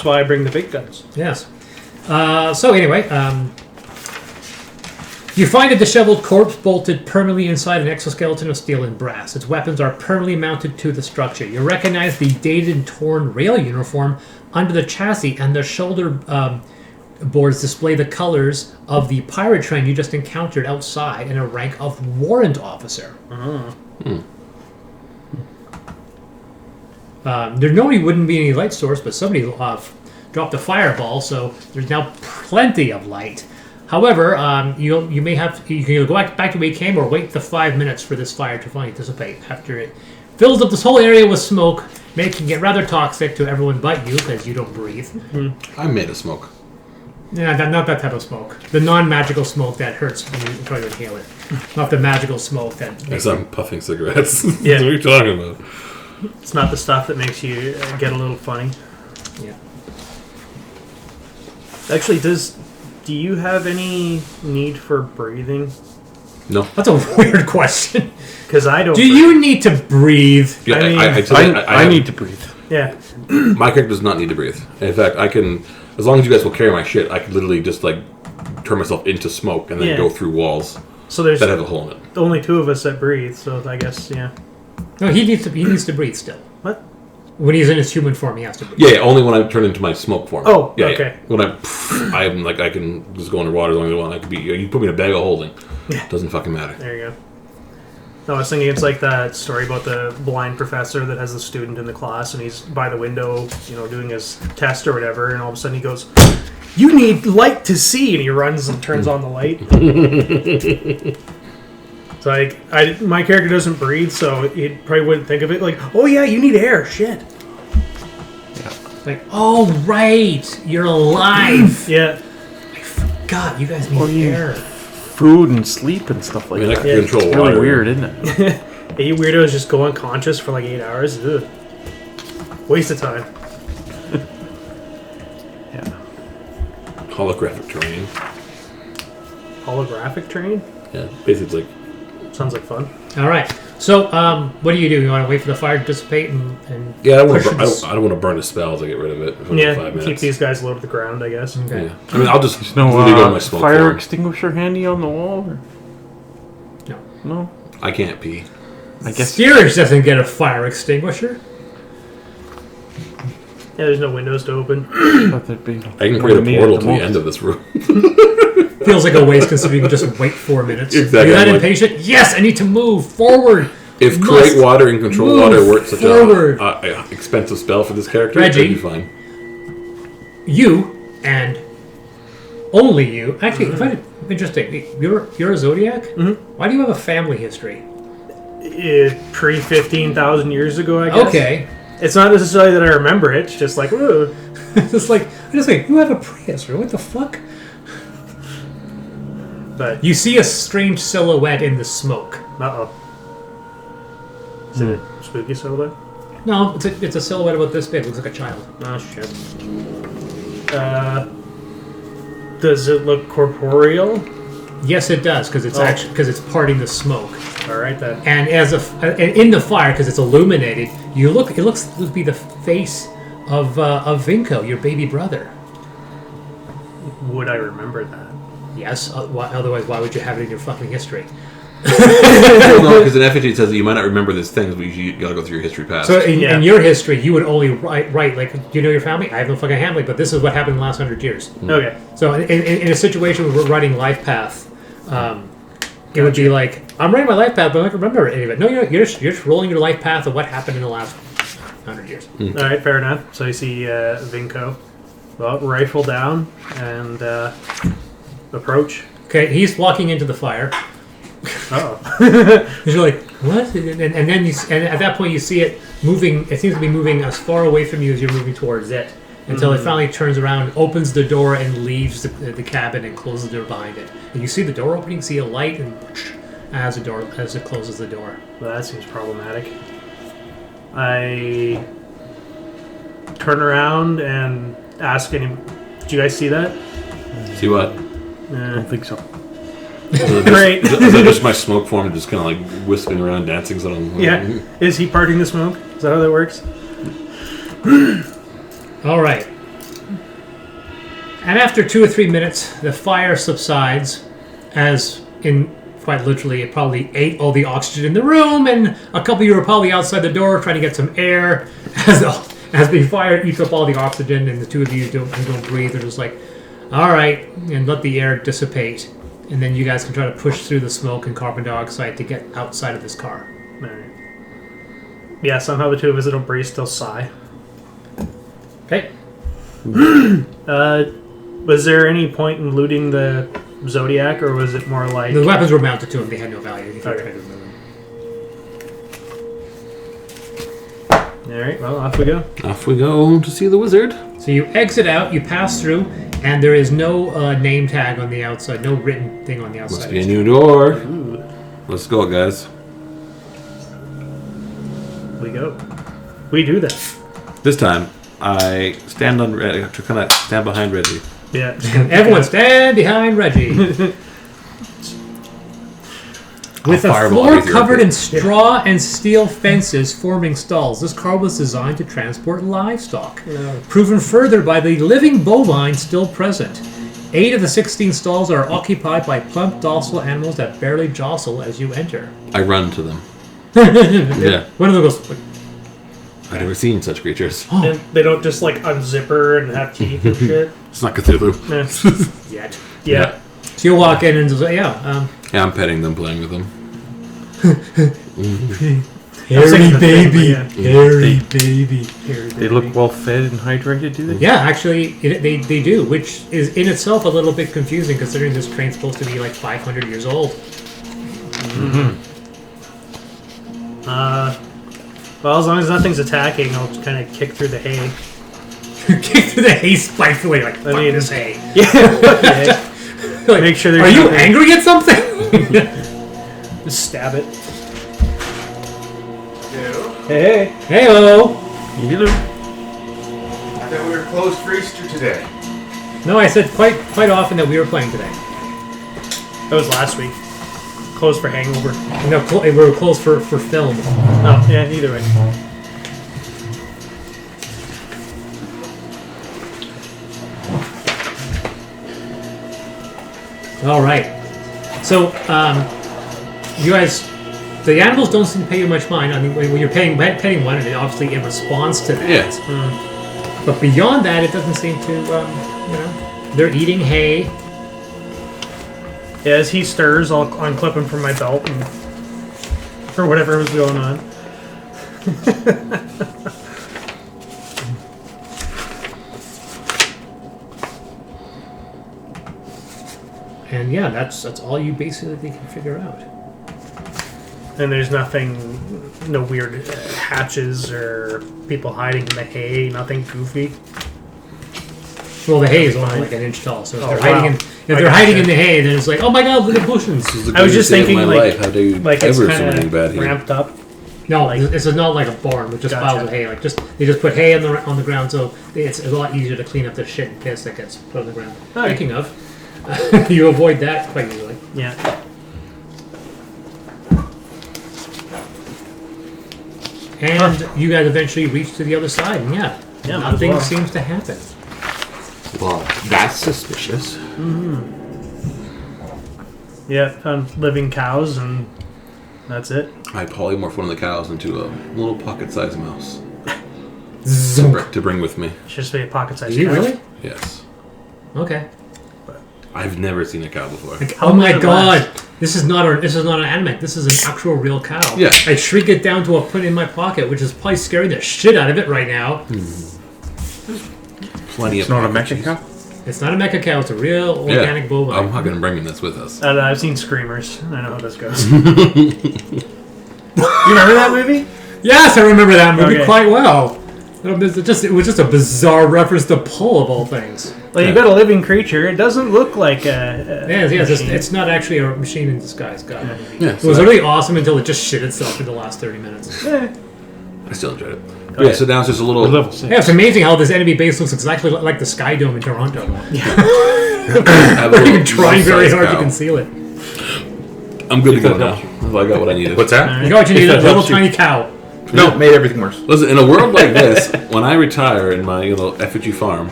That's why I bring the big guns. Yes. So anyway, you find a disheveled corpse bolted permanently inside an exoskeleton of steel and brass. Its weapons are permanently mounted to the structure. You recognize the dated and torn rail uniform under the chassis, and the shoulder boards display the colors of the pirate train you just encountered outside in a rank of warrant officer. There normally wouldn't be any light source, but somebody dropped a fireball, so there's now plenty of light. However, you can go back to where you came, or wait the 5 minutes for this fire to finally dissipate. After it fills up this whole area with smoke, making it rather toxic to everyone but you, because you don't breathe. I'm made of smoke. Yeah, not that type of smoke. The non-magical smoke that hurts when you try to inhale it. Not the magical smoke that... As I'm puffing cigarettes. Yeah. What are you talking about? It's not the stuff that makes you get a little funny. Yeah. Actually, do you have any need for breathing? No. That's a weird question. Because I don't. Do you need to breathe? Yeah, I need to breathe. Yeah. My character does not need to breathe. In fact, I can... As long as you guys will carry my shit, I can literally just, like, turn myself into smoke and then go through walls So there's that have a hole in it. only two of us that breathe, so I guess, yeah. No, he needs to breathe still. What? When he's in his human form, he has to breathe. Yeah, only when I turn into my smoke form. Oh, yeah, okay. Yeah. When I'm like, I can just go underwater as long as I want. I could be... You put me in a bag of holding. Yeah. Doesn't fucking matter. There you go. No, I was thinking it's like that story about the blind professor that has the student in the class, and he's by the window, doing his test or whatever, and all of a sudden he goes, "You need light to see," and he runs and turns on the light. It's like, my character doesn't breathe, so he probably wouldn't think of it like, "Oh yeah, you need air." Shit. Yeah. Like, oh right, you're alive. Yeah. I forgot you guys need air. Food and sleep and stuff like I that. can control It's water. really weird, isn't it? Hey, you weirdos just go unconscious for like 8 hours. Ugh. Waste of time. Yeah. Holographic terrain. Holographic train? Yeah, basically it's like... Sounds like fun. All right. So, what do? You want to wait for the fire to dissipate and Yeah, I push don't it? want to burn the spells. I get rid of it for 5 minutes. Keep these guys low to the ground, I guess. Okay. Yeah. I mean, I'll just No literally go to my smoke fire form. extinguisher handy on the wall? Or? No. No? I can't pee. I guess. Steerage doesn't get a fire extinguisher. Yeah, there's no windows to open. Thought there'd be I can create a portal to the end of this room. Feels like a waste considering you can just wait 4 minutes. Exactly. Are you that I'm like- impatient? Yes, I need to move forward. If Must create water and control move water weren't such forward. a expensive spell for this character, Reggie. it'd be fine. You and only you. Actually, I find it interesting. You're a Zodiac? Mm-hmm. Why do you have a family history? Pre 15,000 years ago, I guess. Okay. It's not necessarily that I remember it. It's just like, ooh. It's like, you have a prehistory. What the fuck? But, You see a strange silhouette in the smoke. uh-oh. Is it a spooky silhouette? No, it's a silhouette about this big. Looks like a child. Oh, shit. Does it look corporeal? Yes, it does, because it's actually it's parting the smoke. All right, then. And and in the fire, because it's illuminated, it looks to be the face of Vinko, your baby brother. Would I remember that? Yes. Otherwise, why would you have it in your fucking history? Well, no, because in FHA it says that you might not remember these things, but you gotta go through your history past. So in your history, you would only write like, do you know your family? I have no fucking family, but this is what happened in the last 100 years. Okay. So in a situation where we're writing life path, it would be like, I'm writing my life path, but I don't remember any of it. No, you're just rolling your life path of what happened in the last 100 years. All right, fair enough. So you see Vinko, rifle down and approach. Okay, he's walking into the fire. Uh-oh. You're like, what? And then at that point you see it moving. It seems to be moving as far away from you as you're moving towards it, until it finally turns around, opens the door, and leaves the cabin and closes the door behind it. And you see the door opening, see a light, and as it closes the door. Well, that seems problematic. I turn around and ask any... Did you guys see that? See what? I don't think so. Great. Is that just my smoke form just kind of like whispering around, dancing? So I'm, Yeah. Is he parting the smoke? Is that how that works? All right. And after 2 or 3 minutes, the fire subsides, as in quite literally it probably ate all the oxygen in the room, and a couple of you were probably outside the door trying to get some air as the fire eats up all the oxygen, and the two of you don't breathe. They're just like, all right, and let the air dissipate, and then you guys can try to push through the smoke and carbon dioxide to get outside of this car. Alright. Yeah, somehow the two of us that don't breathe still sigh. Okay. Was there any point in looting the Zodiac, or was it more like... The weapons were mounted to them. They had no value. If you tried to remove them. Alright, well, off we go. Off we go to see the wizard. So you exit out, you pass through, and there is no name tag on the outside, no written thing on the outside. Must be a new door. Ooh. Let's go, guys. We go. We do that. This time, I stand on Reggie. To kind of stand behind Reggie. Yeah. Everyone stand behind Reggie. With a fireball floor easier. covered in straw and steel fences forming stalls, this car was designed to transport livestock. Yeah. Proven further by the living bovine still present. 8 of the 16 stalls are occupied by plump, docile animals that barely jostle as you enter. I run to them. Yeah. One of them goes, I've never seen such creatures. And they don't just like unzip her and have teeth and shit. It's not Cthulhu. yet. Yeah. So you walk in and just, yeah, Yeah, I'm petting them, playing with them. hairy baby, Yeah. hairy baby. They look well fed and hydrated, do they? Yeah, actually, they do, which is in itself a little bit confusing considering this train's supposed to be like 500 years old. Well, as long as nothing's attacking, I'll just kind of kick through the hay. Kick through the hay spitefully, like, fuck mean- this hay. Yeah. Okay. Like, Make sure there's are you nothing- angry at something? Just stab it. Hello. Hey. Hey-o. You I thought we were closed for Easter today. No, I said quite often that we were playing today. That was last week. Closed for Hangover. No, we were closed for film. Oh, yeah, either way. All right. So, you guys, the animals don't seem to pay you much mind. I mean, when you're petting one, and obviously in response to that. Yes. But beyond that, it doesn't seem to, they're eating hay. Yeah, as he stirs, I'll unclip him from my belt and for whatever was going on. And yeah, that's all you basically can figure out. And there's nothing, no weird hatches or people hiding in the hay, nothing goofy. Well, the hay is only like an inch tall, so if Oh, they're wow. hiding in, if they're hiding in the hay, then it's like, oh my god, little bushes. This is the I was greatest just day of thinking, my like- life. How do you Like it's ever something kind bad of here? ramped up. No, Like- this is not like a barn with just Gotcha. piles of hay. Like they just put hay on the ground, so it's a lot easier to clean up the shit and piss that gets put on the ground. Oh. Speaking of, you avoid that quite easily. Yeah. And you guys eventually reach to the other side, and Yeah, might as nothing well. seems to happen. Well, that's suspicious. Yeah, found living cows and that's it. I polymorph one of the cows into a little pocket-sized mouse Zoom. to bring with me. It's just a pocket sized Did you cow. really? Yes. Okay. I've never seen a cow before. How Oh long my does it god! last? This is not an anime. This is an actual real cow. Yeah. I shrink it down to a put in my pocket, which is probably scaring the shit out of it right now. Plenty It's of not a packages. mecha cow? It's not a mecha cow. It's a real Yeah. organic bovine. I'm not going to bring this with us. I don't know, I've seen Screamers. I know how this goes. You remember that movie? Yes, I remember that movie Okay. quite well. It was just a bizarre reference to Pull of all things. Well, you've got a living creature. It doesn't look like a Yes, machine. it's not actually a machine in disguise. God. Yeah, It was really awesome until it just shit itself in the last 30 minutes. Yeah. I still enjoyed it. Yeah, so now it's just a little... Level 6. Yeah, it's amazing how this enemy base looks exactly like the Sky Dome in Toronto. I have a They're even little trying very mouse-sized hard to cow. conceal it. I'm good to go now. I got what I needed. What's that? You know what you need? A that little helps you. tiny cow. No, made everything worse. Listen, in a world like this, when I retire in my effigy farm,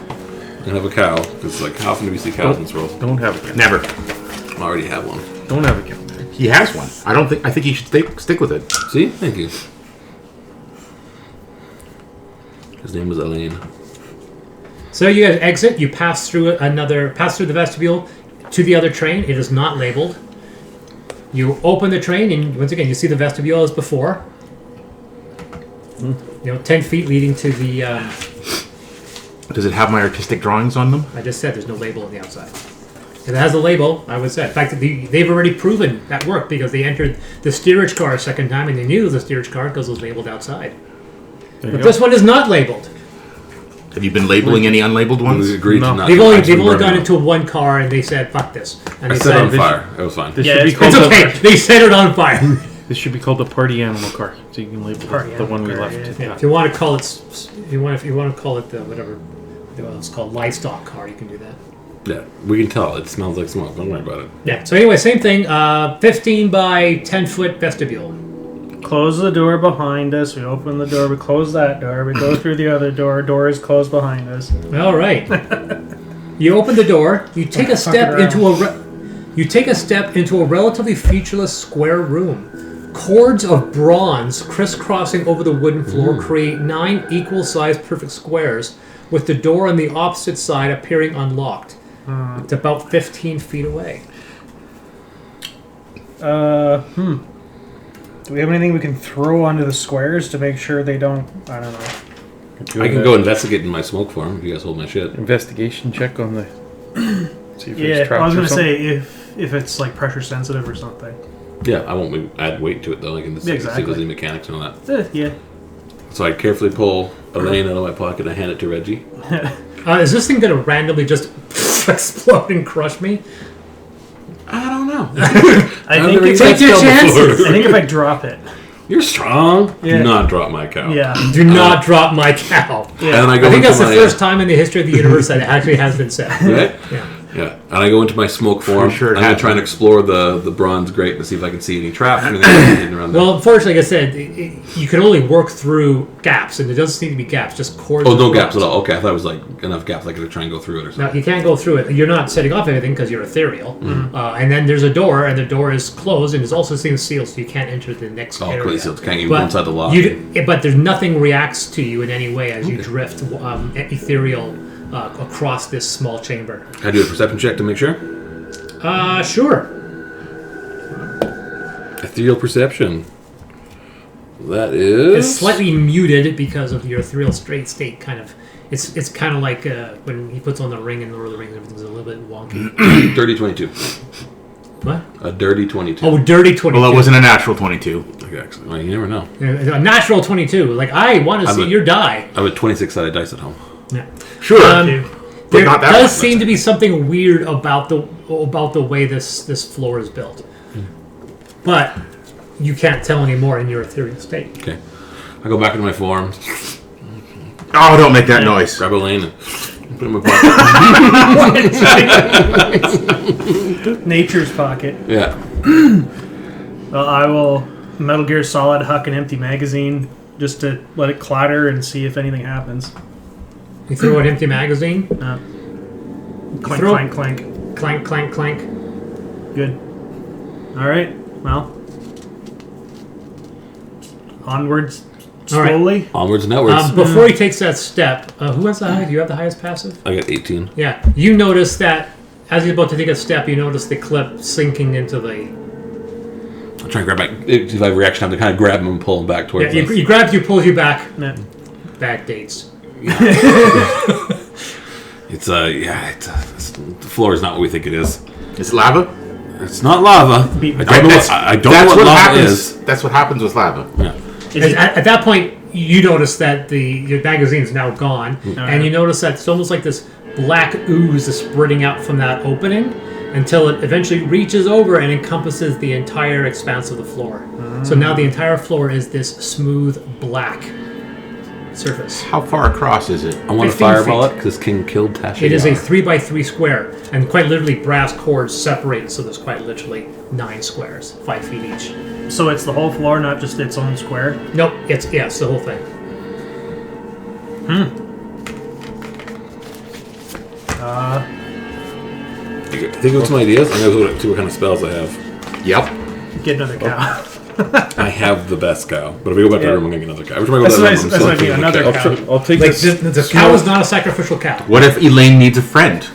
And have a cow. Because, like, how often do we see cows in this world? Don't have a cow. Never. I already have one. Don't have a cow. He has one. I think he should stick with it. See? Thank you. His name was Elaine. So you guys exit. You pass through the vestibule to the other train. It is not labeled. You open the train, and once again, you see the vestibule as before. 10 feet leading to the. Does it have my artistic drawings on them? I just said there's no label on the outside. If it has a label, I would say. In fact, they've already proven that worked because they entered the steerage car a second time, and they knew it was a steerage car because it was labeled outside. But this one is not labeled. Have you been labeling any unlabeled ones? We agreed to not. They've only actually gone burn into one car, and they said, "Fuck this," and I they set it on said, fire. It was fine. This Yeah, should be it's called "It's okay." They set it on fire. This should be called a party animal car, so you can label Party the one we animal left. car, Yeah, if you want to call it, if you want to call it the whatever it's called, livestock car, you can do that. Yeah, we can tell. It smells like smoke. Don't worry about it. Yeah. So anyway, same thing. 15 by 10-foot vestibule. Close the door behind us. We open the door. We close that door. We go through the other door. Door is closed behind us. All right. You open the door. You take a step into a relatively featureless square room. Cords of bronze crisscrossing over the wooden floor create 9 equal-sized perfect squares, with the door on the opposite side appearing unlocked. It's about 15 feet away. Do we have anything we can throw onto the squares to make sure they don't? I don't know. I can go investigate in my smoke form if you guys hold my shit. Investigation check on the. See if Yeah, there's traps I was or gonna something. say if it's like pressure sensitive or something. Yeah, I won't add weight to it though. I can just see if Exactly. there's any mechanics and all that. Yeah. So I carefully pull Elaine out of my pocket and I hand it to Reggie. Is this thing going to randomly just explode and crush me? I don't know. I think if Take your chances. I think if I drop it. You're strong. Yeah. Do not drop my cow. Yeah. Do not drop my cow. And then I go I think into that's the my, first time in the history of the universe that it actually has been said. Right? Yeah. Yeah. And I go into my smoke form. sure it I'm going has to try and been. explore the bronze grate to see if I can see any traps or anything hidden around there. Well, unfortunately, like I said, you can only work through gaps, and it doesn't seem to be gaps, just cords. Oh, of no bronze. gaps at all. Okay, I thought it was like enough gaps I could try and go through it or No, something. you can't go through it. You're not setting off anything because you're ethereal. And then there's a door, and the door is closed, and it's also sealed, so you can't enter the next Oh, area. crazy sealed. Can't even go inside the lock. But there's nothing reacts to you in any way as you drift ethereal across this small chamber. Can I do a perception check to make sure? Sure. Ethereal perception. That is... It's slightly muted because of your ethereal straight state. Kind of, it's kind of like when he puts on the ring in Lord of the Rings. Everything's a little bit wonky. Dirty 22. What? A dirty 22. Oh, dirty 22. Well, that wasn't a natural 22. Okay, excellent. Well, you never know. A natural 22. Like I want to see your die. I have a 26-sided dice at home. Yeah. Sure. There not that does one. seem to be something weird about the way this floor is built, but you can't tell anymore in your ethereal state. Okay. I go back into my form, Oh, don't make that noise. grab Elaine, and put it in my pocket. Nature's pocket. Yeah. Well, I will Metal Gear Solid huck an empty magazine just to let it clatter and see if anything happens. You throw an empty magazine. Clank, throw- clank, clank. Clank, clank, clank. Good. All right. Well, onwards All right. slowly. Onwards and outwards. Before he takes that step, who has the highest? Do you have the highest passive? I got 18. Yeah. You notice that as he's about to take a step, you notice the clip sinking into the. I'm trying to grab back. If I have reaction time to kind of grab him and pull him back towards Yeah. us. He grabs you, pulls you back. Yeah. Bad dates. It's the floor is not what we think it is. Is it lava? It's not lava. I don't know what, I don't know That's what lava happens. is. That's what happens with lava. Yeah. At that point, you notice that your magazine's now gone, and you notice that it's almost like this black ooze is spreading out from that opening until it eventually reaches over and encompasses the entire expanse of the floor. So now the entire floor is this smooth black surface. How far across is it? I want to 15 fireball feet. it because King killed Tasha. It is a 3x3 square, and quite literally brass cords separate, so there's quite literally 9 squares, 5 feet each. So it's the whole floor, not just its own square. Nope, it's the whole thing. think of some ideas. I'm going to see what kind of spells I have. Yep. Get another cow. I have the best cow. But if we go back to the room, I'm going to get another cow. Which one That's I go what to I the room? mean, another cow. I'll take Like, this. the cow is not a sacrificial cow. What if Elaine needs a friend?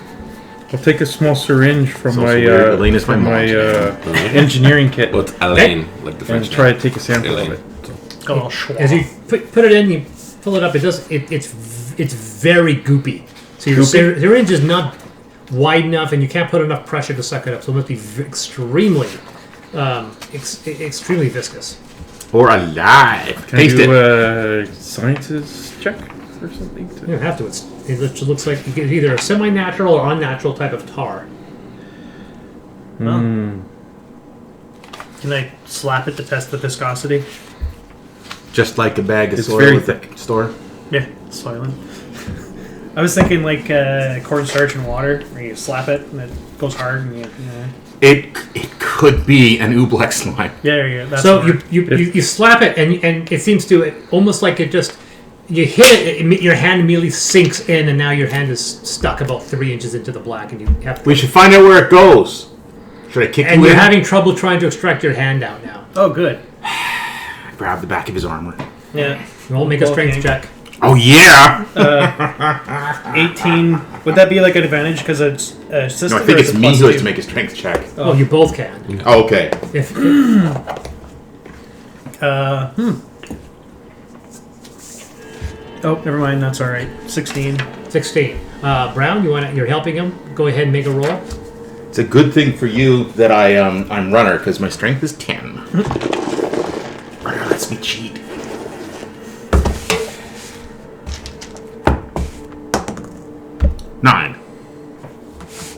I'll take a small syringe from So my weird. Elaine is my from my mom. engineering kit What's Alain? Like the French and try name. to take a sample Elaine. of it. A little schwa. As you put it in, you fill it up. It's very goopy. So your syringe is not wide enough, and you can't put enough pressure to suck it up. So it must be extremely viscous. Or alive. Can Taste I do it. a sciences check or something? You don't have to. It looks like you get either a semi-natural or unnatural type of tar. Can I slap it to test the viscosity? Just like a bag of It's soil very at the thick. store. Yeah, soiling. I was thinking like cornstarch and water, where you slap it and it goes hard and you It could be an oobleck slime. yeah, there you go. That's So smart. you slap it, and it seems to almost like it just you hit it. Your hand immediately sinks in, and now your hand is stuck about 3 inches into the black, and you have to. We should find out where it goes. Should I kick And you you're in? having trouble trying to extract your hand out now. Oh, good. Grab the back of his armor. Yeah. Roll, make a strength Okay. check. Oh yeah! 18. Would that be like an advantage because it's system? No, I think it's me who has to make a strength check. Oh, you both can. Oh, okay. If Oh, never mind. That's all right. 16. 16. Brown, you're helping him. Go ahead and make a roll. It's a good thing for you that I'm runner because my strength is 10. Runner lets me cheat. Nine.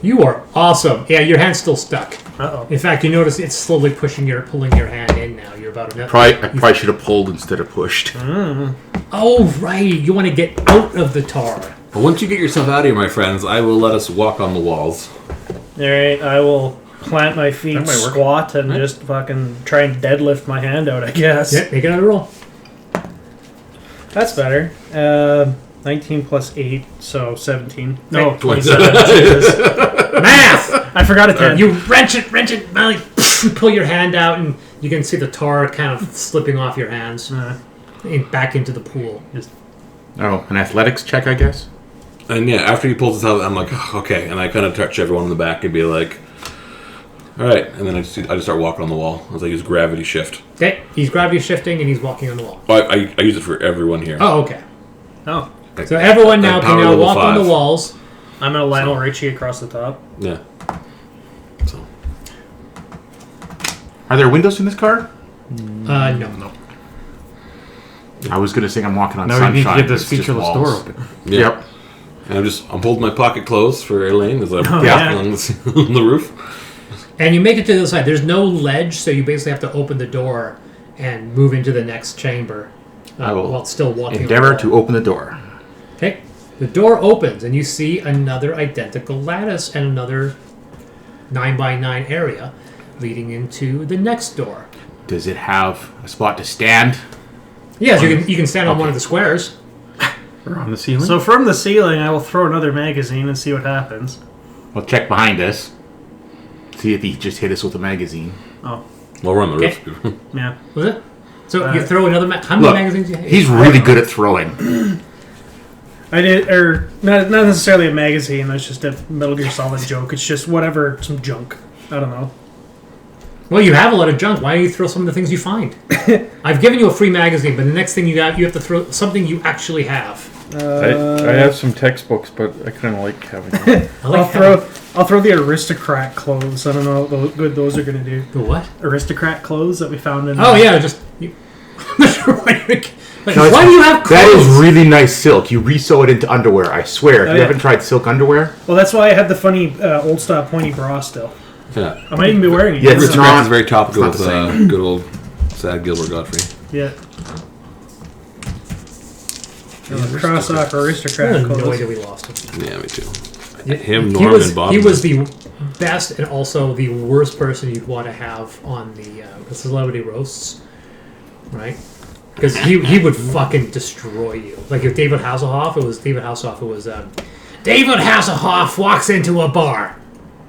You are awesome. Yeah, your hand's still stuck. Uh-oh. In fact, you notice it's slowly pulling your hand in now. You're about enough. I probably should have pulled instead of pushed. Oh, right. You want to get out of the tar. But once you get yourself out of here, my friends, I will let us walk on the walls. All right. I will plant my feet, That might work. squat, and just fucking try and deadlift my hand out, I guess. Yeah, make another roll. That's better. 19 plus 8, so 17. No, Okay. 27. Jesus. Math! I forgot a 10. You wrench it, finally pull your hand out, and you can see the tar kind of slipping off your hands and back into the pool. Oh, an athletics check, I guess? And yeah, after he pulls us out, I'm like, "Oh, okay. And I kind of touch everyone in the back and be like, all right. And then I just start walking on the wall as I use gravity shift. Okay, he's gravity shifting, and he's walking on the wall. Well, I use it for everyone here. Oh, okay. Oh. Like, So everyone now like can power now level walk on 5. the walls. I'm going to Lionel Richie across the top. Yeah. So Are there windows in this car? No. I was going to say I'm walking on Now sunshine. we need to get but this it's just featureless walls. door open. yeah. Yep. And I'm holding my pocket closed for Elaine as I'm walking yeah. on the roof. And you make it to the side. There's no ledge, so you basically have to open the door and move into the next chamber I will while still walking. Endeavor to open the door. Okay. The door opens, and you see another identical lattice and another 9x9 area leading into the next door. Does it have a spot to stand? Yes, you can stand on one of the squares. Or on the ceiling. So from the ceiling, I will throw another magazine and see what happens. We'll check behind us. See if he just hit us with a magazine. Oh, Well, we're on the Okay. roof. yeah. Was it? So you throw another how many Look, magazines do you have? he's really good at throwing. I did, or not necessarily a magazine. That's just a Metal Gear Solid joke. It's just whatever, some junk. I don't know. Well, you have a lot of junk. Why don't you throw some of the things you find? I've given you a free magazine, but the next thing you have to throw something you actually have. I have some textbooks, but I kind of like having them. I'll throw the aristocrat clothes. I don't know how good those are gonna do. The what? Aristocrat clothes that we found in. Oh yeah, just. I'm not sure why you're. Like, No, why do you have clothes? That is really nice silk. You re-sew it into underwear. I swear. If Oh, you yeah. haven't tried silk underwear, Well, that's why I have the funny old style pointy bra still. Yeah. I might even be wearing it. Yeah, it's Aristocrats not- is very topical it's with not the good old sad Gilbert Godfrey. Yeah. Cross off I aristocrat have no clothes. idea we lost him. Yeah, me too. Yeah, Him, Norman, Bob. He was the best and also the worst person you'd want to have on the celebrity roasts, right? Because he would fucking destroy you. Like if David Hasselhoff, it was David Hasselhoff walks into a bar.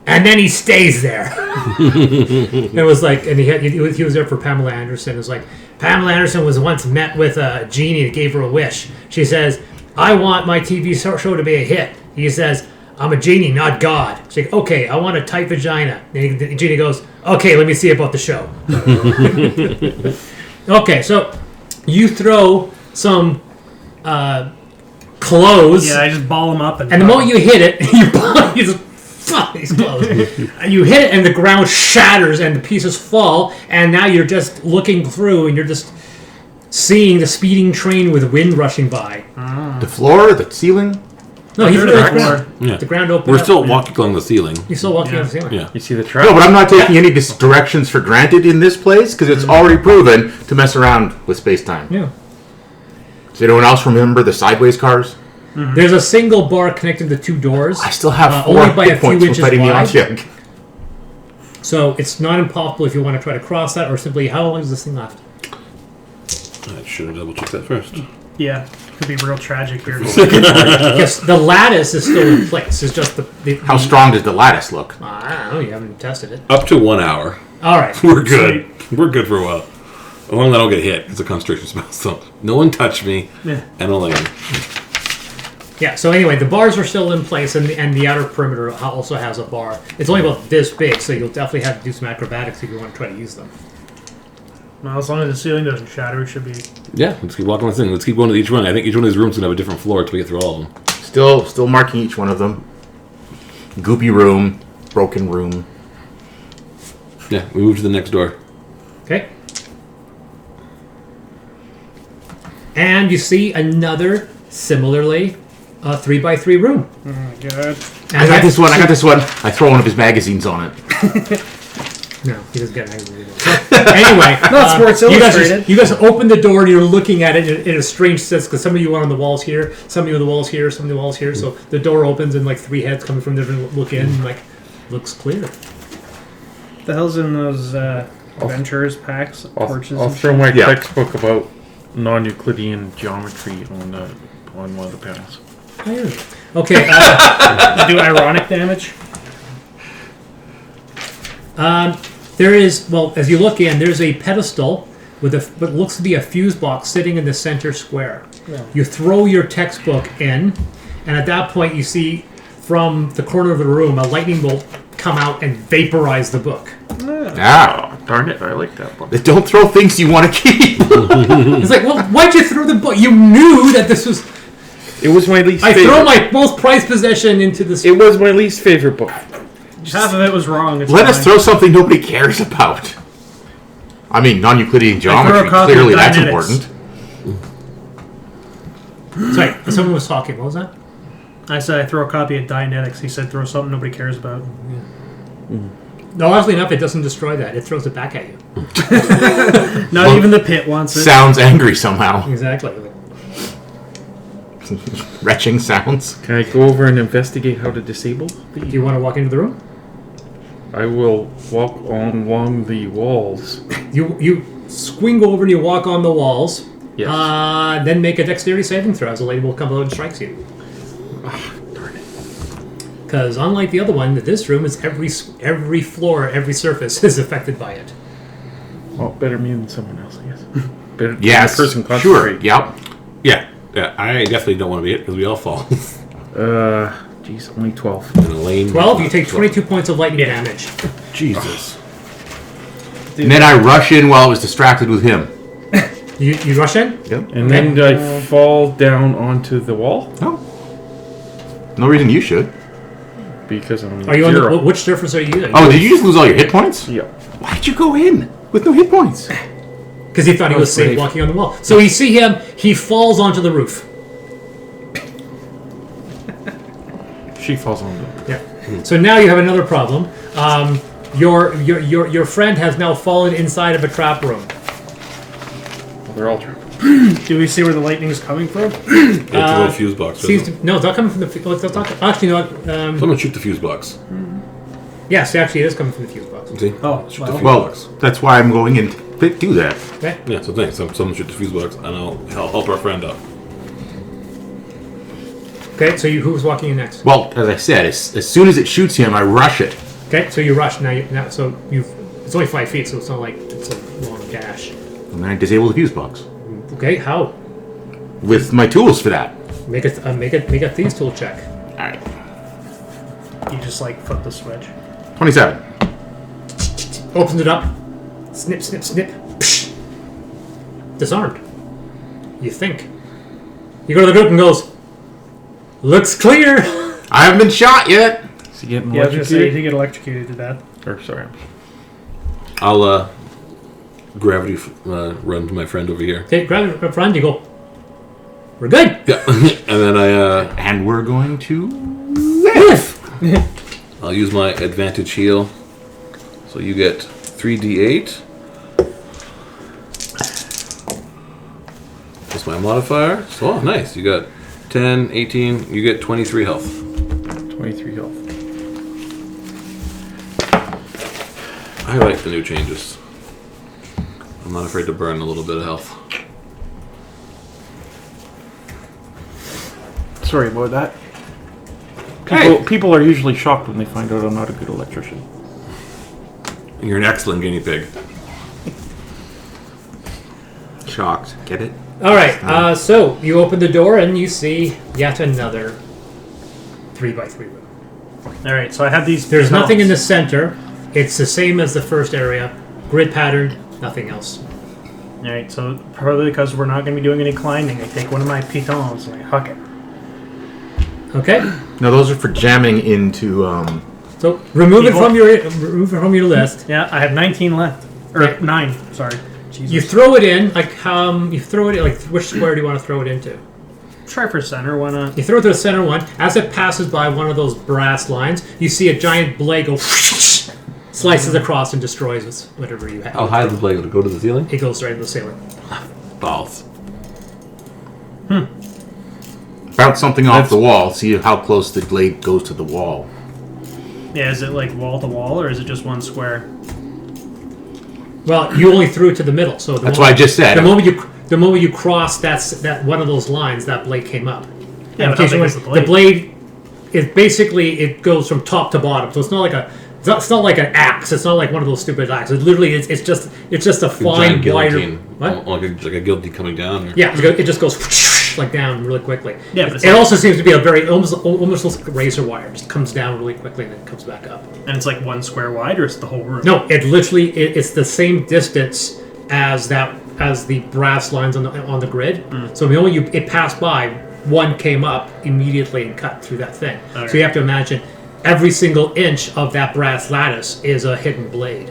And then he stays there. It was like, and he was there for Pamela Anderson. It was like, Pamela Anderson was once met with a genie that gave her a wish. She says, I want my TV show to be a hit. He says, I'm a genie, not God. She's like, okay, I want a tight vagina. And the genie goes, okay, let me see about the show. Okay, so you throw some clothes. Yeah, I just ball them up. And the moment you hit it, your body just he's close. You hit it and the ground shatters and the pieces fall, and now you're just looking through and you're just seeing the speeding train with wind rushing by. The floor, the ceiling. No, he threw the the ground. Yeah. The ground opened We're up. still walking along the ceiling. You're still walking on the ceiling. Yeah. You see the trap? No, but I'm not taking any directions for granted in this place because it's already proven to mess around with space-time. Yeah. Does anyone else remember the sideways cars? There's a single bar connecting the two doors. I still have 4 only by a hit few points from inches fighting the wide. object. So it's not impossible if you want to try to cross that, or simply, how long is this thing left? I should have double checked that first. Yeah, could be real tragic here. Yes, the lattice is still in place. It's just the How strong does the lattice look? I don't know. You haven't tested it. Up to 1 hour. All right. We're good. We're good for a while. As long as I don't get hit, it's a concentration spell. So no one touch me. Yeah. And only. Yeah, so anyway, the bars are still in place, and the outer perimeter also has a bar. It's only about this big, so you'll definitely have to do some acrobatics if you want to try to use them. Well, as long as the ceiling doesn't shatter, it should be. Yeah, let's keep walking this thing. Let's keep going to each one. I think each one of these rooms is going to have a different floor until we get through all of them. Still marking each one of them. Goopy room, broken room. Yeah, we move to the next door. Okay? And you see another, similarly, 3x3 room. Oh my god. I got this one. I throw one of his magazines on it. No, he doesn't get angry. So, anyway, Not Sports Illustrated. You guys open the door and you're looking at it in a strange sense because some of you are on the walls here, some of you on the walls here, some of the walls here. So the door opens and like 3 heads coming from different look in and like looks clear. The hell's in those adventurers packs, torches? I'll and throw shit? my Yeah. textbook about non-Euclidean geometry on one of the panels. Okay. Do ironic damage? There is, well, as you look in, there's a pedestal with what looks to be a fuse box sitting in the center square. Yeah. You throw your textbook in, and at that point you see from the corner of the room a lightning bolt come out and vaporize the book. Ah, Darn it, I like that book. don't throw things you want to keep. It's like, well, why'd you throw the book? You knew that this was... It was my least I favorite. throw my most prized possession into this... It was my least favorite book. Half of it was wrong. It's Let us fine. throw something nobody cares about. I mean, non-Euclidean geometry. copy Clearly, of that's Dynetics. important. Sorry, someone was talking. What was that? I said I throw a copy of Dynetics. He said throw something nobody cares about. No, oddly enough, it doesn't destroy that. It throws it back at you. Not even the pit wants it. Sounds angry somehow. Exactly. Retching sounds. Can I go over and investigate how to disable Do the... you want to walk into the room? I will walk along the walls. You swing over and you walk on the walls. Yes. Then make a dexterity saving throw as the lady will come out and strikes you. Darn it. Because unlike the other one, this room is every floor, every surface is affected by it. Well, better me than someone else, I guess. Better than Yes. the person Sure. concentrate. Yep. Yeah, I definitely don't want to be it because we all fall. Geez, only 12. In a lane. 12, you take 22 points of lightning damage. Jesus. And then I rush in while I was distracted with him. You rush in? Yep. And then I fall down onto the wall No. No reason you should. because I'm Are you on zero. which surface are you using? Oh, did you just lose all your hit points? Yeah. Why did you go in with no hit points? Because he thought he was safe brave. walking on the wall. So you see him, he falls onto the roof. She falls on the... Yeah. So now you have another problem. Your friend has now fallen inside of a trap room. Well, they're all trapped. Do we see where the lightning is coming from? It's a little fuse box. Seems Isn't it? to, no, it's not coming from the. It's not, actually, you know what? Someone shoot the fuse box. Yes, actually, it is coming from the fuse box. See? Oh, Shoot the well. fuse Well, box. that's why I'm going in to do that. Okay. Yeah, so thanks. Someone shoot the fuse box and I'll help our friend up. Okay. So who's walking in next? Well, as I said, as soon as it shoots him, I rush it. Okay, so you rush now. It's only 5 feet, so it's not like it's a long dash. And then I disable the fuse box Okay, how? with my tools for that. Make a thieves tool check. All right, You just like flip the switch. 27. Opens it up. Snip, snip, snip. Psh. Disarmed. You think. You go to the group and goes, looks clear. I haven't been shot yet. Is he getting Yeah, I was gonna say, electrocuted? you get electrocuted to death. Or, sorry. I'll gravity run to my friend over here. Okay, grab it up front. You go, we're good. Yeah, and then And we're going to live. I'll use my advantage heal. So you get 3d8. That's my modifier. So, oh, nice. You got 10, 18. You get 23 health. 23 health. I like the new changes. I'm not afraid to burn a little bit of health. Sorry about that. Hey! People are usually shocked when they find out I'm not a good electrician. You're an excellent guinea pig. Shocked. Get it? All right, so you open the door and you see yet another 3x3 room. All right, so I have these. There's pelts. nothing in the center. It's the same as the first area. Grid pattern, nothing else. All right, so probably because we're not going to be doing any climbing, I take one of my pitons and I huck it. Okay, No, those are for jamming into. so remove it People- from your list. Yeah, I have 19 left. Or Okay. 9, sorry. Jesus. You throw it in, you throw it in, like, which square do you want to throw it into? Try for center, why not? You throw it to the center one. As it passes by one of those brass lines, you see a giant blade go slices across and destroys whatever you have. How high is the blade? To go to the ceiling? It goes right into the ceiling. Balls. Bounce something off the wall. See how close the blade goes to the wall. Yeah, is it like wall to wall or is it just one square? Well, you only threw it to the middle, so That's what I just said. The moment you cross that one of those lines, that blade came up. Yeah, And but how big is the blade, it goes from top to bottom, so it's not like it's not like an axe. It's not like one of those stupid axes. It literally, it's just a fine, Giant wider. guillotine. What? Like a guillotine coming down? Or? Yeah, it just goes like down really quickly. Yeah, but it's it like- also seems to be a very almost looks like a razor wire. It just comes down really quickly and then comes back up. And it's like one square wide or it's the whole room? No, it literally it's the same distance as the brass lines on the grid. So the moment it passed by, one came up immediately and cut through that thing. Okay. So you have to imagine every single inch of that brass lattice is a hidden blade.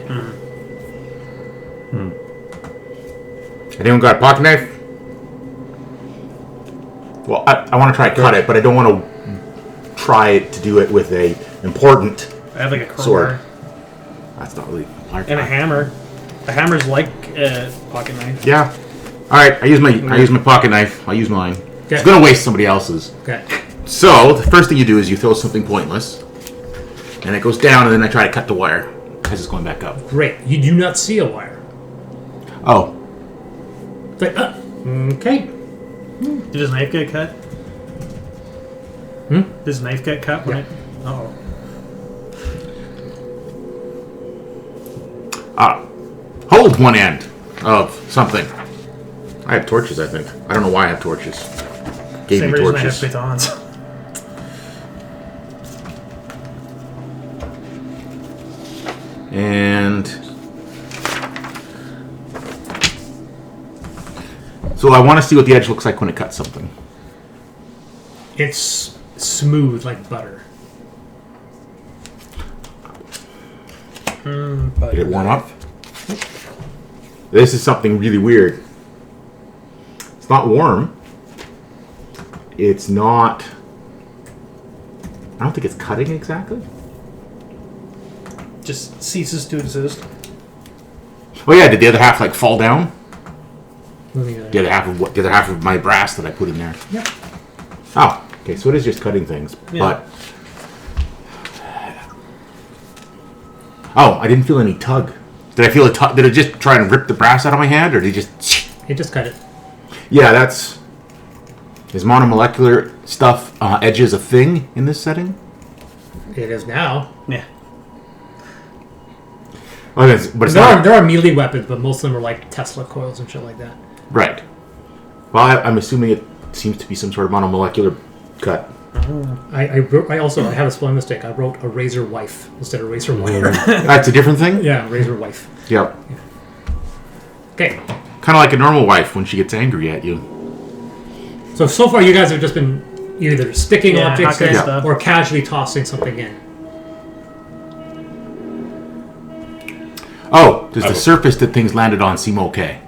Anyone got a pocket knife? Well, I want to try to cut it, but I don't want to try to do it with a important I have like a crowbar. sword. That's not really. And a hammer. A hammer's like a pocket knife. Yeah. All right. I use my pocket knife. I'll use mine. Okay. It's gonna waste somebody else's. Okay. So the first thing you do is you throw something pointless, and it goes down, and then I try to cut the wire as it's going back up. Great. You do not see a wire. Oh, It's like, okay. Did his knife get cut? Did his knife get cut? Yeah. Oh. hold one end of something. I have torches, I think. I don't know why I have torches. Gave Same me reason I have torches. pitons. And so I want to see what the edge looks like when it cuts something. It's smooth like butter. Did it warm up? This is something really weird. It's not warm. It's not... I don't think it's cutting exactly. Just ceases to exist. Oh yeah, did the other half like fall down? Moving on. The other half of my brass that I put in there. Yep. Oh, okay, so it is just cutting things. Yeah. But oh, I didn't feel any tug. Did I feel a tug? Did it just try and rip the brass out of my hand, or did it just? It just cut it. Yeah, that's. Is monomolecular stuff edges a thing in this setting? It is now. Yeah. Okay, but it's There not are melee weapons, but most of them are like Tesla coils and shit like that. right. Well, I'm assuming it seems to be some sort of monomolecular cut. I have a spelling mistake. I wrote a razor wife instead of razor wire. That's a different thing. Yeah, razor wife. Yep. Okay. Kind of like a normal wife when she gets angry at you. So far you guys have just been either sticking Yeah, objects hucking in stuff. or casually tossing something in. Oh, does the surface that things landed on seem okay?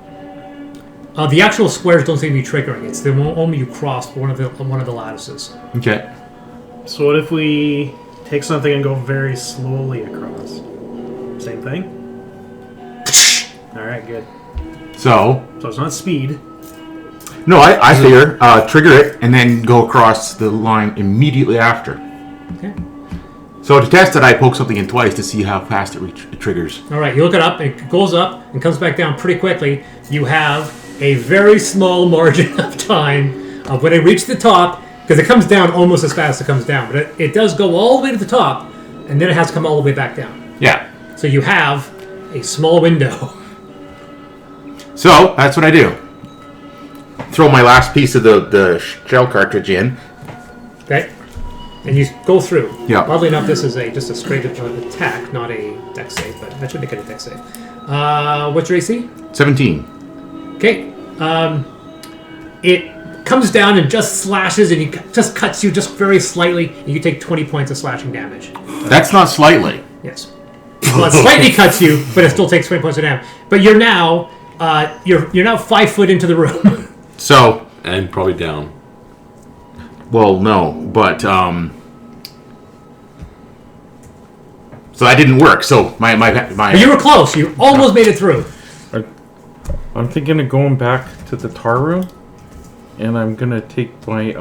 The actual squares don't seem to be triggering. It's the moment you cross one of the lattices. Okay. So what if we take something and go very slowly across? Same thing? Alright, good. So it's not speed. no, I figure trigger it and then go across the line immediately after. Okay. So to test it, I poke something in twice to see how fast it triggers. All right, you look it up. It goes up and comes back down pretty quickly. You have a very small margin of time of when it reaches the top, because it comes down almost as fast as it comes down, but it does go all the way to the top, and then it has to come all the way back down. Yeah. So you have a small window. So that's what I do. Throw my last piece of the shell cartridge in. Okay? And you go through. Yeah. Oddly enough, this is just a straight attack, not a dex save, but I should make it a dex save. What's your AC? 17. Okay. It comes down and just slashes, and it just cuts you just very slightly, and you take 20 points of slashing damage. That's not slightly. Yes. Well, it slightly cuts you, but it still takes 20 points of damage. But you're now you're now 5 foot into the room. So, And probably down. well, no, but so that didn't work. So my You were close. You almost made it through. I'm thinking of going back to the tar room, and I'm gonna take my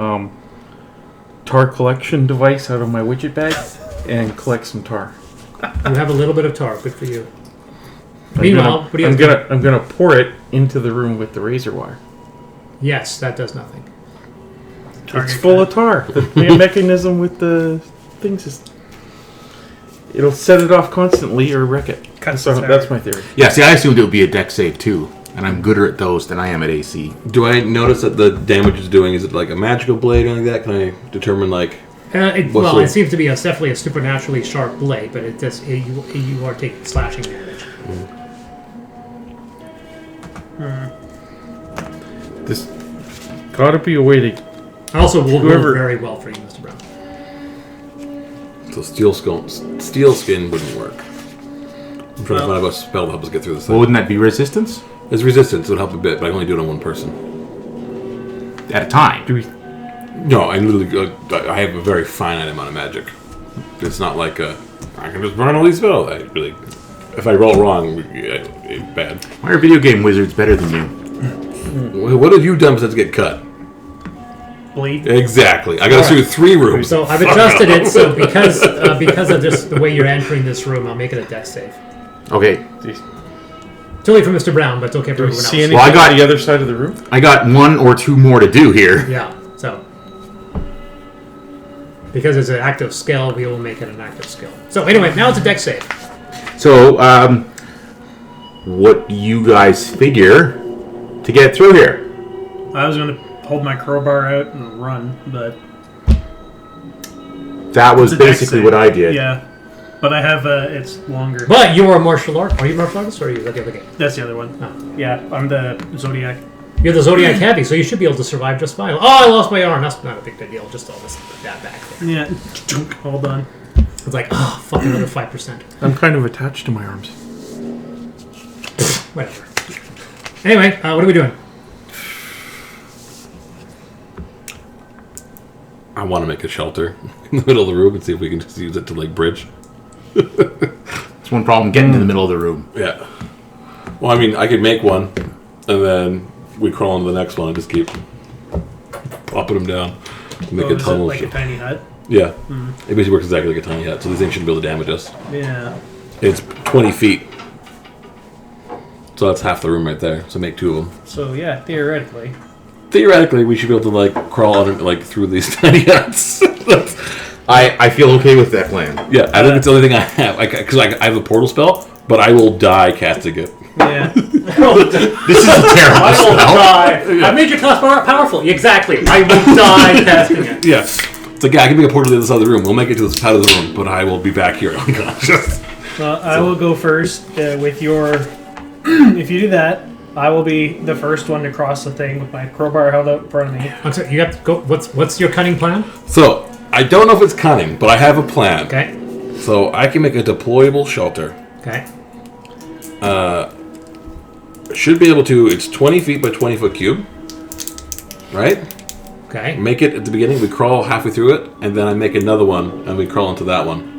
tar collection device out of my widget bag and collect some tar. You have a little bit of tar. Good for you. Meanwhile, what do you have? I'm gonna pour it into the room with the razor wire. Yes, that does nothing. It's full of tar. The mechanism with the things is it'll set it off constantly or wreck it. So that's my theory. yeah. See, I assumed it would be a deck save too, and I'm gooder at those than I am at AC. Do I notice that the damage it's doing, is it like a magical blade or anything like that? Can I determine like... It seems to be definitely a supernaturally sharp blade, but you are taking slashing damage. This gotta be a way to. Also, will Whoever- go very well for you, Mr. Brown. So steel skin wouldn't work. I'm trying to find out a spell to help us get through this Well, thing. wouldn't that be resistance It's resistance, it would help a bit, but I can only do it on one person. at a time? Do we? No, I literally I have a very finite amount of magic. It's not like I can just burn all these spells. I really, if I roll wrong, it's bad. Why are video game wizards better than you? What have you done besides get cut? Bleed. Exactly. I got through 3 rooms. So I've adjusted it. So because of this, the way you're entering this room, I'll make it a dex save. Okay, It's only for Mr. Brown, but it's okay for Do we everyone see else. anything Well, I got- on the other side of the room? I got 1 or 2 more to do here. Yeah. So because it's an active skill, we will make it an active skill. So anyway, now it's a dex save. So, what do you guys figure to get through here? I was going to hold my crowbar out and run, but That was it's a dex basically save. what I did. Yeah, but I have it's longer. But you are a martial art. Are you a martial artist or are you the other game? That's the other one. Oh. Yeah, I'm the Zodiac. You're the Zodiac Heavy, so you should be able to survive just fine. Oh, I lost my arm. That's not a big deal. Just all this that back there. Yeah, all done. It's like, oh, fuck, another 5%. I'm kind of attached to my arms. Whatever. Anyway, what are we doing? I want to make a shelter in the middle of the room and see if we can just use it to like bridge. It's one problem getting to the middle of the room. Yeah. Well, I mean, I could make one, and then we crawl into the next one and just keep popping them down. Make Oh, a is it tunnel. like a tiny hut? Yeah. It basically works exactly like a tiny hut, so these things shouldn't be able to damage us. Yeah. It's 20 feet. So that's half the room right there. So make 2 of them. So yeah, theoretically. Theoretically, we should be able to like crawl under, like through these tiny huts. I feel okay with that plan. Yeah, I think it's the only thing I have. Because I have a portal spell. but I will die casting it. Yeah. This is a terrible I will spell. die. I made your class more powerful. Exactly. I will die casting it. Yeah. It's like, yeah, I can make a portal to the other side of the room. We'll make it to this side of the room, but I will be back here unconscious. Well, I will go first with your. If you do that, I will be the first one to cross the thing with my crowbar held out in front of me. I'm sorry, you have to go. What's your cunning plan? So, I don't know if it's cunning, but I have a plan. Okay. So, I can make a deployable shelter. Okay. Should be able to, it's 20 feet by 20 foot cube. Right? Okay. Make it at the beginning, we crawl halfway through it, and then I make another one, and we crawl into that one.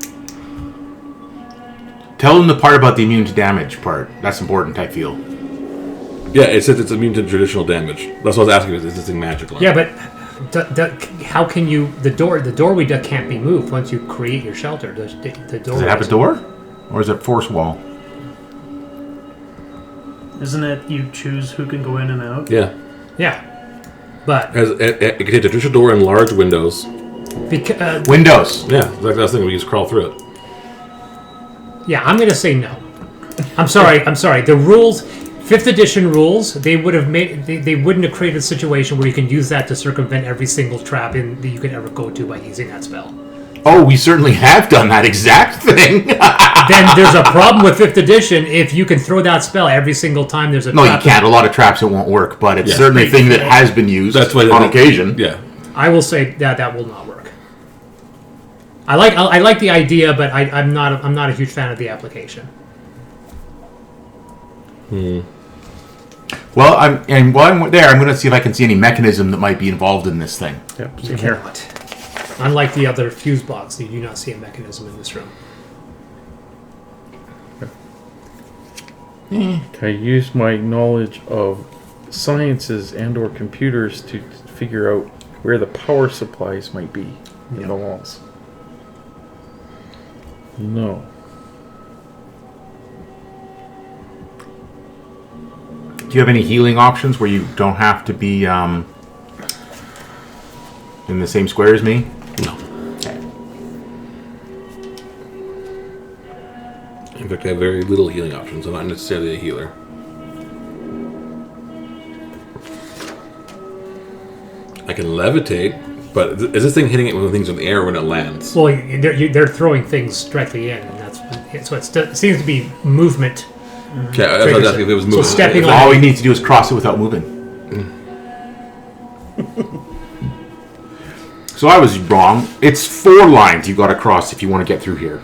Tell them the part about the immune to damage part. That's important, I feel. Yeah, it says it's immune to traditional damage. That's what I was asking, is this thing magical? Yeah, but how can you? The doorway can't be moved once you create your shelter. The door. Does it have a door? Or is it force wall? Isn't it you choose who can go in and out? Yeah. Yeah. But It can hit a traditional door and large windows. Windows. Yeah, that's the thing, we just crawl through it. yeah, I'm gonna say no. I'm sorry. The rules, 5th edition rules, they would have made. They wouldn't have created a situation where you can use that to circumvent every single trap that you could ever go to by using that spell. Oh, we certainly have done that exact thing. Then there's a problem with 5th edition if you can throw that spell every single time there's a No, trap. you can't. A lot of traps it won't work, but it's Yeah. certainly a thing that has been used That's why on occasion. Yeah. I will say that will not work. I like the idea, but I'm not a huge fan of the application. Well, while I'm there, I'm going to see if I can see any mechanism that might be involved in this thing. Yep, You same here. cannot. Unlike the other fuse box, you do not see a mechanism in this room. Can I use my knowledge of sciences and or computers to figure out where the power supplies might be in the walls? No. Do you have any healing options where you don't have to be in the same square as me? No. In fact, I have very little healing options. I'm not necessarily a healer. I can levitate, but is this thing hitting it when things are in the air or when it lands? Well, they're throwing things directly in, and so it seems to be movement. Okay, I was asking if it was moving. stepping If- on- All we need to do is cross it without moving. So I was wrong. It's 4 lines you got to cross if you want to get through here.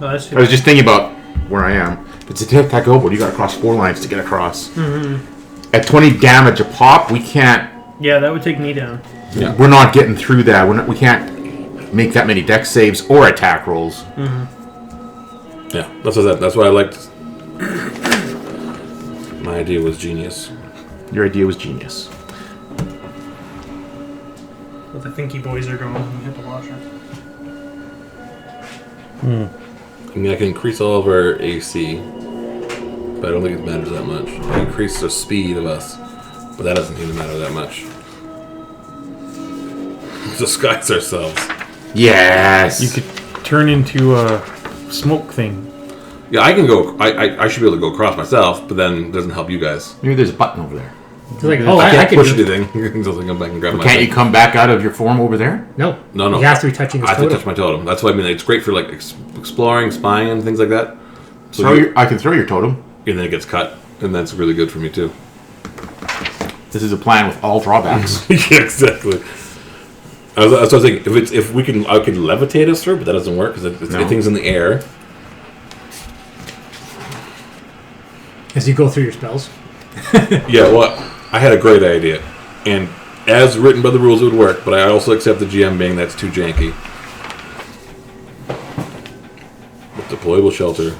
No, that's I was just thinking about where I am. If it's a tic-tac-toe board, you got to cross 4 lines to get across. Mm-hmm. At 20 damage a pop, we can't. yeah, that would take me down. Yeah. We're not getting through that. We can't make that many dex saves or attack rolls. Yeah, that's what I said. That's why I liked. My idea was genius. Your idea was genius. Well, the thinky boys are going and hit the washer. I mean, I can increase all of our AC, but I don't think it matters that much. I can increase the speed of us, but that doesn't seem to matter that much. Disguise ourselves. Yes. You could turn into a smoke thing. Yeah, I can go. I should be able to go across myself, but then it doesn't help you guys. Maybe there's a button over there. It's like, oh, I I can't can push do it. anything until I come back and grab my Can't you thing. come back out of your form over there? No, No. He has to be touching his I have to totem. touch my totem. That's what I mean. It's great for like exploring, spying, and things like that. I can throw your totem. And then it gets cut, and that's really good for me too. This is a plan with all drawbacks. Yeah, exactly. That's what I was thinking. If we can, I could levitate us through, but that doesn't work because No. things in the air. As you go through your spells. Yeah, well, I had a great idea, and as written by the rules, it would work. But I also accept the GM being that's too janky. With deployable shelter,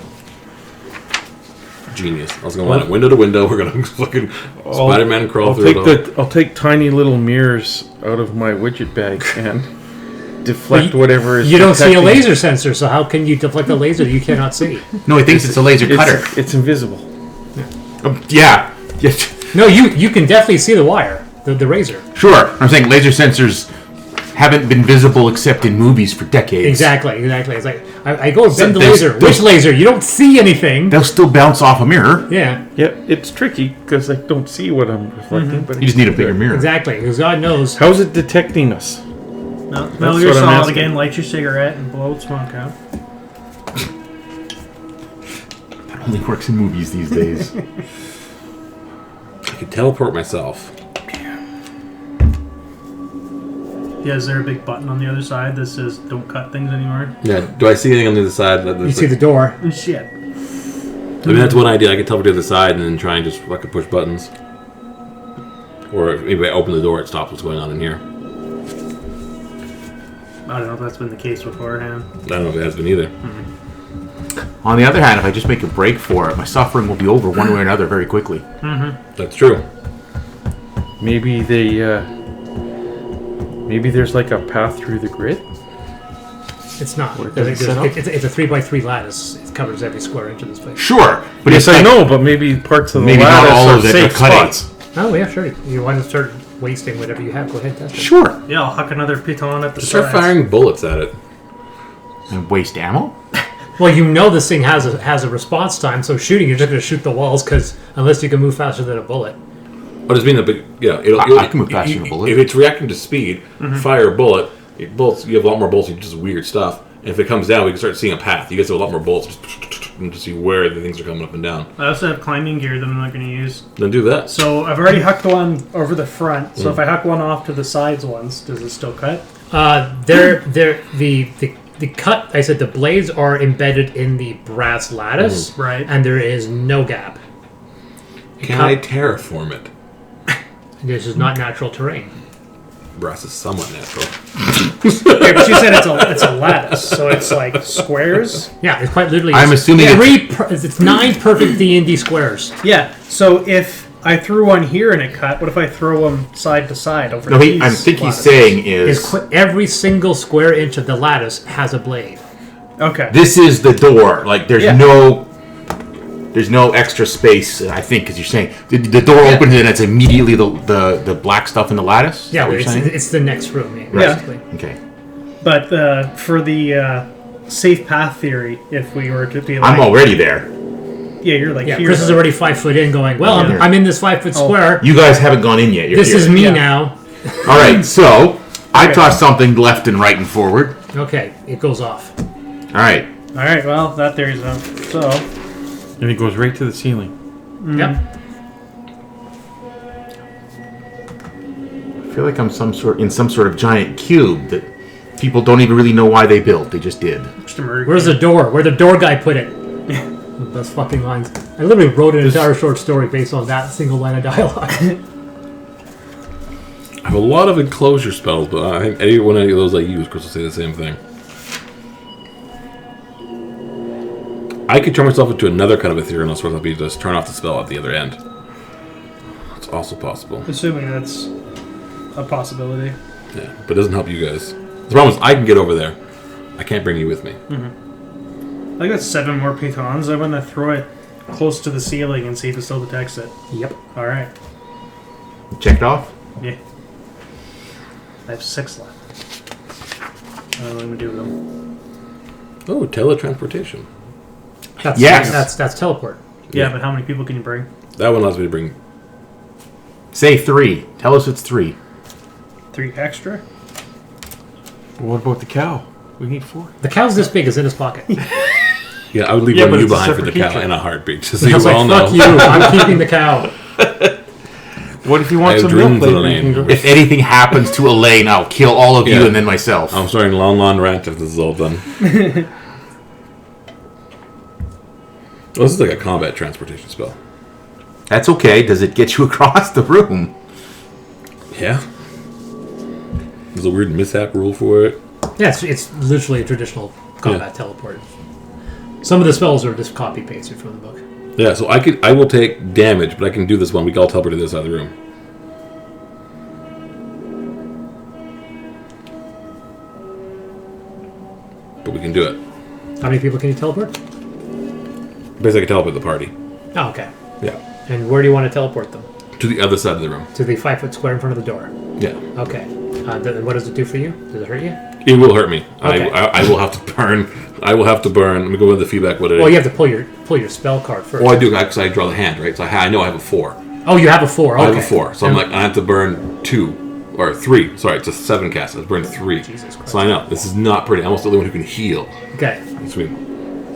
genius. I was gonna line it window to window. We're gonna fucking Spider-Man crawl through it all. I'll take tiny little mirrors out of my widget bag and deflect whatever is. You don't see a protecting- laser sensor, so how can you deflect a laser that you cannot see? No, he thinks it's a laser cutter. It's invisible. Yeah. No, you can definitely see the wire, the razor. Sure. I'm saying laser sensors haven't been visible except in movies for decades. Exactly. It's like, I go and bend the there's- laser. Which laser? You don't see anything. They'll still bounce off a mirror. Yeah, Yeah, it's tricky because I don't see what I'm reflecting. But You just need a bigger mirror. exactly. Because God knows. How's it detecting us? Metal Gear what I'm Solid asking. again, light your cigarette and blow the smoke out. That only works in movies these days. I could teleport myself. Yeah, is there a big button on the other side that says don't cut things anymore? Yeah. Do I see anything on the other side? You see the door. And shit. I mean, that's one idea. I could teleport to the other side and then try and just fucking push buttons. Or if maybe I open the door, it stops what's going on in here. I don't know if that's been the case beforehand. I don't know if it has been either. On the other hand, if I just make a break for it, my suffering will be over one way or another very quickly. That's true. Maybe maybe there's like a path through the grid. It's not. Where does it set up? It's a 3x3 lattice. It covers every square inch of this place. Sure, but Yes, it's I like, know, but maybe parts of the maybe not lattice all are of it are safe cutting. spots. Oh yeah, sure. You want to start wasting whatever you have? Go ahead, test it. Sure. Yeah, I'll huck another piton at the Just start sides. firing bullets at it. And waste ammo? Well, you know this thing has a response time, so shooting, you're just going to shoot the walls because unless you can move faster than a bullet. I just mean that, it'll, I can move faster than a bullet. If it's reacting to speed, fire a bullet. Bullets, you have a lot more bullets. You just weird stuff. And if it comes down, we can start seeing a path. You guys have a lot more bullets to see where the things are coming up and down. I also have climbing gear that I'm not going to use. Then do that. So I've already hucked one over the front. So if I huck one off to the sides once, does it still cut? The cut. I said the blades are embedded in the brass lattice, Right. and there is no gap. Can I terraform it? This is not natural terrain. Brass is somewhat natural. Okay, but you said it's a lattice, so it's like squares. Yeah, it's quite literally. I'm assuming it's 9 perfect D&D squares. Yeah. So if I threw one here and it cut, what if I throw them side to side over? No, these I think he's lattices? saying is Every single square inch of the lattice has a blade. Okay. this is the door. Like there's Yeah. there's no extra space. I think because you're saying the door opens and it's immediately the black stuff in the lattice. Is Yeah, that what you're saying? it's the next room. Yeah. Basically. Okay. But for the safe path theory, if we were to be like, I'm already there. yeah, you're like Yeah, here. Chris is already 5 foot in, going, well, Yeah. I'm in this 5 foot square. You guys haven't gone in yet. You're This here. is me Yeah. now. All right. So I Okay. toss something left and right and forward. Okay, it goes off. All right. All right. Well, that theory's out. So And it goes right to the ceiling. Yep. I feel like I'm in some sort of giant cube that people don't even really know why they built. They just did. just a murder. Where's the door? Where the door guy put it? Those fucking lines. I literally wrote an entire short story based on that single line of dialogue. I have a lot of enclosure spells, but I think any one of those I use, Chris will say the same thing. I could turn myself into another kind of ethereal source. I'll be just turn off the spell at the other end. It's also possible. Assuming that's a possibility. Yeah, but it doesn't help you guys. The problem is I can get over there. I can't bring you with me. I got 7 more pitons. I'm gonna throw it close to the ceiling and see if it still detects it. Yep. All right. Checked off. Yeah. I have 6 left. I don't know what I'm gonna do with them. Oh, teletransportation. That's, Yes. That's teleport. Yeah, but how many people can you bring? That one allows me to bring... Say 3. Tell us it's 3. 3 extra? What about the cow? We need 4. The cow's this big, it's in his pocket. Yeah, I would leave Yeah, one but of you it's a behind for the separate cow creature. in a heartbeat. Just so I you was all like, fuck know. you, I'm keeping the cow. What if you I want have some dreams milk of later? You Elaine. can go. If anything happens to Elaine, I'll kill all of you Yeah. and then myself. I'm starting Lon Lon Rant if this is all done. Well, this is like a combat transportation spell. That's okay. Does it get you across the room? Yeah. There's a weird mishap rule for it. Yeah, it's literally a traditional combat teleport. Some of the spells are just copy pasted from the book. Yeah, so I will take damage, but I can do this one. We can all teleport to this side of the room. But we can do it. How many people can you teleport? Basically, I can teleport the party. Oh, okay. Yeah. And where do you want to teleport them? To the other side of the room. To the 5-foot square in front of the door. Yeah. Okay. What does it do for you? Does it hurt you? It will hurt me. Okay. I will have to burn. I will have to burn. Let me go with the feedback. What it is. Well, you have to pull your spell card first. Well, I do because I draw the hand, right? So I know I have a 4. Oh, you have a 4. Okay. I have a 4. So I'm like, I have to burn 2 or 3. Sorry, it's a 7 cast. I have to burn 3. Jesus Christ. So I know this is not pretty. I'm almost the only one who can heal. Okay. Sweet.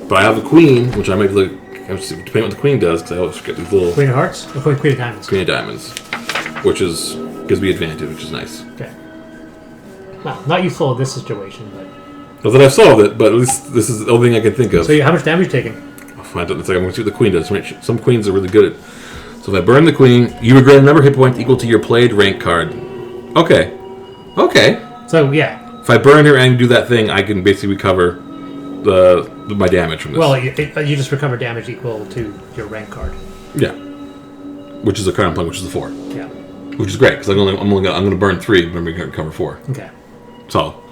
But I have the queen, which I might be like, depending on what the queen does, because I always get these little Queen of Hearts? Or Queen of Diamonds? Queen of Diamonds, which gives me advantage, which is nice. Okay. Well, not useful in this situation, but... Not that I've solved it, but at least this is the only thing I can think of. So how much damage are you taking? I'll find out in a second. I'm going to see what the queen does. Right? Some queens are really good at... So if I burn the queen, you regret a number of hit points equal to your played rank card. Okay. So, yeah. If I burn her and do that thing, I can basically recover my damage from this. Well, you just recover damage equal to your rank card. Yeah. Which is a card I'm playing, which is a 4. Yeah. Which is great, because I'm going to burn 3, but I'm going to recover 4. Okay. So,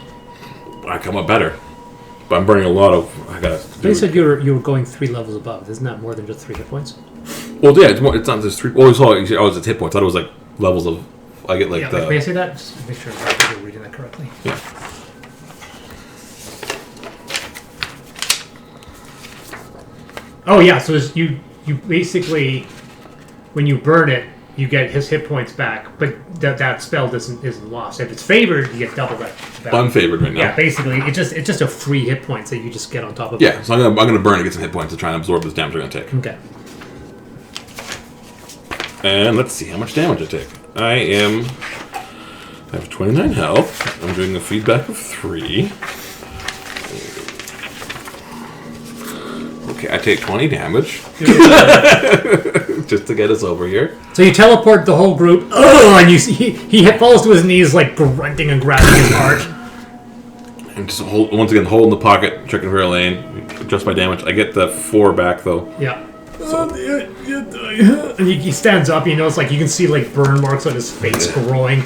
I come up better. But I'm burning a lot of... I got. They said you were going 3 levels above. Isn't that more than just 3 hit points? Well, yeah, it's not just 3... Well, it's hit points. I thought it was like levels of... I get like May I say that? Just make sure you're reading that correctly. Yeah. Oh yeah, so you basically, when you burn it, you get his hit points back, but that spell isn't lost. If it's favored, you get double that. I'm favored right now. Yeah, basically, it's just a free hit points that you just get on top of. Yeah, so I'm gonna burn and get some hit points to try and absorb this damage I'm gonna take. Okay. And let's see how much damage I take. I have 29 health. I'm doing a feedback of 3. Okay, I take 20 damage. Just to get us over here. So you teleport the whole group. Oh, and you see he falls to his knees like grunting and grabbing his heart. And just once again, hold in the pocket, checking for a lane, adjust my damage. I get the 4 back though. Yeah. And he stands up. You know, it's like you can see like burn marks on his face growing.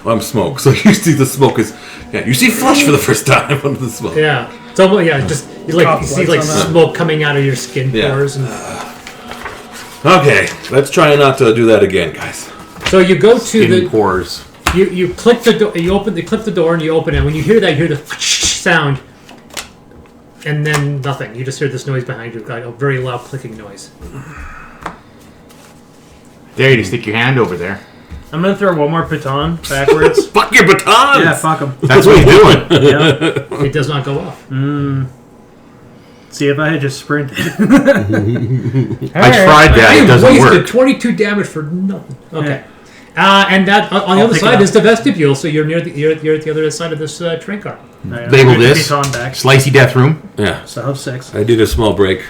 Well, I'm smoke, so you see the smoke is. Yeah, you see flesh for the first time under the smoke. Yeah. So just you see like smoke coming out of your skin pores. And... Okay, let's try not to do that again, guys. So you go to Skin pores. You click the door. You click the door and you open it. When you hear that, you hear the sound, and then nothing. You just hear this noise behind you, like a very loud clicking noise. There, you just stick your hand over there. I'm gonna throw one more baton backwards. Fuck your batons! Yeah, fuck them. That's what you're doing. Yeah. It does not go off. See, if I had just sprinted. I tried that. It doesn't wasted work. 22 damage for nothing. Okay. And that on the other pick side it up. is the vestibule, so you're at the other side of this train car. Label this Baton back. Slicey Death Room. Yeah, So I have 6. I did a small break.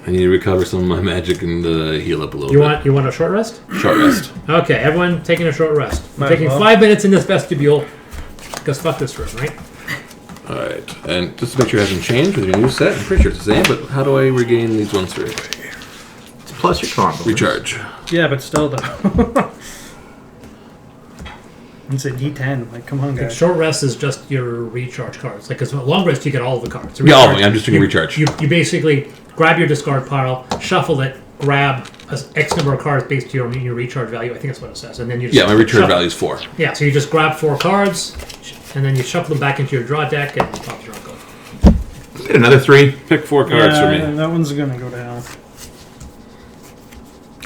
I need to recover some of my magic and heal up a little bit. You want a short rest? Short rest. Okay, everyone taking a short rest. Might Taking as well. 5 minutes in this vestibule. Because fuck this room, right? Alright, and just to make sure it hasn't changed with your new set, I'm pretty sure it's the same, but how do I regain these ones for Plus your con. recharge? Yeah, but still though. It's a D10. Like, come on, guys. Short rest is just your recharge cards. Like, because long rest, you get all of the cards. Yeah, Recharge, I'm just doing recharge. You basically grab your discard pile, shuffle it, grab X number of cards based on your recharge value. I think that's what it says. And then you just Yeah, my recharge shuffle- value is 4. Yeah, so you just grab 4 cards, and then you shuffle them back into your draw deck, and pop your uncle. Get another 3. Pick 4 cards for me. That one's gonna go to hell.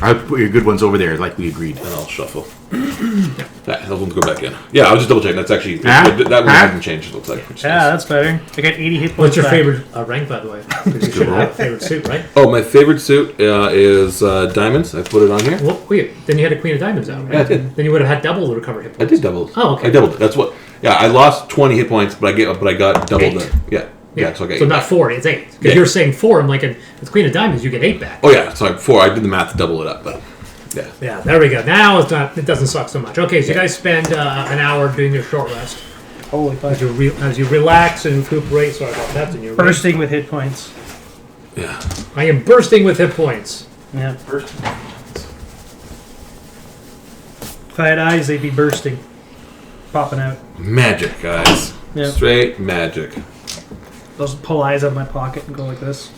I'll put your good ones over there, like we agreed. And I'll shuffle. Yeah, those ones go back in. Yeah, I was just double checking. That's actually... Ah? That one Ah? hasn't changed, it looks like. Which is Yeah, nice. that's better. I got 80 hit points. What's your back. favorite rank, by the way? 'Cause you should have a favorite suit, right? Oh, my favorite suit is diamonds. I put it on here. Well, wait, then you had a Queen of Diamonds out, right? Yeah, I did. Then you would have had double the recovered hit I points. did double. Oh, okay. I doubled it. That's what... Yeah, I lost 20 hit points, but I got double 8. the... Yeah. Yeah, so I got 8 So not back. 4, it's 8. Because Yeah. you're saying 4, I'm like, with Queen of Diamonds, you get 8 back. Oh, yeah, so 4. I did the math to double it up, but... Yeah. Yeah, there we go. Now it doesn't suck so much. Okay, so you guys spend an hour doing your short rest. Holy fuck. As you relax and recuperate. Sorry about that. And you're Bursting with hit points. Yeah. I am bursting with hit points. Yeah. If I had eyes, they'd be bursting. Popping out. Magic, guys. Yeah. Straight magic. Those pull eyes out of my pocket and go like this.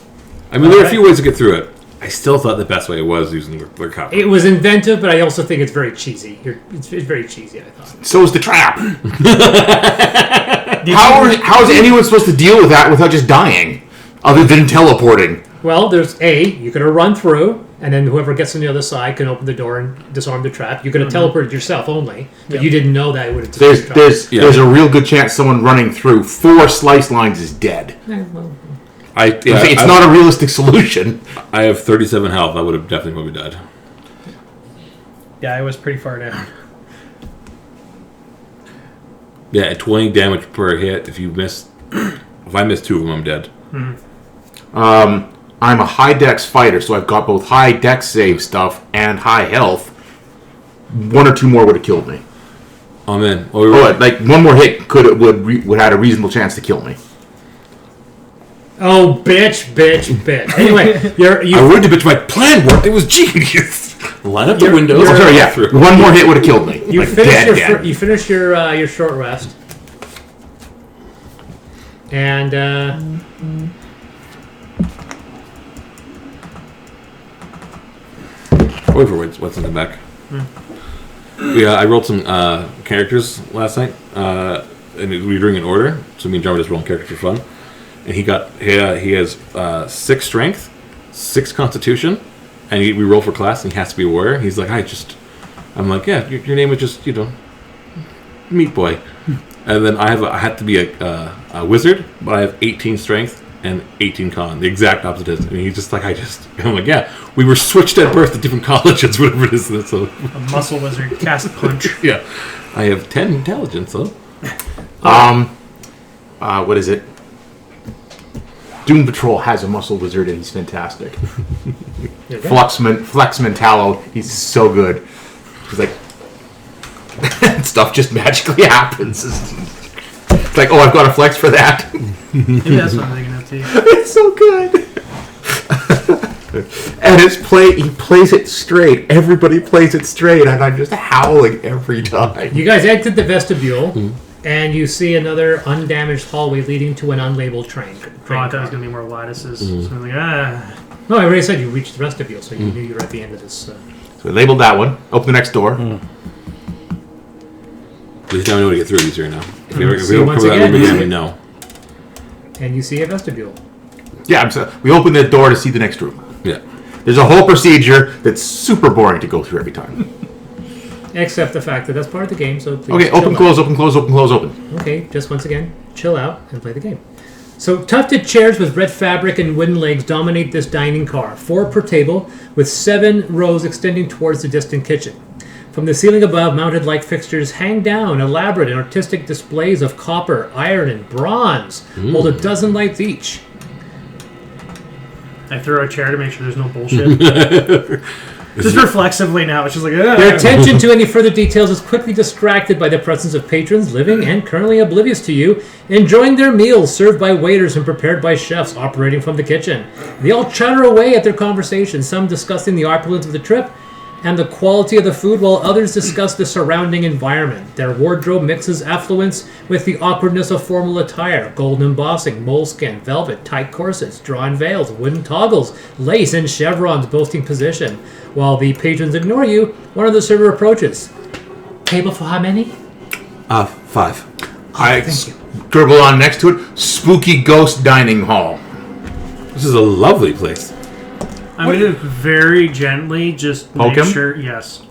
I mean, there are a few ways to get through it. I still thought the best way was using the cup. It was inventive, but I also think it's very cheesy. It's very cheesy, I thought. So is the trap. How is anyone supposed to deal with that without just dying? Other than teleporting. Well, there's you're going to run through, and then whoever gets on the other side can open the door and disarm the trap. You're going to teleport it yourself only, but you didn't know that it would have There's a real good chance someone running through 4 slice lines is dead. It's not a realistic solution. I have 37 health. I would have definitely probably died. Yeah, I was pretty far down. Yeah, at 20 damage per hit. If I miss 2 of them, I'm dead. I'm a high dex fighter, so I've got both high dex save stuff and high health. 1 or 2 more would have killed me. I'm in. Like 1 more hit would had a reasonable chance to kill me. Oh, bitch. Anyway, I would have bitch. My plan worked. It was genius. Line up the windows. Oh, sorry, yeah. 1 more hit would have killed me. You finish your short rest, and wait for what's in the back. Yeah, I rolled some characters last night, and we were doing an order. So me and John were just rolling characters for fun. And he has 6 strength, 6 constitution, and we roll for class, and he has to be a warrior. He's like, I'm like, yeah, your name is just Meat Boy. And then I had to be a wizard, but I have 18 strength and 18 con, the exact opposite. And he's just like, I'm like, yeah, we were switched at birth to different colleges, whatever it is. So A muscle wizard, cast punch. yeah, I have 10 intelligence though. What is it? Doom Patrol has a muscle wizard and he's fantastic. Flux Mentallo, he's so good. He's like, stuff just magically happens. It's like, I've got a flex for that. Maybe that's what I'm thinking of too. It's so good. And he plays it straight. Everybody plays it straight, and I'm just howling every time. you guys exit the vestibule. And you see another undamaged hallway leading to an unlabeled train. I thought it was going to be more lattices. So I'm like, No, I already said you reached the vestibule, so you knew you were at the end of this. So we labeled that one. Open the next door. At least now we know to get through easier now. If we So don't once cover that again, room again, we know. And you see a vestibule. Yeah, we open the door to see the next room. Yeah. There's a whole procedure that's super boring to go through every time. Except the fact that that's part of the game, so please Okay, open, close, open, close, open, close, open. Okay, just once again, chill out and play the game. So tufted chairs with red fabric and wooden legs dominate this dining car, 4 per table, with 7 rows extending towards the distant kitchen. From the ceiling above, mounted light fixtures hang down elaborate and artistic displays of copper, iron, and bronze, hold a dozen lights each. I throw a chair to make sure there's no bullshit. Just reflexively now, it's just like, Their attention to any further details is quickly distracted by the presence of patrons living and currently oblivious to you, enjoying their meals served by waiters and prepared by chefs operating from the kitchen. They all chatter away at their conversations, some discussing the opulence of the trip and the quality of the food, while others discuss the surrounding environment. Their wardrobe mixes affluence with the awkwardness of formal attire: gold embossing, moleskin, velvet, tight corsets, drawn veils, wooden toggles, lace, and chevrons boasting position. While the patrons ignore you, one of the server approaches. Table for how many? 5. I Thank you. scribble on next to it, spooky ghost dining hall. This is a lovely place. I'm going to very gently just Poke make him? sure, yes.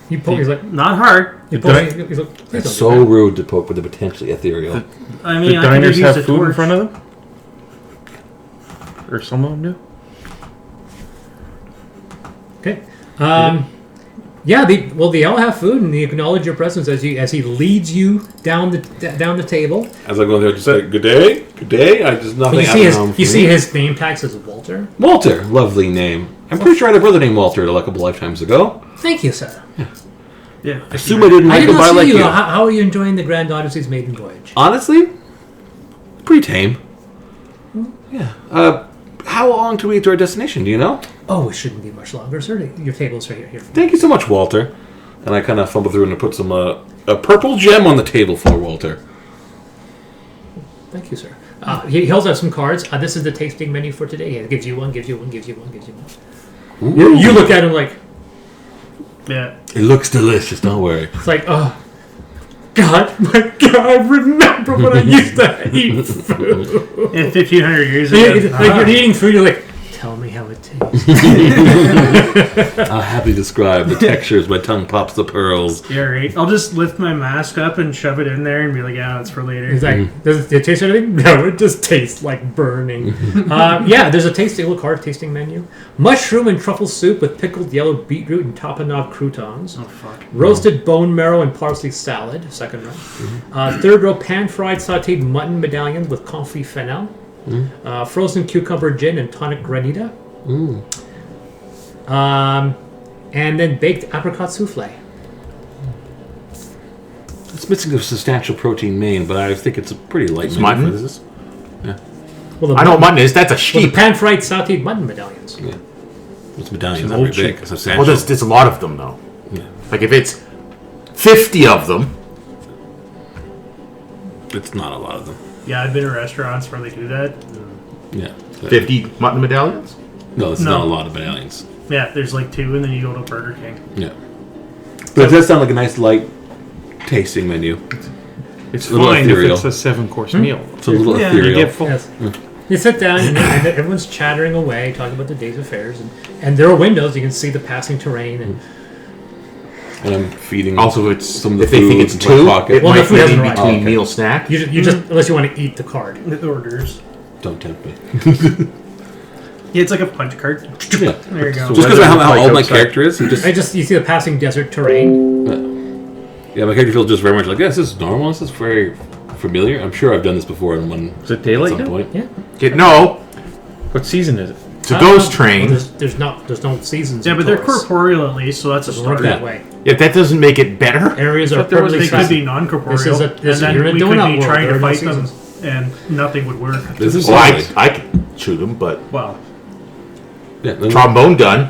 You poke. He's like, Not hard. he's like, please don't It's do so that. rude to poke with the potentially ethereal. I The mean, I can diners just use have a food in torch. front of them? Or some of them do? Okay. Yeah. They all have food, and they acknowledge your presence as he leads you down the table. As I go in there, just like, good day. I just nothing. You see his name tag says Walter. Walter, lovely name. I'm pretty sure I had a brother named Walter a couple lifetimes ago. Thank you, sir. Yeah. I assume I didn't I like did him not by see like you. you. How are you enjoying the Grand Odyssey's maiden voyage? Honestly, pretty tame. Yeah. How long till we get to our destination? Do you know? Oh, it shouldn't be much longer, sir. Your table's right here. Thank you so much, Walter. And I kind of fumble through and put some a purple gem on the table for Walter. Thank you, sir. He holds out some cards. This is the tasting menu for today. He gives you one, gives you one, gives you one, gives you one. You look at him like, Yeah. It looks delicious. Don't worry. it's like, oh, God, my God, I remember when I used to eat food. In 1,500 years Like ago. you're eating food, you're like, tell me how it tastes. I'll happily describe the textures. My tongue pops the pearls. Yeah, right. I'll just lift my mask up and shove it in there and be like, yeah, it's for later. He's like, does it taste anything? No, it just tastes like burning. Yeah, there's a little card tasting menu. Mushroom and truffle soup with pickled yellow beetroot and tapenade croutons. Oh, fuck. Roasted bone marrow and parsley salad, second row. Third row, pan-fried sautéed mutton medallions with confit fennel. Frozen cucumber gin and tonic granita. And then baked apricot souffle. It's missing a substantial protein main, but I think it's a pretty light menu mutton? for this. Well, I know what mutton is. That's a the sheep. pan-fried sautéed mutton medallions. Yeah. It's medallions, It's not an very old big. sheep. It's substantial. Well, there's a lot of them, though. Yeah. Like, if it's 50 of them, It's not a lot of them. Yeah, I've been to restaurants where they do that. Yeah. 50 mutton medallions? No, it's No. not a lot of medallions. Yeah, there's like 2, and then you go to Burger King. Yeah. But it does sound like a nice light tasting menu. It's A little fine if ethereal. it's a 7-course meal. It's a little Yeah, ethereal. You get full. Yes. You sit down and everyone's chattering away, talking about the day's affairs, and there are windows. You can see the passing terrain, and And I'm feeding Also, it's some of the if they think food it's into my 2, pocket. it Well, the might food be hasn't in arrived. between Oh, okay. meal snack. you just unless you want to eat the card. The orders. Don't tempt me. Yeah, it's like a punch card. Yeah. There you go. Just because of how Like old my outside. character is, he just You see the passing desert terrain. yeah, my character feels just very much like, yeah, this is normal. This is very familiar. I'm sure I've done this before in one Is it at daylight some now? point. Yeah. No, What season is it? it's a ghost Well, train. there's no seasons. Yeah, in but they're Taurus. corporeal at least, so that's a Doesn't work start. that way. If that doesn't make it better, Areas are there was perfectly They could be flat. non-corporeal, This is a- this- and you're in then a we could donut be world. trying There to are no fight them, seasons. and nothing would work. This is well, lovely. I could shoot them, but Well, Yeah, no, trombone done.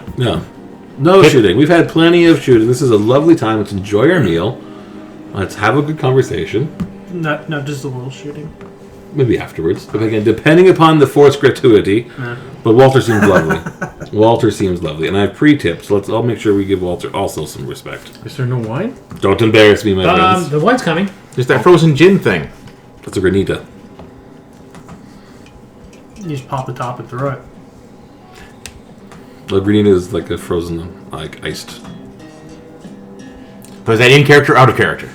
no shooting. We've had plenty of shooting. This is a lovely time. Let's enjoy our meal. Let's have a good conversation. not just a little shooting. Maybe afterwards. But again, depending upon the forced gratuity. But Walter seems lovely. Walter seems lovely. And I have pre-tips. So I'll make sure we give Walter also some respect. Is there no wine? Don't embarrass me, my friends. The one's coming. There's that frozen gin thing. That's a granita. You just pop the top and throw it. The granita is like a frozen, like iced. But is that in character or out of character?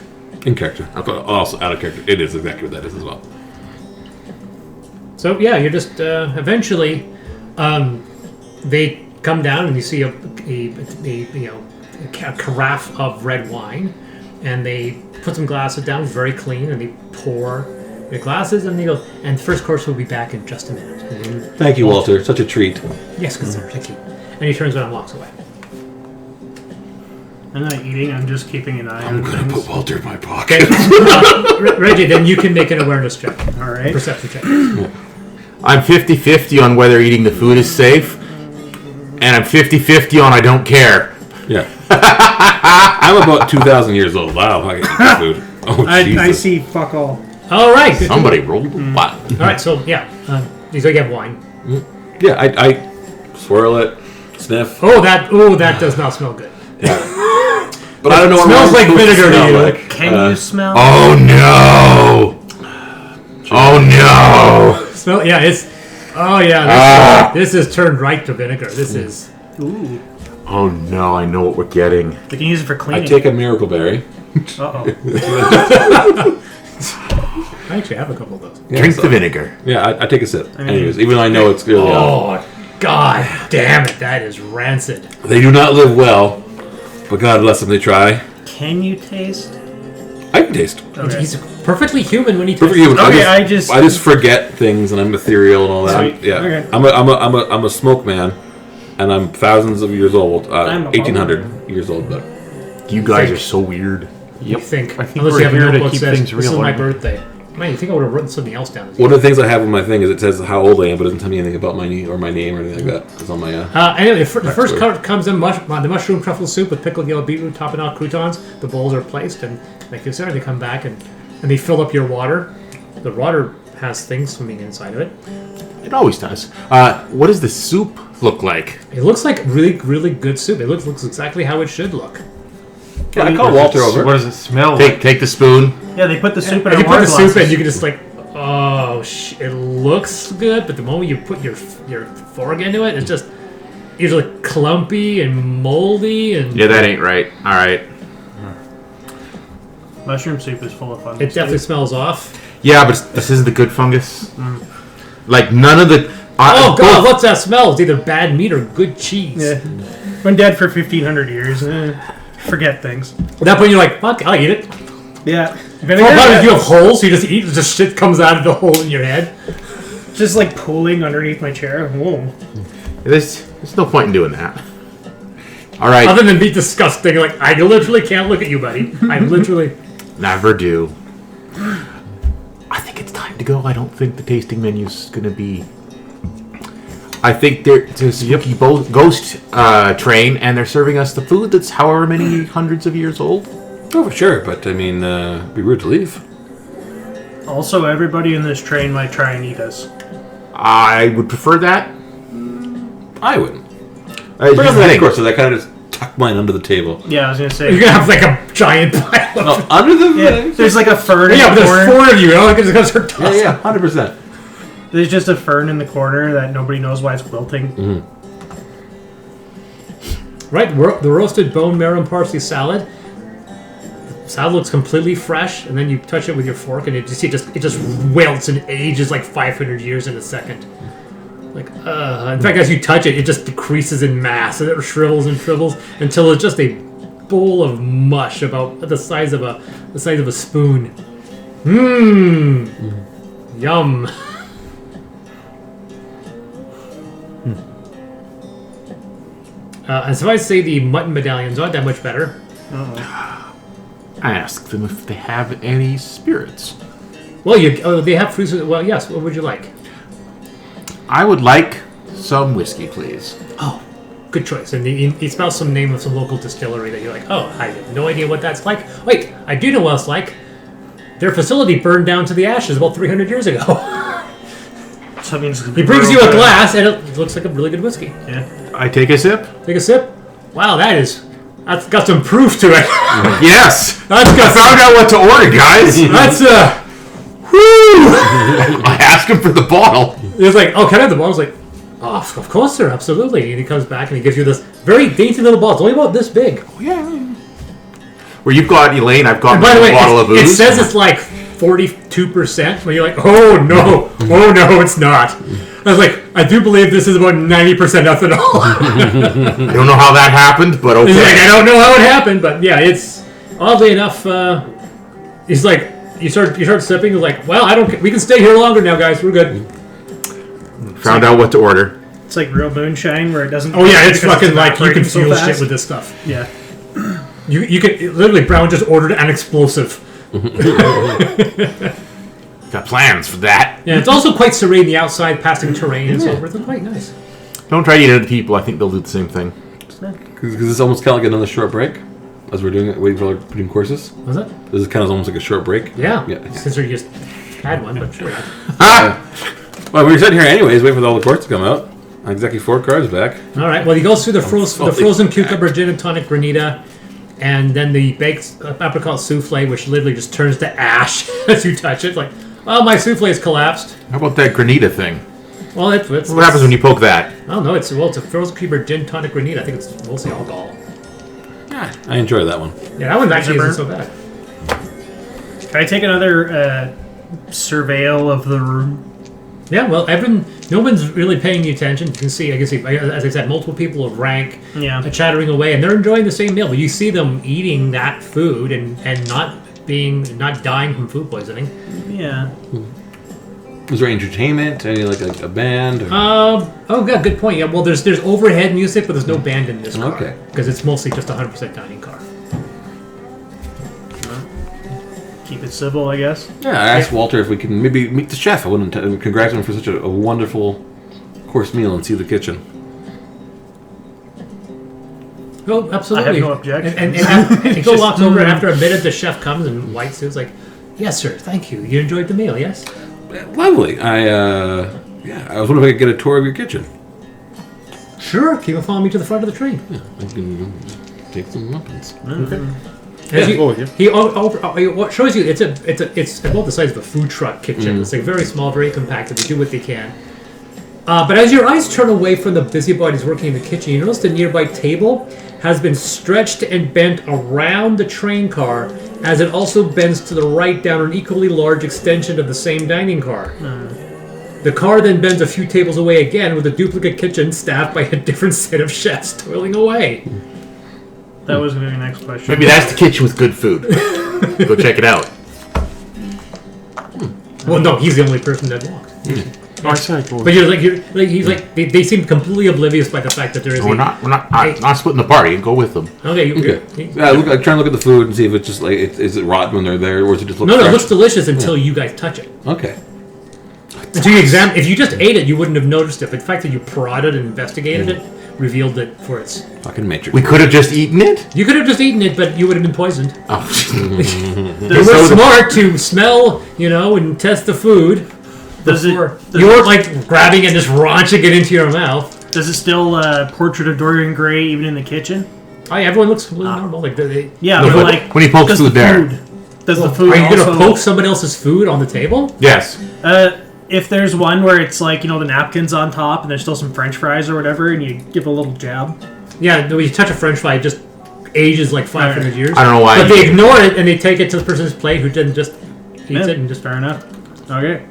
In character. Also out of character. It is exactly what that is as well. So yeah, you're just eventually they come down and you see a carafe of red wine, and they put some glasses down, very clean, and they pour the glasses, and they go, and the first course will be back in just a minute. And then, Thank you, Walter. Such a treat. yes, good sir, thank you. And he turns around and walks away. I'm not eating, I'm just keeping an eye I'm on gonna things. put Walter in my pocket. Reggie, then you can make an awareness check, Alright. perception check. I'm 50-50 on whether eating the food is safe, and I'm 50-50 on I don't care. Yeah. I'm about 2,000 years old. Wow, I can eat this food. Oh, I Jesus. see fuck all. All right, good. Somebody rolled. Wow. All right, so yeah, you have wine. Yeah, I swirl it, sniff. Oh, that does not smell good. But I don't know what smells mine's like supposed vinegar to smell you. like. Can you smell? Oh no! Oh no! Smell? Yeah, it's. Oh yeah, this is turned right to vinegar. This is. Ooh. Oh no! I know what we're getting. They can use it for I cleaning. take a miracle berry. Uh-oh. I actually have a couple of those. Yeah, Drink so- the vinegar. Yeah, I take a sip. mean- Anyways, even though I know it's clearly off. Oh God damn it! That is rancid. They do not live well, but God bless them, they try. Can you taste? I can taste. Okay. He's perfectly human when he Perfect tastes. human. Okay, I I just- just forget things and I'm ethereal and all that. Sweet. Yeah, Okay. I'm a smoke man, and I'm thousands of years old. I'm a 1,800 years old, but You guys are so weird. You think? I think Unless we're you have a here to notebook keep that says, things "This is real, my aren't we?" birthday." Man, you think I would have written something else down? one of the things I have on my thing is it says how old I am, but it doesn't tell me anything about my name or my name or anything like that. It's on my. Anyway, the first Excellent. card comes in the mushroom truffle soup with pickled yellow beetroot, tapenade croutons. The bowls are placed, and like you said, they come back and they fill up your water. The water has things swimming inside of it. It always does. What does the soup look like? It looks like really, really good soup. It looks exactly how it should look. Yeah, I call Walter over. What does it smell like? Take the spoon. Yeah, they put the soup in And our you put water the soup in, glasses. you can just like, it looks good, but the moment you put your fork into it, it's just usually clumpy and moldy, and Yeah, that ain't right. All right. Mushroom soup is full of fun. it definitely smells off. Yeah, but this is the good fungus. Like none of the. Oh god, both- what's that smell? It's either bad meat or good cheese. Yeah. Been dead for 1,500 years. Forget things. At that point, you're like, fuck, I'll eat it. Yeah. Well, you have holes, so you just eat, just shit comes out of the hole in your head. Just like pooling underneath my chair. Whoa. There's no point in doing that. All right. Other than be disgusting, like, I literally can't look at you, buddy. I literally... Never do. I think it's time to go. I don't think the tasting menu's gonna be. I think it's a spooky ghost train, and they're serving us the food that's however many hundreds of years old. Oh, for sure, but I mean, it'd be rude to leave. Also, everybody in this train might try and eat us. I would prefer that. I wouldn't. Here's the thing. Of course, so I kind of just tuck mine under the table. Yeah, I was gonna You're say. gonna have, like, a giant pile of... No, under the Yeah, there's like a fern in Yeah, the but corner. there's 4 of you, you know? Like, it's gonna start tossing. Yeah, 100%. There's just a fern in the corner that nobody knows why it's wilting. Right, the roasted bone marrow and parsley salad. The salad looks completely fresh, and then you touch it with your fork, and it just wilts and ages like 500 years in a second. Like, in fact, as you touch it, it just decreases in mass, and it shrivels and shrivels until it's just a bowl of mush about the size of a spoon. Yum. And so I'd say the mutton medallions aren't that much better. I asked them if they have any spirits. Well, they have fruits. Well, yes. What would you like? I would like some whiskey, please. Oh, good choice. And he spells some name of some local distillery that you're like, oh, I have no idea what that's like. Wait, I do know what it's like. Their facility burned down to the ashes about 300 years ago. So that means He brings you a glass, and it looks like a really good whiskey. Yeah. I take a sip. Take a sip. Wow, that's got some proof to it. Yes. That's I got found out what to order, guys. That's whoo! I asked him for the bottle. It's like, oh, can I have the bottle? It's like, oh, of course, sir, absolutely. And he comes back and he gives you this very dainty little bottle. It's only about this big. Yeah. Where you've got Elaine, I've got And by the my way, bottle of it booze. says it's like 42%. When you're like, oh no, it's not. I was like, I do believe this is about 90% ethanol. I don't know how that happened, but okay. He's like, I don't know how it happened, but yeah, it's oddly enough. He's like, you start sipping. He's like, well, we can stay here longer now, guys. We're good. Found out what to order. It's like real moonshine where it doesn't. Oh yeah, it's because fucking like you can evaporating so fuel fast. shit with this stuff. Yeah. You could literally Brown just ordered an explosive. Got plans for that. Yeah, it's also quite serene. The outside passing terrain and so forth. It's quite nice. Don't try to eat other people. I think they'll do the same thing. Because it's almost kind of like another short break as we're doing it, waiting for between courses. Was it? This is kind of almost like a short break. Yeah. Yeah. Since we just had one, but sure. Well, we were sitting here anyways, waiting for all the courts to come out. Exactly 4 cards back. All right. Well, he goes through the frozen cucumber gin and tonic granita, and then the baked apricot souffle, which literally just turns to ash as you touch it. Like, well, my souffle has collapsed. How about that granita thing? Well, it's What happens when you poke that? I don't know. It's a frozen cucumber gin tonic granita. I think it's mostly alcohol. I enjoy that one. Yeah, that one actually Burn? isn't so bad. Can I take another surveil of the room? Yeah, well, no one's really paying the attention. You can see, as I said, multiple people of rank Yeah. chattering away, and they're enjoying the same meal. But you see them eating that food and not dying from food poisoning. Yeah. Is there entertainment? Any like a band? Or... Oh, yeah, good point. Yeah, well, there's overhead music, but there's no band in this car. Okay. Because it's mostly just a 100% dining car. Keep it civil, I guess. Yeah, I asked Walter if we can maybe meet the chef. I wouldn't congratulate him for such a wonderful course meal and see the kitchen. Oh, absolutely. I have no objection. And he walks over, and after a minute, the chef comes and white suits like, Yes, sir. Thank you. You enjoyed the meal, yes? Lovely. I was wondering if I could get a tour of your kitchen. Sure. Keep on following me to the front of the train. Yeah, I can take some weapons. As Yeah, go with you. What shows you it's about the size of a food truck kitchen. It's like very small, very compacted. They do what they can. But as your eyes turn away from the busybodies working in the kitchen, you notice the nearby table has been stretched and bent around the train car, as it also bends to the right down an equally large extension of the same dining car. The car then bends a few tables away again, with a duplicate kitchen staffed by a different set of chefs toiling away. That was going to be the next question. Maybe that's the kitchen with good food. Go check it out. Well, no, he's the only person that walked. Oh, I said go with But they seem completely oblivious by the fact that there is. No, we're not splitting the party. Go with them. Okay. Yeah, I try and look at the food and see if it's just like is it rotten when they're there, or is it just look No, fresh? it looks delicious until you guys touch it. Okay. Until you examine. If you just ate it, you wouldn't have noticed it. But the fact that you prodded and investigated it revealed it for its. Fucking Matrix. We could have just eaten it. You could have just eaten it, but you would have been poisoned. Oh. You were smart to smell, and test the food. You weren't like grabbing and just raunching it into your mouth. Does it still portrait of Dorian Gray even in the kitchen? Oh, yeah, everyone looks completely normal. Like Yeah, No, but but like when he pokes does food the there. Does the food are you also, gonna poke someone else's food on the table? Yes. if there's one where it's like, the napkin's on top and there's still some French fries or whatever, and you give a little jab. Yeah, when you touch a French fry, it just ages like 500 years. I don't know why. But they ignore it and they take it to the person's plate who didn't just eat it and just. Fair enough. Okay.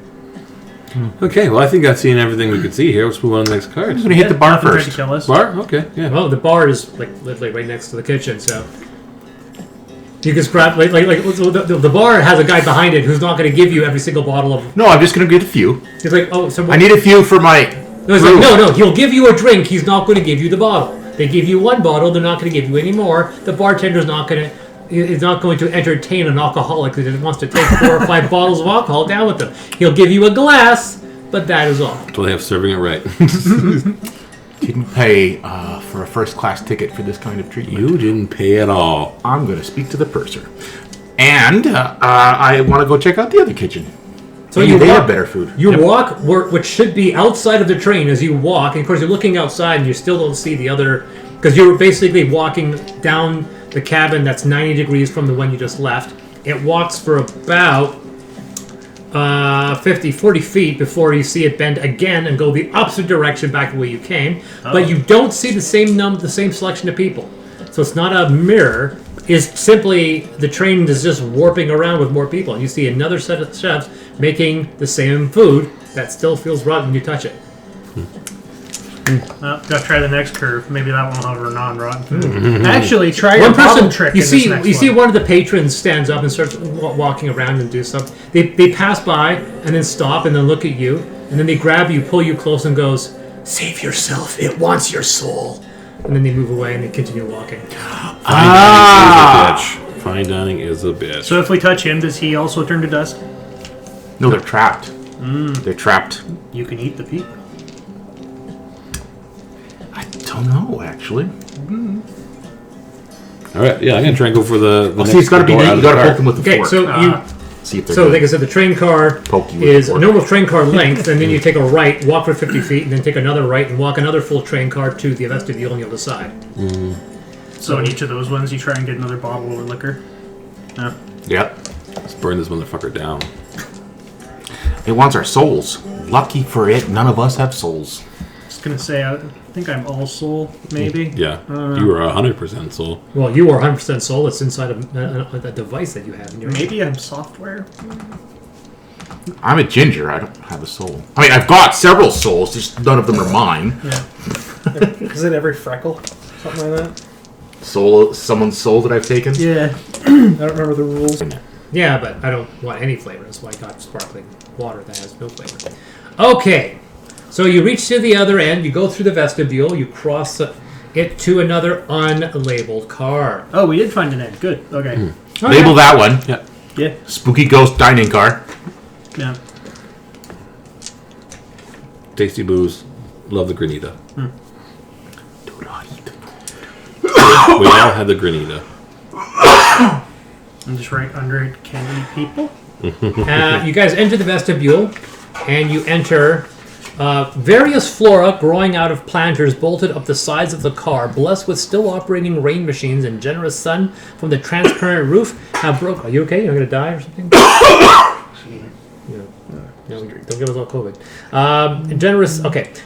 Okay, well, I think I've seen everything we could see here. Let's move on to the next card. I'm gonna hit the bar Nothing first. to kill us. Bar? Okay, yeah. Well, the bar is like literally right next to the kitchen, so you can grab the bar has a guy behind it who's not going to give you every single bottle of. No, I'm just gonna get a few. He's like, oh, so I need a few for my. No, he's like, no, he'll give you a drink. He's not going to give you the bottle. They give you one bottle. They're not going to give you any more. The bartender's not going to. Is not going to entertain an alcoholic that wants to take 4 or 5 bottles of alcohol down with them. He'll give you a glass, but that is all. So they have serving it right. Didn't pay for a first class ticket for this kind of treatment. You didn't pay at all. I'm gonna speak to the purser, and I want to go check out the other kitchen. So Maybe you they walk, have better food. You walk, which should be outside of the train as you walk, and of course you're looking outside and you still don't see the other, because you're basically walking down the cabin that's 90 degrees from the one you just left. It walks for about 40 feet before you see it bend again and go the opposite direction back the way you came. But you don't see the same selection of people. So it's not a mirror. It's simply the train is just warping around with more people. And you see another set of chefs making the same food that still feels rotten when you touch it. Well, gotta try the next curve. Maybe that one will have a non-rotten food. Actually, try your One bottle person, trick. you in see, this next you see one. one of the patrons stands up and starts walking around and do something. They pass by and then stop and then look at you and then they grab you, pull you close, and goes, "Save yourself! It wants your soul." And then they move away and they continue walking. Fine dining is a bitch. So if we touch him, does he also turn to dust? No, they're trapped. They're trapped. You can eat the people. I don't know, actually. All right, yeah, I'm gonna try and go for the Well, next see, it's got to be. door out You of got the to car. poke them with the Okay, fork. so you. See if they're So, good. like I said, the train car Poke you with is the a fork. normal train car length, and then you take a right, walk for 50 feet, and then take another right and walk another full train car to the vestibule on the other side. So in each of those ones, you try and get another bottle of liquor. Yeah. Yep. Let's burn this motherfucker down. It wants our souls. Lucky for it, none of us have souls. Just gonna say, I think I'm all soul, maybe. Yeah, you were 100% soul. Well, you are 100% soul. It's inside of a device that you have in your Maybe I'm software. I'm a ginger. I don't have a soul. I mean, I've got several souls. Just none of them are mine. Yeah. Is it every freckle? Something like that? Soul, someone's soul that I've taken. Yeah. I don't remember the rules. Yeah, but I don't want any flavor. That's why I got sparkling water that has no flavor. Okay, so you reach to the other end. You go through the vestibule. You cross it to another unlabeled car. Oh, we did find an end. Good. Okay. Label that one. Yeah. Yeah. Spooky ghost dining car. Yeah. Tasty booze. Love the granita. Do not eat them. We all had the granita. And just right under it, can eat people. You guys enter the vestibule, and you enter various flora growing out of planters bolted up the sides of the car, blessed with still operating rain machines and generous sun from the transparent roof have broke. Are you okay? You're going to die or something? Don't give us all COVID.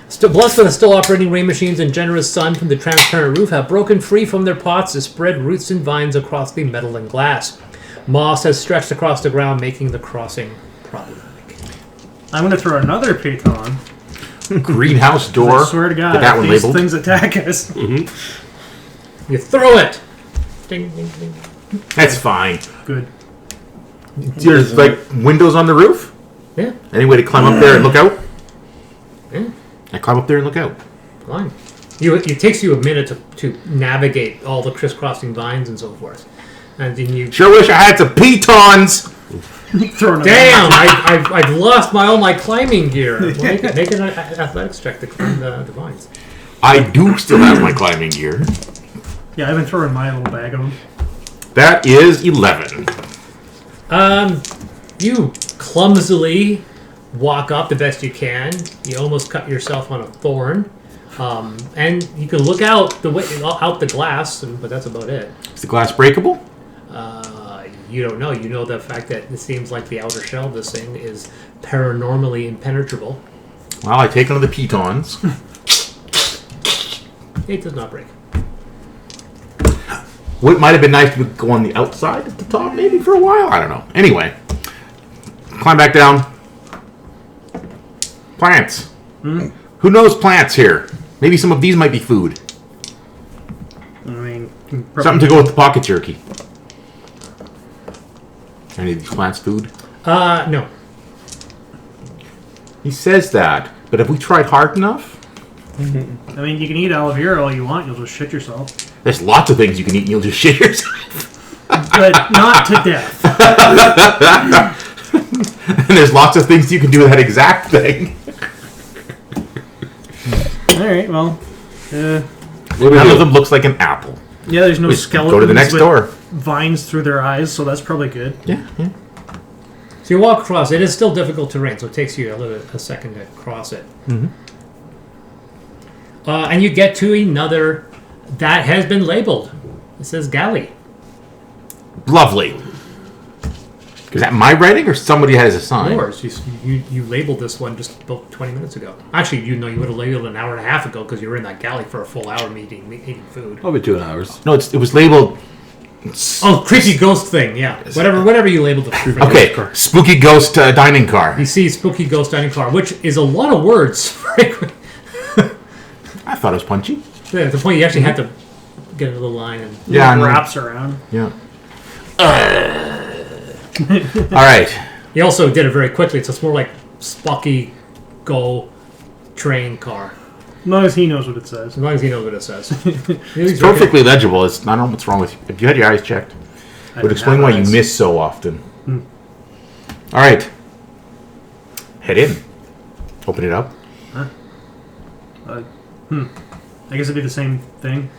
Still blessed with the still operating rain machines and generous sun from the transparent roof have broken free from their pots to spread roots and vines across the metal and glass. Moss has stretched across the ground, making the crossing problematic. I'm going to throw another piton. Greenhouse door. I swear to God, With that if one these labeled. things attack us. You throw it! Ding, ding, ding. That's fine. Good. There's like windows on the roof. Yeah, Any way to climb up there and look out? yeah, I climb up there and look out. fine. It takes you a minute to navigate all the crisscrossing vines and so forth. And then you... Sure wish I had some pitons. Throwing Damn! I've lost all my climbing gear. Well, make an athletics check to climb the vines. I do still have my climbing gear. Yeah, I've been throwing my little bag of them. That is 11. You clumsily walk up the best you can. You almost cut yourself on a thorn. And you can look out the glass, but that's about it. Is the glass breakable? You don't know. You know the fact that it seems like the outer shell of this thing is paranormally impenetrable. Well, I take one of the pitons. It does not break. What might have been nice to go on the outside at the top, maybe for a while. I don't know. Anyway, climb back down. Plants. Who knows plants here? Maybe some of these might be food. I mean, Something to go with the pocket jerky. Any of these plants food? No. He says that, but have we tried hard enough? I mean, you can eat aloe vera all you want. You'll just shit yourself. There's lots of things you can eat and you'll just shit yourself. But not to death. And there's lots of things you can do with that exact thing. All right, well. None of them looks like an apple. Yeah, there's no We skeletons go to the next with door. vines through their eyes, so that's probably good. Yeah. So you walk across. It is still difficult terrain, so it takes you a second to cross it. Mm-hmm. And you get to another that has been labeled. It says galley. Lovely. Is that my writing or somebody has a sign? Yours. You labeled this one just about 20 minutes ago. Actually, you would have labeled it an hour and a half ago because you were in that galley for a full hour eating food. Probably 2 hours. No, it was labeled. Oh, creepy ghost thing. Yeah, whatever you labeled it. Okay, spooky ghost dining car. You see spooky ghost dining car, which is a lot of words. I thought it was punchy. Yeah, at the point you actually had to get a little line and Yeah, I know. Wraps around. Yeah. All right. he also did it very quickly. So it's more like Spocky Go train car. As long as he knows what it says. As long as he knows what it says. It's perfectly legible. I don't know what's wrong with you. If you had your eyes checked, it would explain why you miss so often. All right. Head in. Open it up. I guess it'd be the same thing.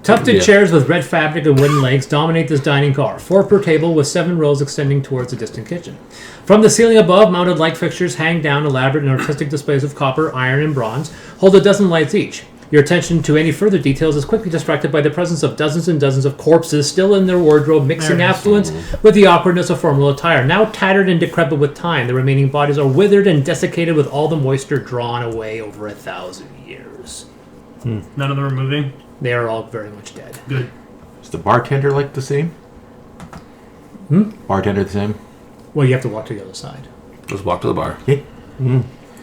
Tufted chairs with red fabric and wooden legs dominate this dining car, 4 per table with 7 rows extending towards the distant kitchen. From the ceiling above, mounted light fixtures hang down elaborate and artistic displays of copper, iron, and bronze, hold a dozen lights each. Your attention to any further details is quickly distracted by the presence of dozens and dozens of corpses still in their wardrobe, mixing affluence with the awkwardness of formal attire. Now tattered and decrepit with time, the remaining bodies are withered and desiccated with all the moisture drawn away over 1,000 years. None of them are moving. They are all very much dead. Good. Is the bartender like the same? Bartender the same? Well, you have to walk to the other side. Let's walk to the bar. Yeah.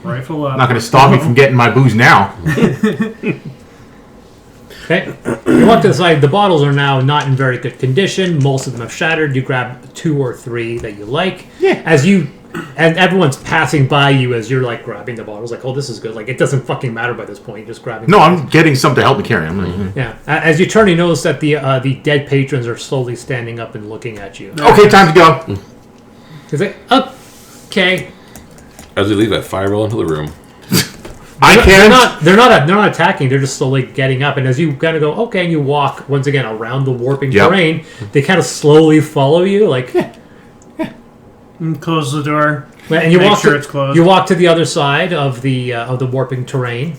Rifle up. Not going to stop me from getting my booze now. Okay. You walk to the side. The bottles are now not in very good condition. Most of them have shattered. You grab 2 or 3 that you like. Yeah. And everyone's passing by you as you're like grabbing the bottles. Like, oh, this is good. Like, it doesn't fucking matter by this point. You're just grabbing. No, I'm getting some to help me carry. I'm like, Yeah. As you turn, you notice that the dead patrons are slowly standing up and looking at you. okay, time to go. He's like, okay. As we leave, I fireball into the room. They're not attacking. They're just slowly getting up. And as you kind of go, okay, and you walk once again around the warping terrain, they kind of slowly follow you. Like, And close the door. And you Make walk sure to, it's closed. You walk to the other side of the warping terrain,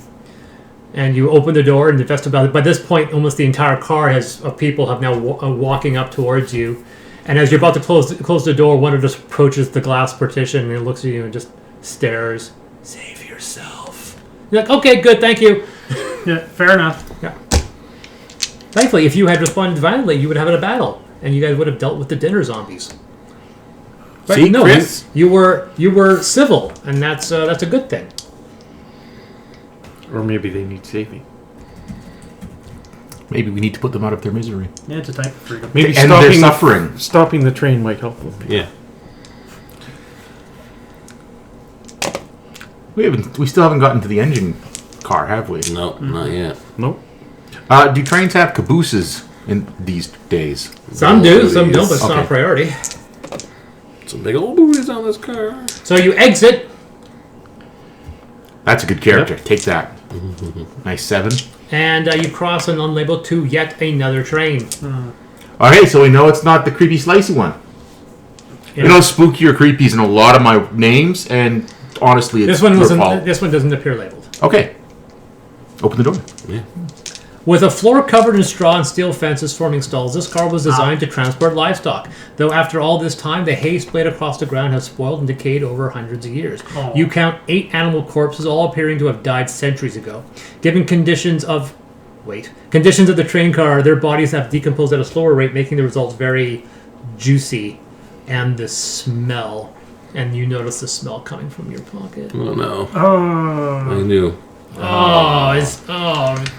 and you open the door. And the vestibule. By this point, almost the entire car of people have now walking up towards you. And as you're about to close the door, one of just approaches the glass partition and looks at you and just stares. Save yourself. You're like, okay, good, thank you. Yeah, fair enough. Yeah. Thankfully, if you had responded violently, you would have had a battle, and you guys would have dealt with the dinner zombies. But See, no, Chris? you were civil, and that's a good thing. Or maybe they need saving. Maybe we need to put them out of their misery. Yeah, it's a type of freedom. Maybe To end their suffering. Stopping the train might help them. Yeah. We still haven't gotten to the engine car, have we? No, not yet. Nope. Do trains have cabooses in these days? Some do, some don't, but it's not a Okay. priority. Some big old booties on this car. So you exit, That's a good character. Take that. Nice 7. and you cross an unlabeled to yet another train. Okay, so we know it's not the creepy slicey one. Yeah. You know, spooky or creepy is in a lot of my names, and honestly, it's This one your wasn't. fault. This one doesn't appear labeled. Okay. Open the door. Yeah. With a floor covered in straw and steel fences forming stalls, this car was designed to transport livestock. Though after all this time, the hay splayed across the ground has spoiled and decayed over hundreds of years. Oh. You count 8 animal corpses, all appearing to have died centuries ago. Given conditions of the train car, their bodies have decomposed at a slower rate, making the results very juicy. And the smell. And you notice the smell coming from your pocket. Oh no. Oh. I knew.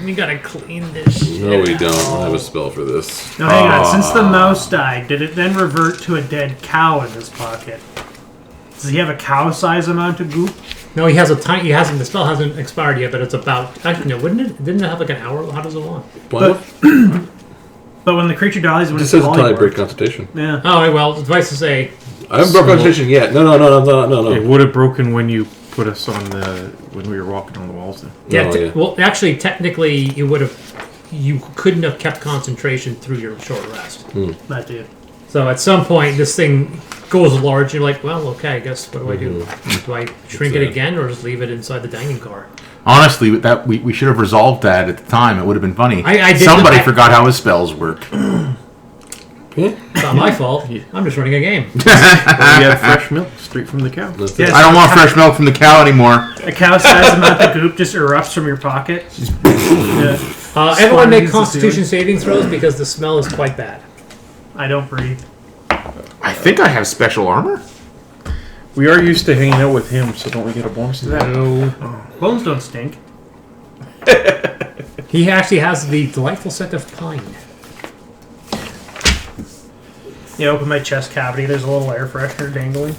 You gotta clean this shit. No, we don't. I have a spell for this. Now hang on. Since the mouse died, did it then revert to a dead cow in his pocket? Does he have a cow-size amount of goop? No, he has a tiny. He hasn't. The spell hasn't expired yet, but it's about. Actually, no, wouldn't it? Didn't it have like an hour? How does it want? What? But when the creature dies, when It it's just says until I polymorphed. break Constitution. Yeah. Oh, well, advice to say. I haven't broke Constitution yet. No. It would have broken when you put us on when we were walking on the walls then. Yeah. Oh, yeah. Well, actually, technically, you couldn't have kept concentration through your short rest. That dude. So at some point, this thing goes large. You're like, well, okay, I guess what do I do? Do I shrink it again, or just leave it inside the dining car? Honestly, that we should have resolved that at the time. It would have been funny. I did Somebody not- forgot how his spells worked. It's not my fault. I'm just running a game. We had fresh milk straight from the cow. That's Yeah. it. I don't want fresh milk from the cow anymore. A cow-sized amount of goop just erupts from your pocket. Yeah. Everyone make Sponges the Constitution saving throws because the smell is quite bad. I don't breathe. I think I have special armor. We are used to hanging out with him, so don't we get a bonus to that? No. Bones don't stink. He actually has the delightful scent of pine. Yeah, open my chest cavity. There's a little air freshener dangling.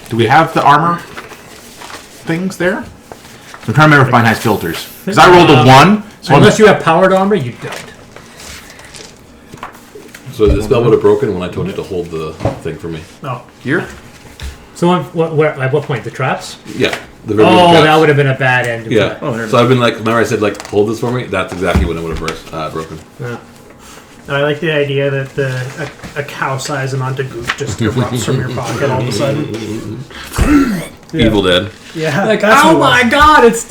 Do we have the armor things there? I'm trying to remember if mine has filters. Because I rolled a 1. So Unless you have powered armor, you don't. So the spell would have broken when I told you to hold the thing for me. Oh, Here? So at what point? The traps? Yeah. The very Oh, traps. that would have been a bad end. to Yeah. Oh, there it So I've been like, remember I said like, hold this for me? That's exactly when it would have broken. it. Yeah. and I like the idea that a cow-sized amount of goop just erupts from your pocket all of a sudden. Yeah. Evil Dead. Yeah. Like, that's oh what it my god, it's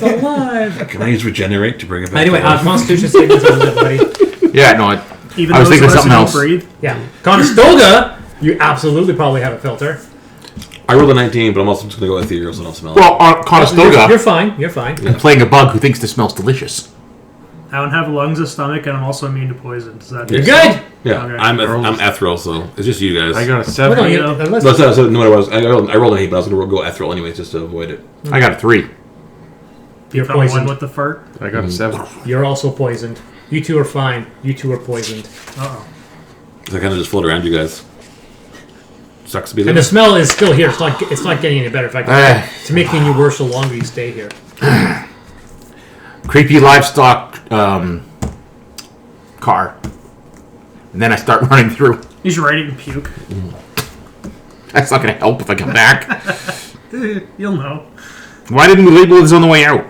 alive. Can I use regenerate to bring it back? Anyway, to life? Constitution saving throws, everybody. yeah, no, was. Even I was those thinking of us something who don't else. breathe. Yeah. Conestoga, you absolutely probably have a filter. I rolled a 19, but I'm also just going to go ethereal so I don't smell. well, on You're Conestoga, fine. You're fine. I'm playing a bug who thinks this smells delicious. I don't have lungs, a stomach, and I'm also immune to poison. Does that You're good. Yeah, Okay. I'm ethereal, so it's just you guys. I got a Well, 7. no, you- unless- No, so no, I rolled an 8, but I was going to go ethereal anyways just to avoid it. I got a 3. you're Found one poisoned. with the fart. I got a 7. You're also poisoned. You two are fine. You two are poisoned. Uh-oh. So I kind of just float around you guys. Sucks to be And there. the smell is still here. It's not getting any better. In fact, Ah. it's making you worse the longer you stay here. Creepy livestock car. And then I start running through. He's ready to puke. That's not going to help if I come back. You'll know. Why didn't we label this on the way out?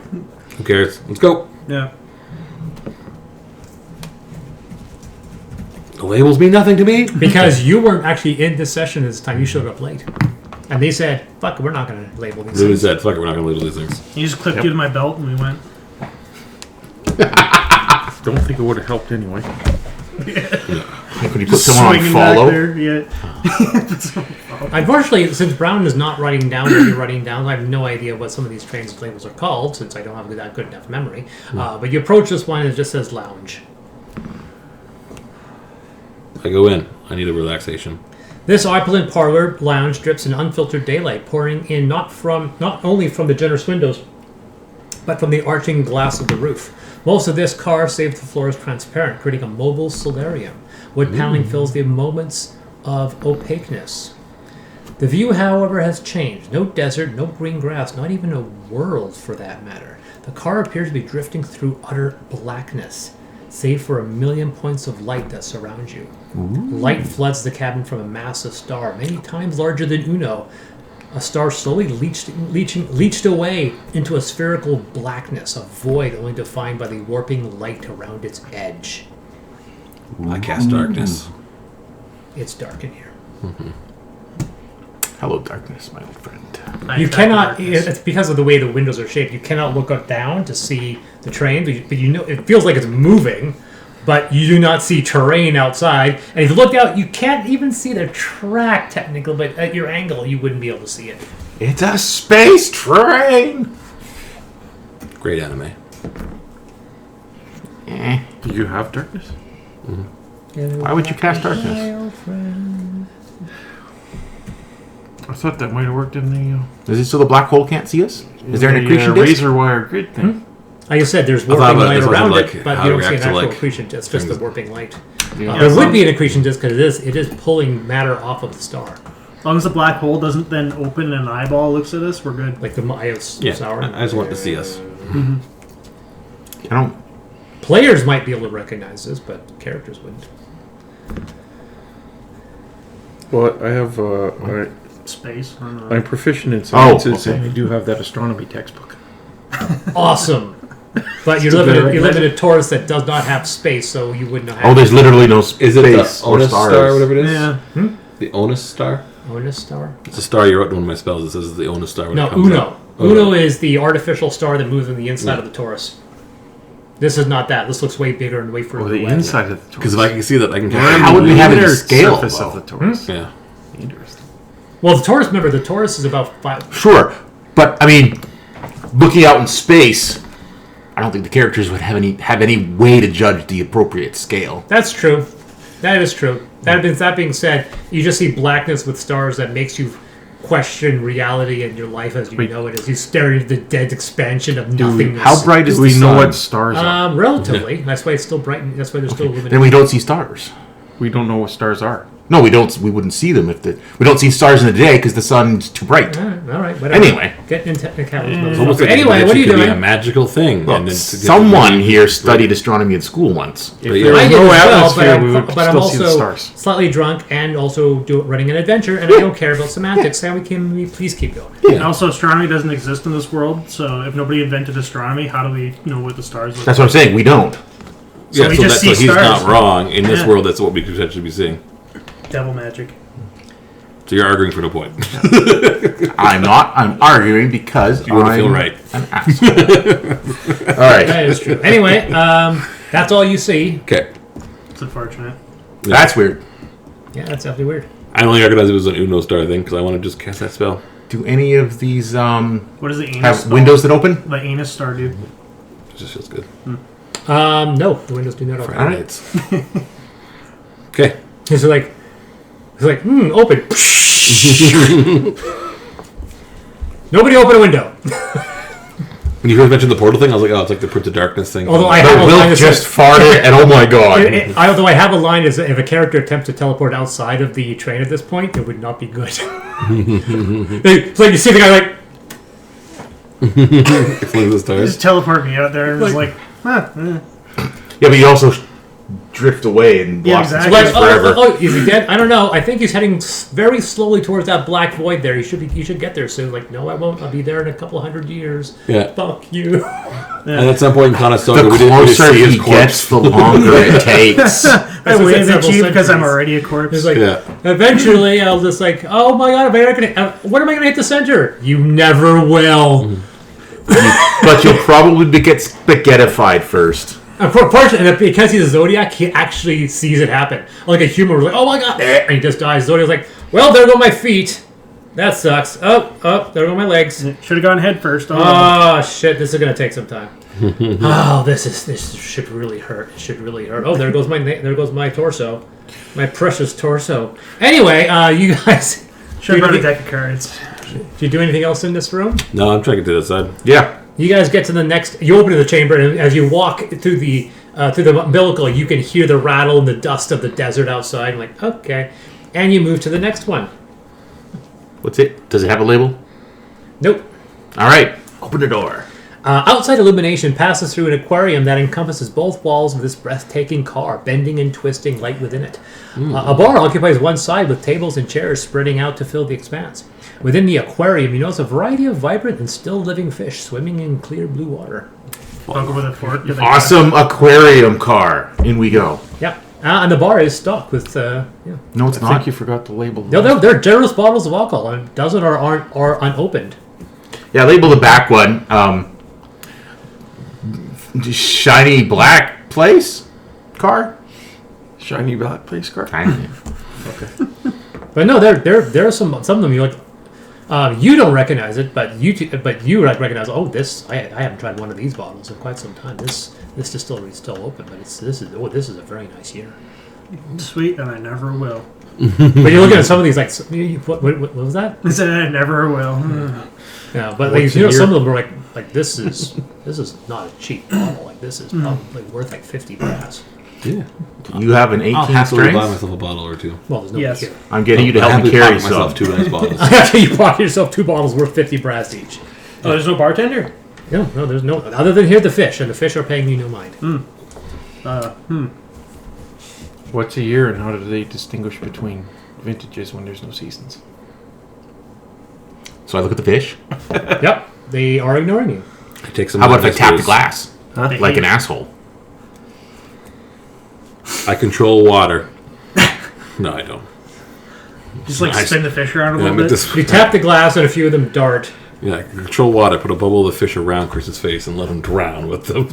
Who cares? Let's go. Yeah. Oh, labels mean nothing to me. Because you weren't actually in this session this time. You showed up late. And they said, fuck, we're not going to label these They things. said, fuck it, we're not going to label these things. He just clipped you to my belt and we went. Don't think it would have helped anyway. Like when you put someone on Swinging follow. back there, yeah. Unfortunately, since Brown is not writing down what you're writing down, I have no idea what some of these trains labels are called, since I don't have that good enough memory. But you approach this one and it just says lounge. I go in. I need a relaxation. This opulent parlor lounge drips in unfiltered daylight, pouring in not only from the generous windows, but from the arching glass of the roof. Most of this car, save the floor, is transparent, creating a mobile solarium. Wood paneling fills the moments of opaqueness. The view, however, has changed. No desert, no green grass, not even a world for that matter. The car appears to be drifting through utter blackness, save for a million points of light that surround you. Light floods the cabin from a massive star, many times larger than Uno. A star slowly leached away into a spherical blackness, a void only defined by the warping light around its edge. I cast darkness. It's dark in here. Hello, darkness, my old friend. You cannot. It's because of the way the windows are shaped. You cannot look up down to see the train, but you know it feels like it's moving. But you do not see terrain outside. And if you look out, you can't even see the track technically, but at your angle, you wouldn't be able to see it. It's a space train! Great anime. Do you have darkness? Why would you cast darkness? I thought that might have worked in the Is it so the black hole can't see us? Is there an accretion disk? razor wire grid thing. Like I said, there's thought warping about light this was around like it, but how you it don't see an reacts to, actual like, accretion disk, just the things. warping light. Yeah. There would be an accretion disk because it is pulling matter off of the star. As long as the black hole doesn't then open and an eyeball looks at us, we're good. Like the Maya's Yeah, sour. I just want to see us. I don't. Players might be able to recognize this, but characters wouldn't. Well, I have. Space. I don't know. I'm proficient in sciences, okay. and I do have that astronomy textbook. Awesome. But you live in a Torus that does not have space, so you wouldn't have. Oh, there's literally no space Is it the or Onus stars. star or whatever it is? Yeah. The Onus star? Onus star? It's a star you wrote in one of my spells. It says the Onus star when No, it comes Uno. out. Uno is the artificial star that moves on the inside Yeah. of the Torus. This is not that. This looks way bigger and way further Or the away. inside of the Taurus. Because if I can see that, I can How would we have any Lunar scale, surface though? of the Taurus. Yeah. Interesting. Well, the Torus, remember, the Torus is about 5. Sure, but I mean, looking out in space, I don't think the characters would have any way to judge the appropriate scale. That's true. That is true. That being said, you just see blackness with stars that makes you question reality and your life as you Wait. know it as you stare into the dead expansion of nothingness. How bright is Do the we know sun? what stars are? Relatively. That's why it's still bright. That's why there's still illumination. Then we don't see stars. We don't know what stars are. No, we don't. We wouldn't see them we don't see stars in the day because the sun's too bright. All right, whatever. Anyway. Get into technicalities. It's almost like Anyway, what are you could be a doing? magical thing. Look, and then someone here studied astronomy in school once. If yeah. there I was did no as well, atmosphere, we would but I'm still see the also stars. slightly drunk and also running an adventure, and I don't care about semantics. And we please keep going. And also, astronomy doesn't exist in this world, so if nobody invented astronomy, how do we know what the stars look That's what I'm saying. We don't. Yeah, we so, just that's, see so he's stars. not wrong. In this Yeah. world, that's what we could potentially be seeing. like? Devil magic. So you're arguing for no point. I'm not. I'm arguing because You want to I'm feel right. an asshole. All right. That is true. Anyway, that's all you see. Okay. It's unfortunate. That's weird. Yeah, that's definitely weird. I only recognized it was an Uno star thing because I want to just cast that spell. Do any of these What does the anus have star? windows that open? The anus star do? It just feels good. No, the windows do not open. Friday nights. Okay. It's like, open. Nobody open a window. When you first mentioned the portal thing, I was like, oh, it's like the Prince of Darkness thing. Although I The have a line Wilk that just says, farted, and oh my god. although I have a line is if a character attempts to teleport outside of the train at this point, it would not be good. It's like you see the guy like, Explain the stars. Just teleport me out there and just like, huh. Yeah, but you also drift away and Yeah, lost exactly. his forever. Is he dead? I don't know. I think he's heading very slowly towards that black void there. You should get there soon. Like, no, I won't. I'll be there in a couple hundred years. Yeah. Fuck you. And at some point in Conestoga, The we didn't closer see his he corpse. gets, the longer it takes. I what wave said at several you because I'm centuries. already a corpse. It's like, Yeah. eventually I'll just like, oh my god, when am I going to hit the center? You never will. But you'll probably get spaghettified first. And because he's a Zodiac, he actually sees it happen. Like a human was like, oh my god, and he just dies. Zodiac's like, well, there go my feet. That sucks. Oh, there go my legs. Should have gone head first. Oh shit, this is gonna take some time. Oh, this should really hurt. It should really hurt. Oh, there goes my torso, my precious torso. Anyway, you guys, Should have brought a deck of cards. did you do anything else in this room? No, I'm trying to get to the side. Yeah. You guys get to the next. You open the chamber, and as you walk through the umbilical, you can hear the rattle and the dust of the desert outside. I'm like, okay, and you move to the next one. What's it? Does it have a label? Nope. All right. Open the door. Outside illumination passes through an aquarium that encompasses both walls of this breathtaking car, bending and twisting light within it. A bar occupies one side with tables and chairs spreading out to fill the expanse. Within the aquarium, you notice a variety of vibrant and still living fish swimming in clear blue water. I'll go with a fork. Awesome aquarium car. In we go. Yep. And the bar is stocked with, No, it's I not. think you forgot to label them. No, they're generous bottles of alcohol, and a dozen are unopened. Yeah, label the back one. Shiny black place car. Shiny black place car. But no, there are some of them you like. You don't recognize it, but you recognize. Oh, this I haven't tried one of these bottles in quite some time. This distillery is still open, but this is a very nice year. Sweet, and I never will. But you're looking at some of these like what was that? I said I never will. Yeah, but What's like, a some year? of them are like this is not a cheap bottle. Like this is probably worth like 50 brass. Yeah. You have an I'll 18 happily buy strength. myself a bottle or two. Well, there's no Yes. here. I'm getting you to help me happily carry pocket myself some. 2 nice bottles. After you pocket yourself 2 bottles worth 50 brass each. Oh, there's no bartender? No, there's no other than here the fish, and the fish are paying you no mind. What's a year, and how do they distinguish between vintages when there's no seasons? So I look at the fish. Yep, they are ignoring you. I take some. How about if I nice tap the booze. glass They like hate an it. asshole? I control water. No, I don't. Just like Nice. spin the fish around a Yeah, I little make bit. this. You tap the glass, and a few of them dart. Yeah, I can control water. Put a bubble of the fish around Chris's face and let him drown with them.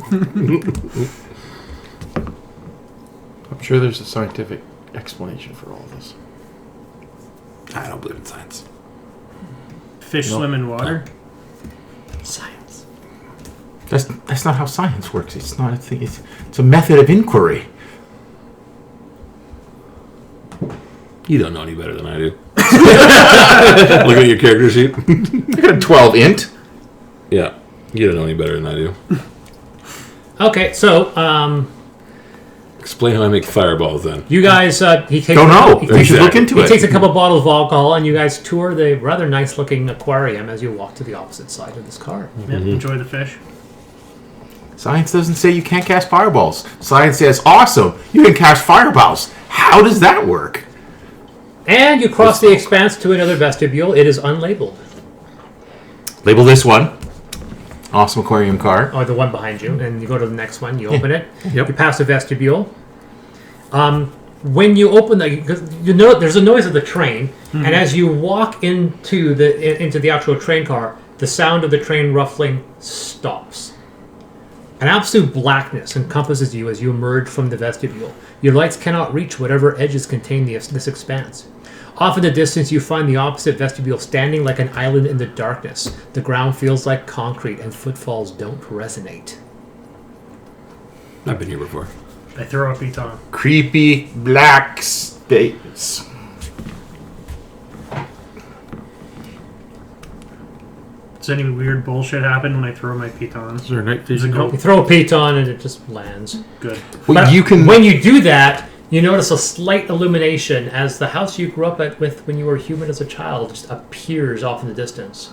I'm sure there's a scientific explanation for all of this. I don't believe in science. Fish No. swim in water. Science. That's not how science works. It's not a thing. It's a method of inquiry. You don't know any better than I do. Look at your character sheet. I got a 12 int. Yeah, you don't know any better than I do. Okay, so Explain how I make fireballs then. you guys, he takes Don't know. He We should look into He it. takes a couple bottles of alcohol, and you guys tour the rather nice-looking aquarium as you walk to the opposite side of this car. Yeah, enjoy the fish. Science doesn't say you can't cast fireballs. Science says, awesome, you can cast fireballs. How does that work? And you cross the expanse to another vestibule. It is unlabeled. Label this one. Awesome aquarium car. Or the one behind you, and you go to the next one. You open it. Yep. You pass the vestibule. When you open because you know there's a noise of the train, and as you walk into the actual train car, the sound of the train ruffling stops. An absolute blackness encompasses you as you emerge from the vestibule. Your lights cannot reach whatever edges contain this expanse. Off in the distance, you find the opposite vestibule standing like an island in the darkness. The ground feels like concrete, and footfalls don't resonate. I've been here before. I throw a piton. Creepy black space. Does any weird bullshit happen when I throw my pitons? Is there a night Does it vision? go You throw a piton, and it just lands. good? Well, But you can. when you do that, you notice a slight illumination as the house you grew up with when you were human as a child just appears off in the distance.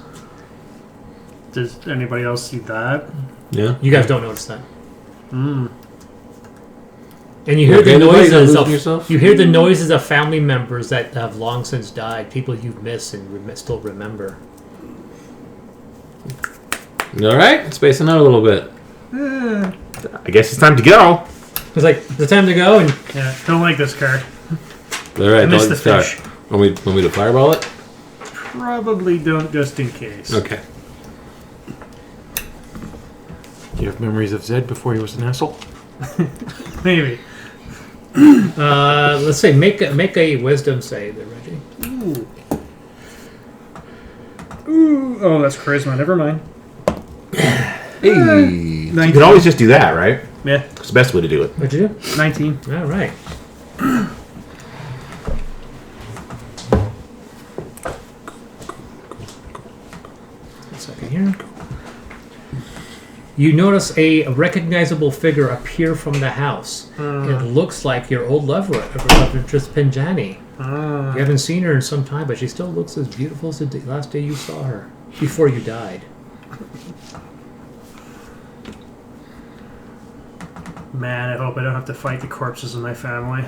Does anybody else see that? Yeah. You guys don't notice that. And you hear the Anybody not noises losing of yourself? you hear the noises of family members that have long since died, people you've missed and still remember. All right, spacing out a little bit. I guess it's time to go. It's like the time to go, and Yeah, don't like this card. All right, I missed don't the start. fish. Want me to fireball it? Probably don't, just in case. Okay. Do you have memories of Zed before he was an asshole? Maybe. let's say make a wisdom save, there, Reggie. Ooh. Oh, that's charisma. Never mind. Hey. You could always just do that, right? Yeah, It's the best way to do it. What'd you do? 19. All right. A second here. You notice a recognizable figure appear from the house. It looks like your old lover, just Pinjani. You haven't seen her in some time, but she still looks as beautiful as the last day you saw her, before you died. Man, I hope I don't have to fight the corpses of my family.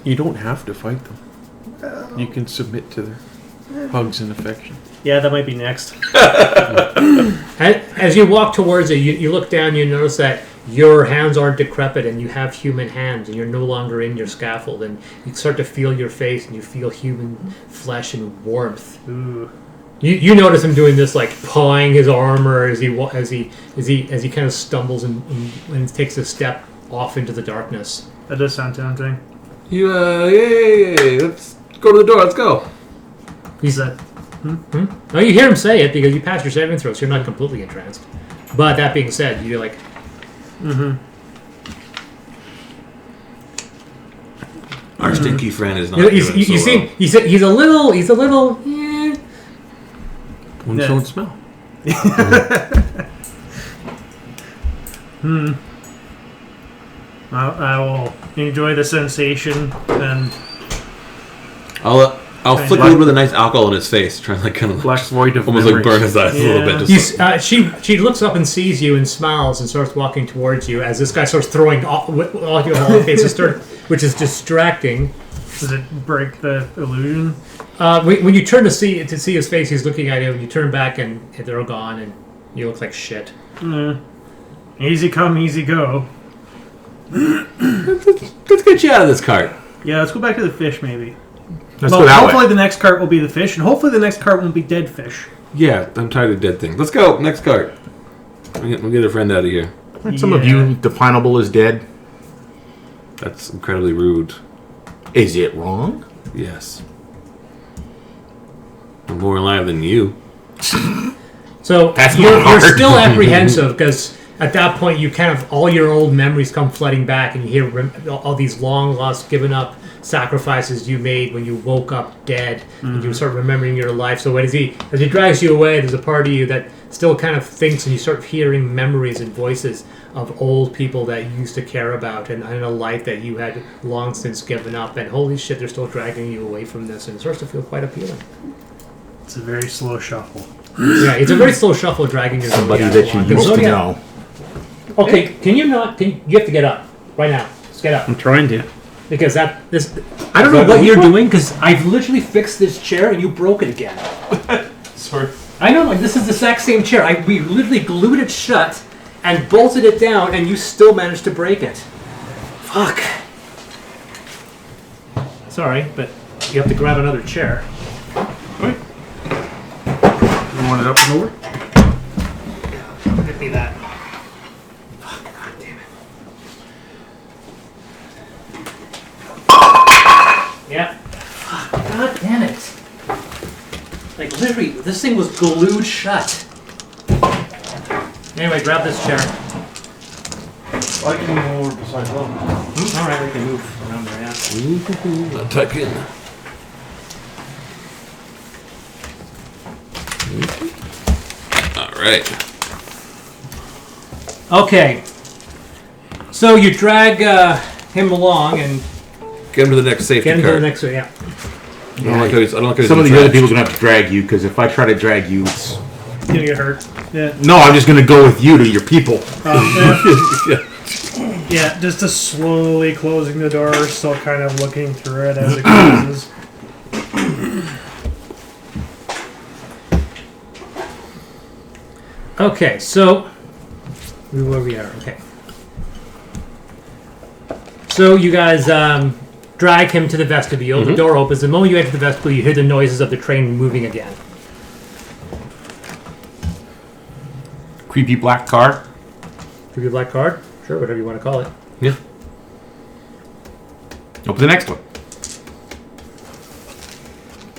You don't have to fight them. You can submit to their hugs and affection. Yeah, that might be next. As you walk towards it, you look down, you notice that your hands aren't decrepit and you have human hands and you're no longer in your scaffold, and you start to feel your face and you feel human flesh and warmth. Ooh. You notice him doing this, like pawing his armor as he kind of stumbles and takes a step off into the darkness. That does sound tempting. You, yay! Let's go to the door. Let's go. He's like, No, you hear him say it because you passed your saving throw, so you're not completely entranced. But that being said, you're like, Our stinky friend is not. you doing so see, well. he's a little. Wounds Yeah. don't smell. I will enjoy the sensation and I'll flick a little bit of nice alcohol in his face, trying to like kind of Black void of almost like memories. burn his eyes a little bit. Yeah. Just She looks up and sees you and smiles and starts walking towards you as this guy starts throwing all your faces, which is distracting. does it break the illusion? When you turn to see his face, he's looking at you, and you turn back and they're all gone, and you look like shit. Easy come, easy go. let's get you out of this cart. Yeah, let's go back to the fish, maybe. Let's go that hopefully way. the next cart will be the fish, and hopefully the next cart won't be dead fish. Yeah, I'm tired of dead things. Let's go. Next cart. We'll get a friend out of here. Aren't some of you definable as dead? That's incredibly rude. Is it wrong? Yes. I'm more alive than you. So That's you're not hard. still apprehensive because at that point you kind of all your old memories come flooding back, and you hear all these long lost, given up sacrifices you made when you woke up dead, and you start remembering your life. So as he drags you away, there's a part of you that still kind of thinks, and you start hearing memories and voices of old people that you used to care about, and a life that you had long since given up. And holy shit, they're still dragging you away from this, and it starts to feel quite appealing. It's a very slow shuffle. Yeah, it's a very slow shuffle dragging your Somebody Zodiac that you along. used to Zodiac- know. Okay, can you not? You have to get up right now. Just get up I'm trying to. because I don't know what you're doing because I've literally fixed this chair and you broke it again. Sorry. I know, like this is the exact same chair. We literally glued it shut and bolted it down, and you still managed to break it. Fuck. Sorry, but you have to grab another chair. Wait. You want it up and over? Give me that. Fuck, God damn it. Yeah. Fuck, God damn it. Like, literally, this thing was glued shut. Anyway, grab this chair. I can move over beside Lo. Alright, we can move around there, yeah. I'll tuck in. All right. Okay. So you drag him along and Get him to the next safety get him to cart. the next one, yeah. I don't like how he's Some of these other entrenched. people are gonna have to drag you because if I try to drag you, it's Gonna get hurt. Yeah. No, I'm just gonna go with you to your people. Yeah, just to slowly closing the door, still kind of looking through it as it closes. Okay, so where we are. Okay. So you guys drag him to the vestibule. The door opens. The moment you enter the vestibule, you hear the noises of the train moving again. Creepy black car. Creepy black card? Sure, whatever you want to call it. Yeah. Open the next one.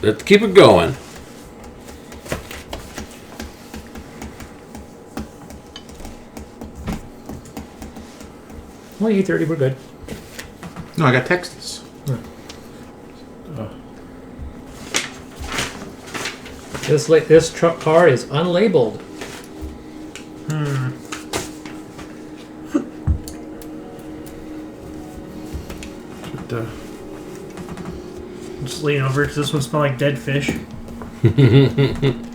Let's keep it going. Well, 8:30, we're good. No, I got Texas. This truck car is unlabeled. Just lean over because this one smells like dead fish.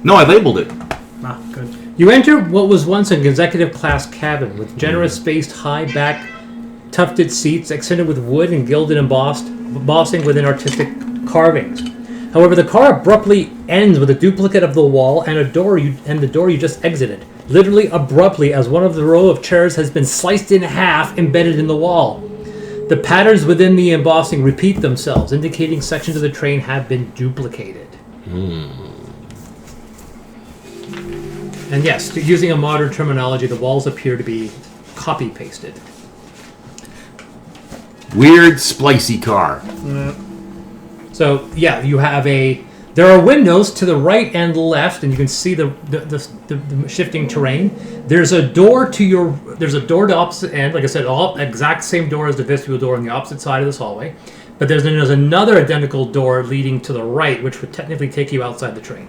No, I labeled it. Ah, good. You enter what was once a consecutive class cabin with generous spaced high back tufted seats extended with wood and gilded embossing within artistic carvings. However, the car abruptly ends with a duplicate of the wall and the door you just exited. Literally abruptly, as one of the row of chairs has been sliced in half, embedded in the wall. The patterns within the embossing repeat themselves, indicating sections of the train have been duplicated. And yes, using a modern terminology, the walls appear to be copy-pasted. Weird splicey car. So, yeah, you have there are windows to the right and left, and you can see the shifting terrain. There's a door to the opposite end. Like I said, all exact same door as the vestibule door on the opposite side of this hallway. But there's another identical door leading to the right, which would technically take you outside the train.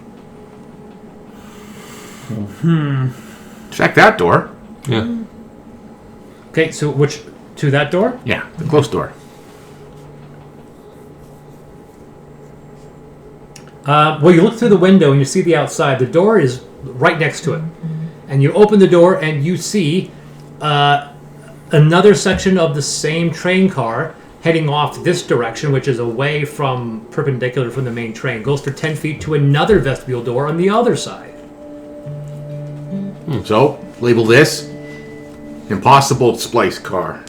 Check that door. Yeah. Okay, so to that door? Yeah, the close door. Well, you look through the window and you see the outside. The door is right next to it. And you open the door and you see another section of the same train car heading off this direction, which is away from perpendicular from the main train. Goes for 10 feet to another vestibule door on the other side. So, label this impossible splice car.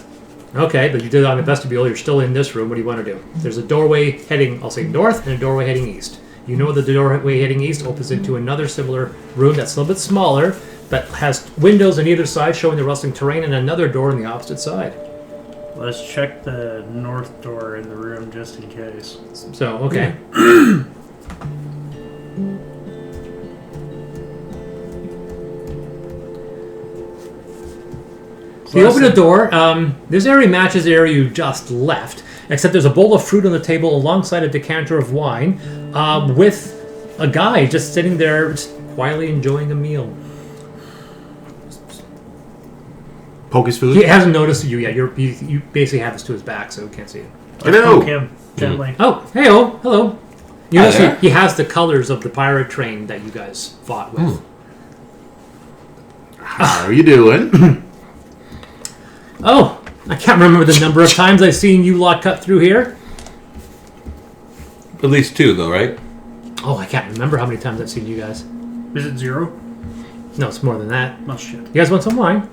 Okay, but you did it on the vestibule. You're still in this room. What do you want to do? There's a doorway heading, I'll say north, and a doorway heading east. You know that the doorway heading east opens into another similar room that's a little bit smaller, but has windows on either side showing the rustling terrain, and another door on the opposite side. Let's check the north door in the room just in case. So, okay. So you open the door. This area matches the area you just left, except there's a bowl of fruit on the table alongside a decanter of wine, with a guy just sitting there just quietly enjoying a meal. Poke his food. He hasn't noticed you yet. You basically have this to his back, so he can't see it. Hello. Poke him gently. Oh, hey, hello. You Hi notice there. he has the colors of the pirate train that you guys fought with. How are you doing? Oh, I can't remember the number of times I've seen you lot cut through here. At least 2, though, right? Oh, I can't remember how many times I've seen you guys. Is it 0? No, it's more than that. Oh shit. You guys want some wine?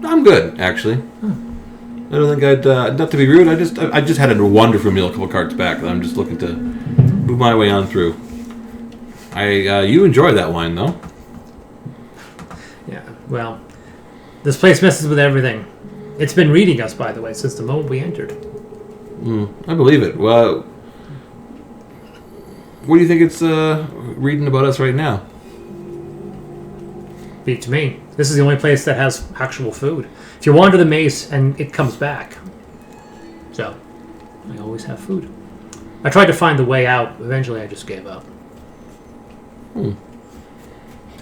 I'm good, actually. I don't think I'd... not to be rude, I just had a wonderful meal a couple carts back that I'm just looking to move my way on through. You enjoy that wine, though. Yeah, well, this place messes with everything. It's been reading us, by the way, since the moment we entered. I believe it. Well, what do you think it's reading about us right now? Beat to me. This is the only place that has actual food. If you wander the maze and it comes back. So, I always have food. I tried to find the way out. Eventually, I just gave up.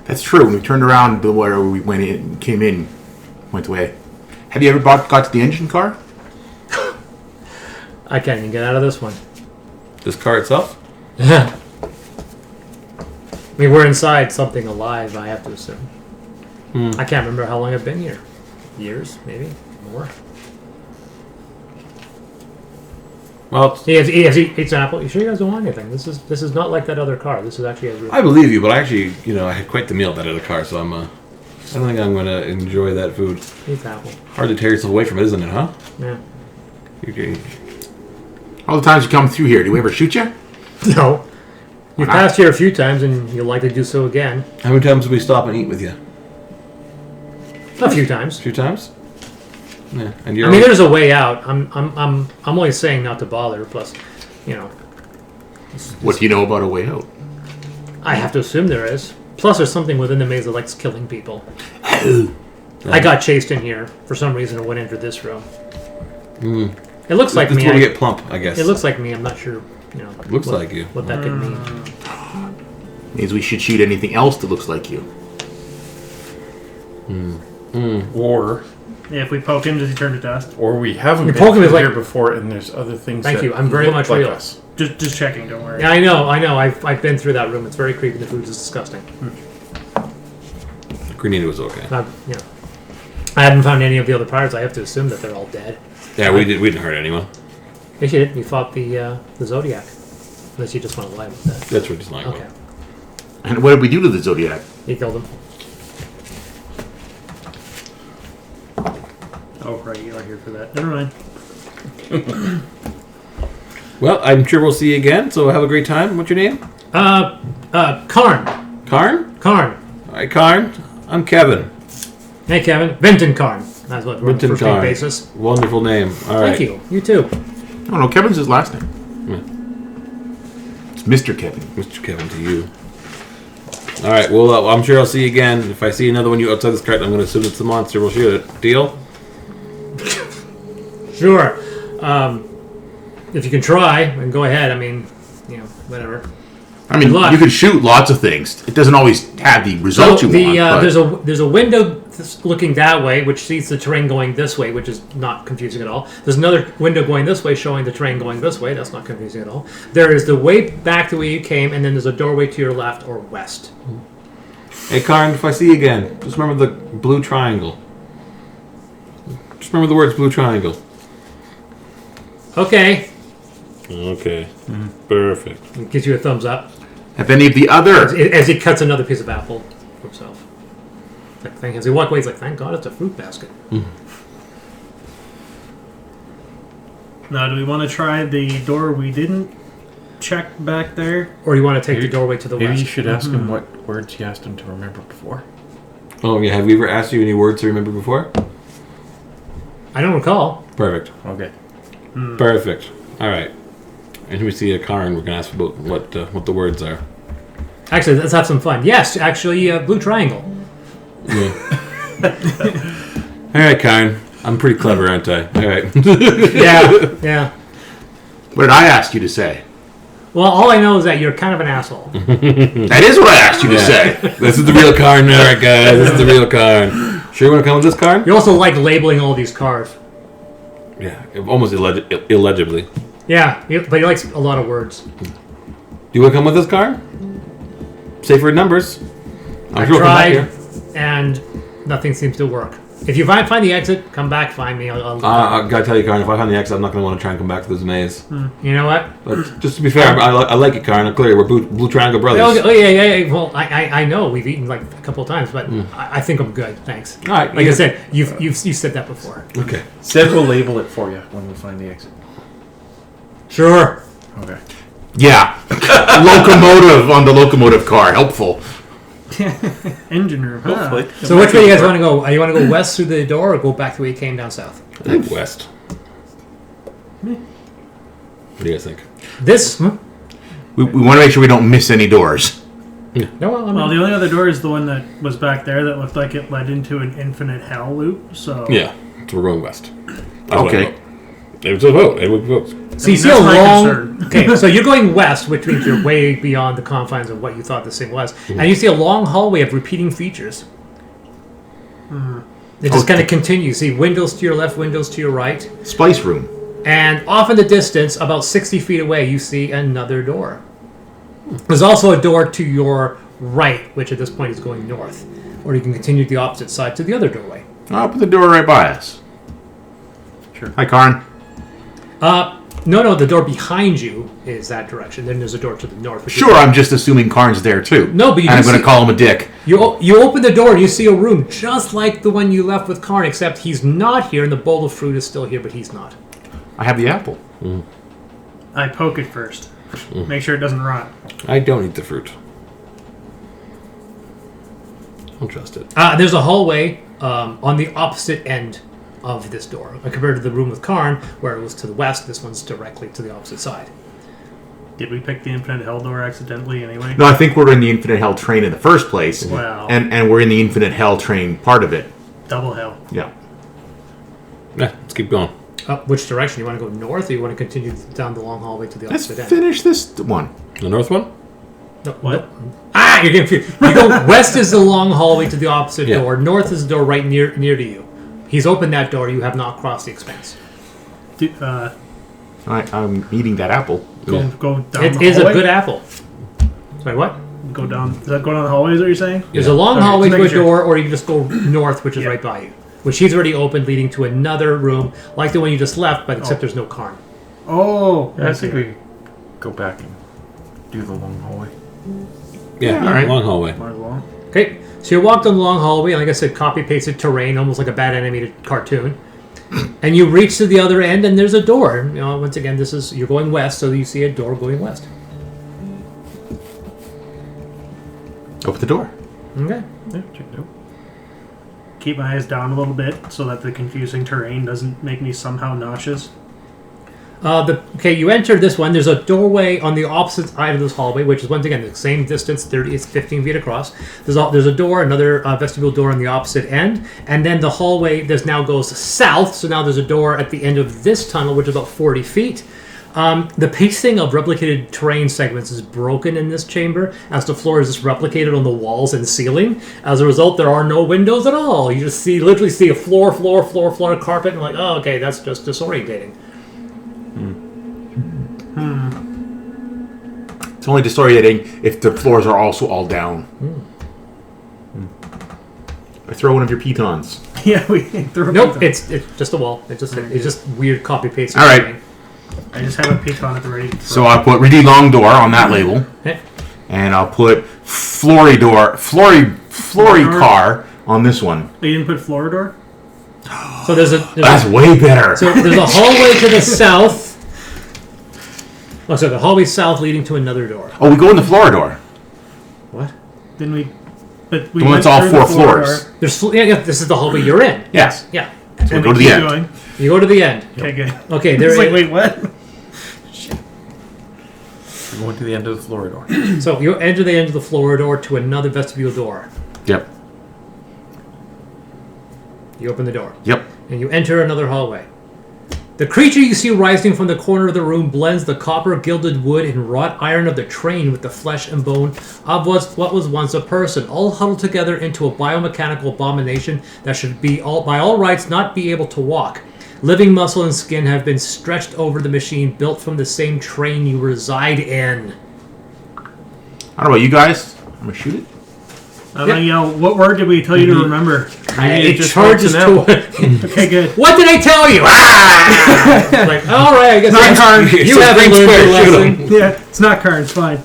That's true. When we turned around to where we came in, went away. Have you ever got to the engine car? I can't even get out of this one. This car itself? I mean, we're inside something alive, I have to assume. I can't remember how long I've been here. Years, maybe? More? Well, He eats an apple. You sure you guys don't want anything? This is not like that other car. This is actually a real... I believe you, but actually, I had quite the meal at that other car, so I don't think I'm going to enjoy that food. Eats apple. Hard to tear yourself away from it, isn't it, huh? Yeah. Okay. All the times you come through here, do we ever shoot you? No. You've passed here a few times, and you'll likely do so again. How many times did we stop and eat with you? A few times. A few times? Yeah. And I mean, there's a way out. I'm only saying not to bother. Plus, What do you know about a way out? I have to assume there is. Plus, there's something within the maze that likes killing people. Oh. I got chased in here for some reason and went into this room. It looks like That's me. where we get plump, I guess. It looks like me. I'm not sure. Looks like you. What that could mean. Means we should shoot anything else that looks like you. Or Yeah, if we poke him, does he turn to dust? we haven't Your been Pokemon is through like- here before, and there's other things. Thank that you, I'm very look much like real. us. Just checking, don't worry. Yeah, I know. I've been through that room. It's very creepy. The food is disgusting. Grenada was okay. I haven't found any of the other pirates. I have to assume that they're all dead. Yeah, we didn't hurt anyone. Yes, you did. You fought the Zodiac. Unless you just want to lie with that. That's what it's like. Okay. And what did we do to the Zodiac? You killed him. Oh, right, you are here for that. Never mind. Well, I'm sure we'll see you again, so have a great time. What's your name? Karn. Karn? Karn. All right, Karn. I'm Kevin. Hey, Kevin. Vinton Karn. That's what we're on a Vinton first name Karn. basis. Wonderful name. All right. Thank you. You too. Oh no, Kevin's his last name. It's Mr. Kevin. Mr. Kevin to you. All right, well, I'm sure I'll see you again. If I see another one you outside this cart, I'm going to assume it's the monster. We'll shoot it. Deal? Sure. If you can try, and go ahead. I mean, whatever. I mean, Good luck. you can shoot lots of things. It doesn't always have the result So you want. But there's a window looking that way, which sees the terrain going this way, which is not confusing at all. There's another window going this way, showing the terrain going this way. That's not confusing at all. There is the way back the way you came, and then there's a doorway to your left or west. Hey, Karn, if I see you again, just remember the blue triangle. Just remember the words blue triangle. Okay. Okay. Perfect. It gives you a thumbs up have any of the other as he cuts another piece of apple for himself. As he walks away, he's like, "Thank God it's a fruit basket." Now, do we want to try the door we didn't check back there? Or you want to take the doorway to the Maybe west? you should ask him what words you asked him to remember before. Oh, yeah. Have we ever asked you any words to remember before? I don't recall. Perfect. Okay. Perfect. All right. And when we see a Karn, we're going to ask about what the words are. Actually, let's have some fun. Yes, actually, blue triangle. Yeah. All right, Karn. I'm pretty clever, aren't I? All right. Yeah. What did I ask you to say? Well, all I know is that you're kind of an asshole. That is what I asked you to say. This is the real Karn. All right, guys. This is the real Karn. Sure you want to come with this Karn? You also like labeling all these cars. Yeah, almost illegibly. Yeah, but he likes a lot of words. Do you want to come with this Karn? Safer in numbers. I sure we'll come back tried, here. and nothing seems to work. If you find the exit, come back, find me. I'll I gotta tell you, Karn, if I find the exit, I'm not gonna want to try and come back to this maze. You know what? But just to be fair, I like it, Karn. I'm clear. We're Blue Triangle brothers. Oh, yeah. Well, I know we've eaten like a couple of times, but I think I'm good. Thanks. All right. Like I said, you said that before. Okay. Said we'll label it for you when we find the exit. Sure. Okay. Yeah. Locomotive on the locomotive car. Helpful. Engine room. Huh? Hopefully. So which way you guys want to go? You want to go west through the door, or go back the way you came down south? I think west. What do you guys think? This. We want to make sure we don't miss any doors. No, well, Well, the only other door is the one that was back there that looked like it led into an infinite hell loop. So Yeah. So we're going west. Okay. It was a vote. It was votes. So you see a that's my long. concern. Okay, so you're going west, which means you're way beyond the confines of what you thought this thing was, and you see a long hallway of repeating features. It just kind of continues. See windows to your left, windows to your right, Splice room. and off in the distance, about 60 feet away, you see another door. There's also a door to your right, which at this point is going north. Or you can continue the opposite side to the other doorway. I'll put the door right by us. Sure. Hi, Karn. No, the door behind you is that direction. Then there's a door to the north. Sure, I'm just assuming Karn's there too. No, but you and I'm do going to see- call him a dick. You open the door and you see a room just like the one you left with Karn, except he's not here and the bowl of fruit is still here, but he's not. I have the apple. I poke it first. Make sure it doesn't rot. I don't eat the fruit. I don't trust it. There's a hallway on the opposite end of this door. Compared to the room with Karn, where it was to the west, this one's directly to the opposite side. Did we pick the infinite hell door accidentally anyway? No, I think we're in the infinite hell train in the first place. Wow. And we're in the infinite hell train part of it. Double hell. Yeah. Yeah, let's keep going. Which direction? You want to go north, or you want to continue down the long hallway to the Let's opposite end? finish this one. The north one? No, What? no. You're confused. You go west is the long hallway to the opposite Yeah. door. North is the door right near to you. He's opened that door. You have not crossed the expanse. I'm eating that apple. Go down It the is a hallway? good apple. Sorry, what? Go down. Is that going down the hallway? Is what you're saying? There's a long Okay, hallway just to a making sure. door, or you can just go north, which is Yeah. right by you. Which he's already opened, leading to another room, like the one you just left, but except there's no Karn. Oh, Yeah, I think we go back and do the long hallway. Yeah, all right. long hallway. might as well. Okay, so you walk down the long hallway, and like I said, copy-pasted terrain, almost like a bad animated cartoon. And you reach to the other end, and there's a door. You know, once again, you're going west, so you see a door going west. Open the door. Okay. Yeah, check it out. Keep my eyes down a little bit so that the confusing terrain doesn't make me somehow nauseous. You enter this one. There's a doorway on the opposite side of this hallway, which is once again the same distance, 15 feet across. There's a door, another vestibule door on the opposite end, and then the hallway now goes south. So now there's a door at the end of this tunnel, which is about 40 feet. The pacing of replicated terrain segments is broken in this chamber, as the floor is just replicated on the walls and ceiling. As a result, there are no windows at all. You just literally see a floor, carpet, and like, oh, okay, that's just disorientating. It's only disorientating if the floors are also all down. I throw one of your pitons. Yeah, we threw a Nope, piton. it's just a wall. It's just weird copy paste. All right. I just have a piton at the ready. So I'll put really long door on that label. Okay. And I'll put Flory car on this one. They didn't put Floridor? So there's That's way better. so there's a hallway to the south. Oh, so the hallway south leading to another door. Oh, we go in the Floridor. What? Didn't we? But we The one went that's all through four the floors. Yeah, this is the hallway you're in. Yes. Yeah. So we And go we to the keep end. going. You go to the end. Okay, good. Okay, It's there like, is. wait, what? We're going to the end of the floor door. So you enter the end of the floor door to another vestibule door. Yep. You open the door. Yep. And you enter another hallway. The creature you see rising from the corner of the room blends the copper gilded wood and wrought iron of the train with the flesh and bone of what was once a person, all huddled together into a biomechanical abomination that should by all rights not be able to walk. Living muscle and skin have been stretched over the machine built from the same train you reside in. I don't know about you guys. I'm gonna shoot it. I'm gonna yell, what word did we tell you to remember? It just charges wants an to. Okay, good. What did I tell you? Ah! Like, all right, I guess Not Karn. you haven't learned your lesson. Yeah, it's not Karn, it's fine.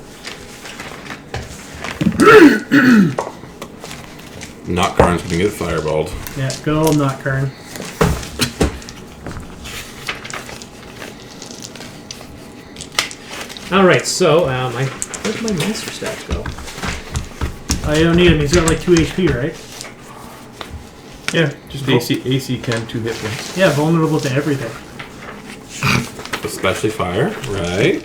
Not Karn's gonna get fireballed. Yeah, good old not Karn. All right, so where'd my monster stats go? I don't need him, he's got like 2 HP, right? Yeah, just AC 10, 2 hit points. Yeah, vulnerable to everything. Especially fire, right?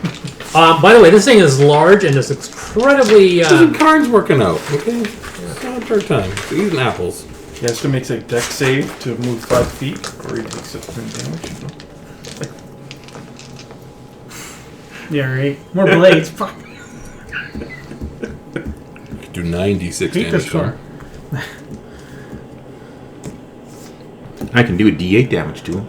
By the way, this thing is large and is incredibly. Isn't Karn's working out? Okay, not third time. So eating apples. He has to make a dex save to move 5 feet, or he takes 10 damage. Yeah, right. More blades. Fuck. Do 96 Hate this damage to car. him. I can do a D8 damage to him.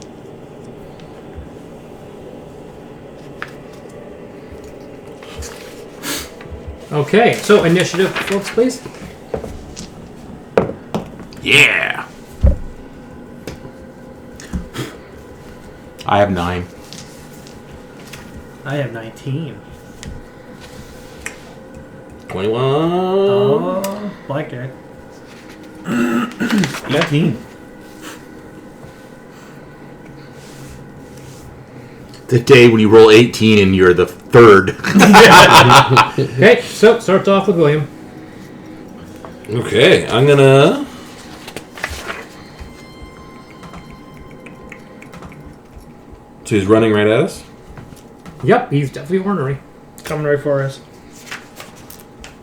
Okay, so initiative, folks, please. Yeah. I have 9. I have 19. 21. Oh, blackjack. 18. The day when you roll 18 and you're the third. Okay, so starts off with William. Okay, I'm gonna. So he's running right at us? Yep, he's definitely ornery. Coming right for us.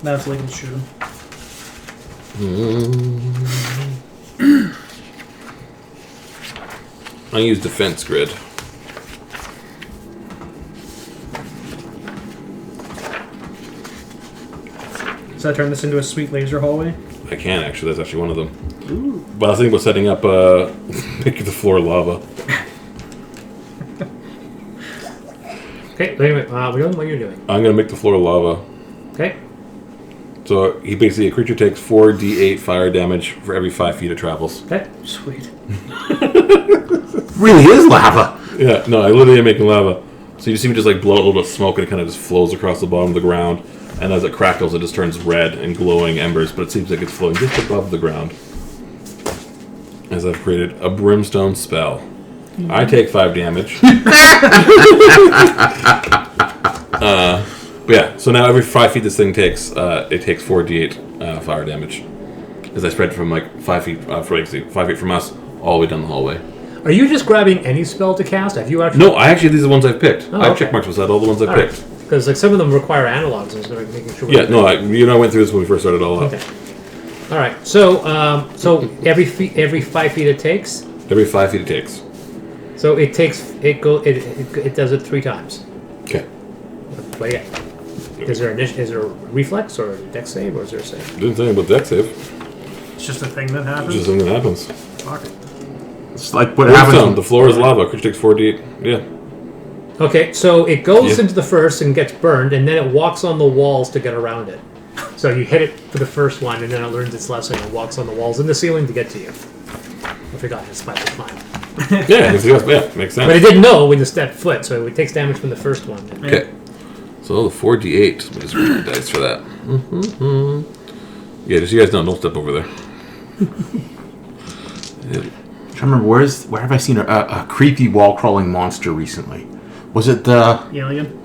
Now it's legal to shoot him. I use defense grid. Does that turn this into a sweet laser hallway? I can actually. That's actually one of them. Ooh. But I was thinking about setting up make the floor lava. Okay, wait a minute. William, what are you doing? I'm gonna make the floor lava. Okay. So he basically, a creature takes 4d8 fire damage for every 5 feet it travels. Okay. Sweet. Really is lava. Yeah, no, I literally am making lava. So you see me just like blow a little bit of smoke and it kind of just flows across the bottom of the ground. And as it crackles, it just turns red and glowing embers, but it seems like it's flowing just above the ground. As I've created a brimstone spell. I take 5 damage. But yeah, so now every 5 feet this thing takes, it takes 4d8 fire damage. As I spread from like 5 feet, 5 feet from us, all the way down the hallway. Are you just grabbing any spell to cast? Have you actually? No, these are the ones I've picked. Oh, I've okay. checkmarked beside all the ones I've picked. Because like some of them require analogs, and so making sure. Yeah, no, you and I went through this when we first started all up. Okay. All right. So, so every 5 feet it takes. Every 5 feet it takes. So it it does it 3 times. Okay. But yeah. Is there a reflex or a dex save, or is there a save? Didn't say anything about dex save. It's just a thing that It's happens. just something that happens. Fuck it. It's like what Brimstone, happens. the floor is lava. Creature takes 4d8. Yeah. Okay, so it goes Yeah. into the first and gets burned, and then it walks on the walls to get around it. So you hit it for the first one, and then it learns its lesson and walks on the walls and the ceiling to get to you. I forgot his spider climb. Yeah, makes sense. But it didn't know when you stepped foot, so it takes damage from the first one. Okay. So the 4d8. Let me just roll the dice for that. Yeah, just so you guys know, don't step over there. Yeah. I'm trying to remember where have I seen a creepy wall crawling monster recently? Was it the Alien.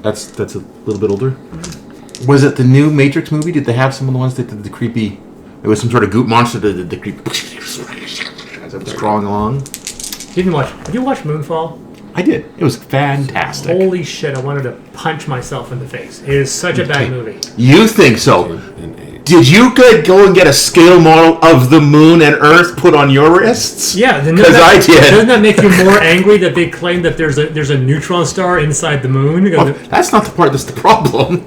that's a little bit older? Was it the new Matrix movie? Did they have some of the ones that did the creepy? It was some sort of goop monster that did the creepy as it was crawling along. Did you watch Moonfall? I did. It was fantastic. Holy shit, I wanted to punch myself in the face. It is such a bad movie. You think so? And 8. Did you go and get a scale model of the moon and Earth put on your wrists? Yeah, because I did. Doesn't that make you more angry that they claim that there's a neutron star inside the moon? Well, that's not the part that's the problem.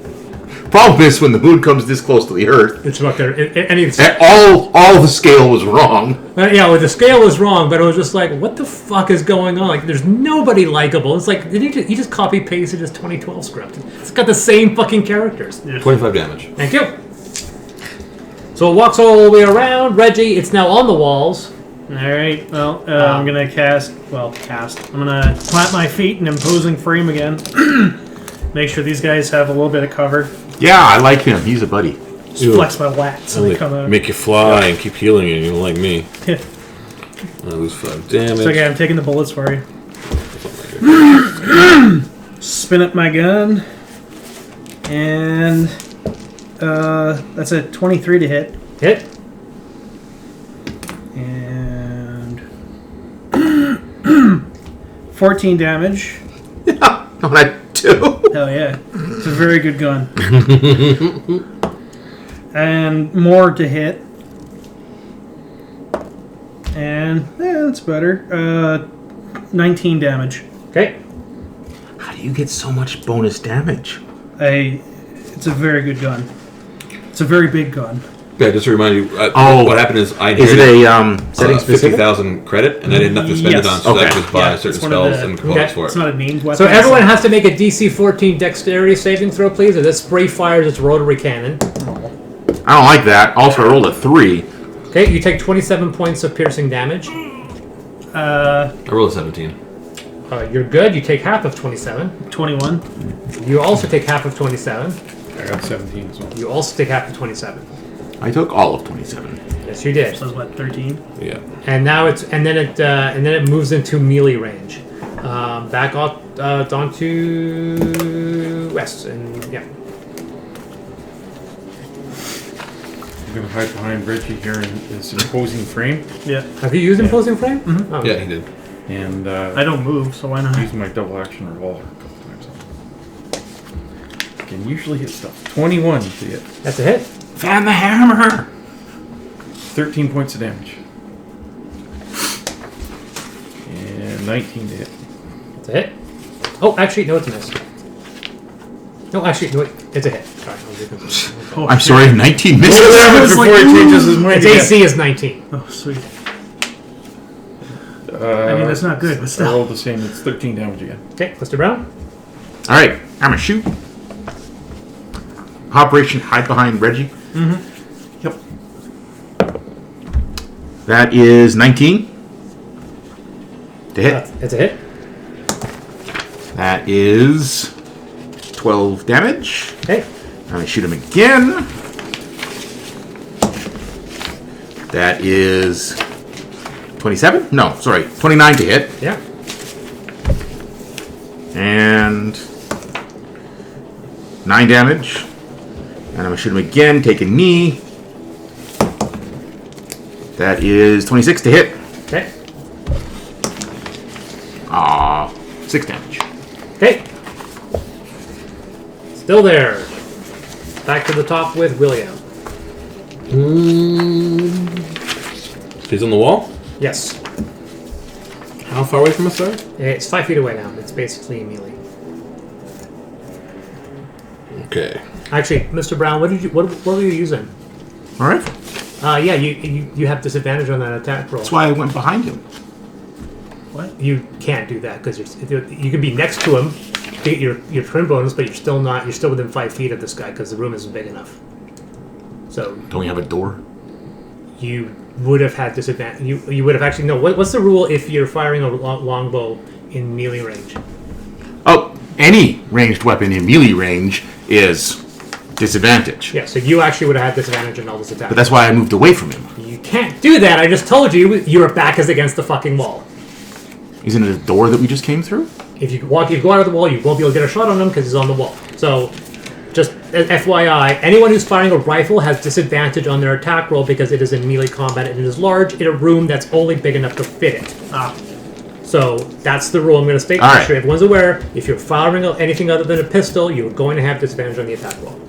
Problem is when the moon comes this close to the Earth. It's about there. And all the scale was wrong. yeah, well, the scale was wrong, but it was just like, what the fuck is going on? Like, there's nobody likable. It's like, did he just copy pasted his 2012 script? It's got the same fucking characters. 25 damage. Thank you. So it walks all the way around. Reggie, it's now on the walls. Alright, well, I'm gonna cast. I'm gonna plant my feet in imposing frame again. Make sure these guys have a little bit of cover. Yeah, I like him. He's a buddy. Just flex my lats and they come out. Make you fly and keep healing you, you don't like me. Yeah. I lose 5 damage. So, okay, I'm taking the bullets for you. Spin up my gun. And that's a 23 to hit. Hit. And 14 damage. No, I do. Hell yeah. It's a very good gun. And more to hit. And that's better. 19 damage. Okay. How do you get so much bonus damage? It's a very good gun. It's a very big gun. Yeah, just to remind you, Oh. what happened is I Is it inherited a setting specific? 50,000 credit, and I did nothing to spend it on, so I Okay. just buy Yeah, certain it's one of spells the- and components okay. for It's it. not a named weapon. So everyone has to make a DC 14 Dexterity saving throw, please, or this spray fires its rotary cannon. I don't like that. Also, I rolled a 3. Okay, you take 27 points of piercing damage. I rolled a 17. You're good. You take half of 27. 21. You also take half of 27. I got 17 as well. You also take half of 27. I took all of 27. Yes, you did. So it's what, 13? Yeah. And now and then it moves into melee range. Back off onto west, and yeah. I'm gonna hide behind Reggie here in this imposing frame, Yeah. Have you used imposing frame? Mm-hmm. Oh. Yeah, he did. and I don't move, so why not? use my double action revolver a couple times. Can usually hit stuff. 21 to hit. That's a hit. Fan the hammer! 13 points of damage. And 19 to hit. That's a hit. Oh, actually, no, it's a miss. No, actually, no, it's a hit. Sorry, I was confused. Oh, I'm sorry, 19 misses. was Before like, he changes his mind Its again. AC is 19. Oh, sweet. I mean, that's not good, but I still. rolled the same. It's 13 damage again. Okay, Mr. Brown. Alright, I'm gonna shoot. Operation Hide Behind Reggie. Yep. That is 19 to hit. It's a hit. That is 12 damage. Okay. I'm gonna shoot him again. That is 27? No, sorry, 29 to hit. Yeah. And 9 damage. And I'm gonna shoot him again, take a knee. That is 26 to hit. Okay. 6 damage. Okay. Still there. Back to the top with William. He's on the wall? Yes. How far away from us, sir? It's 5 feet away now. It's basically melee. Okay. Actually, Mr. Brown, what were you using? Alright. Yeah, you have disadvantage on that attack roll. That's why I went behind him. What? You can't do that because you can be next to him, get your trim bonus, but you're still within 5 feet of this guy because the room isn't big enough. So Don't we have a door? you would have had disadvantage. You would have actually no. What's the rule if you're firing a longbow in melee range? Oh, any ranged weapon in melee range is disadvantage. Yeah, so you actually would have had disadvantage on all this attack. But that's why I moved away from him. You can't do that. I just told you your back is against the fucking wall. Isn't it a door that we just came through? If you go out of the wall, you won't be able to get a shot on him because he's on the wall. So, just FYI, anyone who's firing a rifle has disadvantage on their attack roll because it is in melee combat and it is large in a room that's only big enough to fit it. So that's the rule I'm going to state. All Make right. sure everyone's aware. If you're firing anything other than a pistol, you're going to have disadvantage on the attack roll.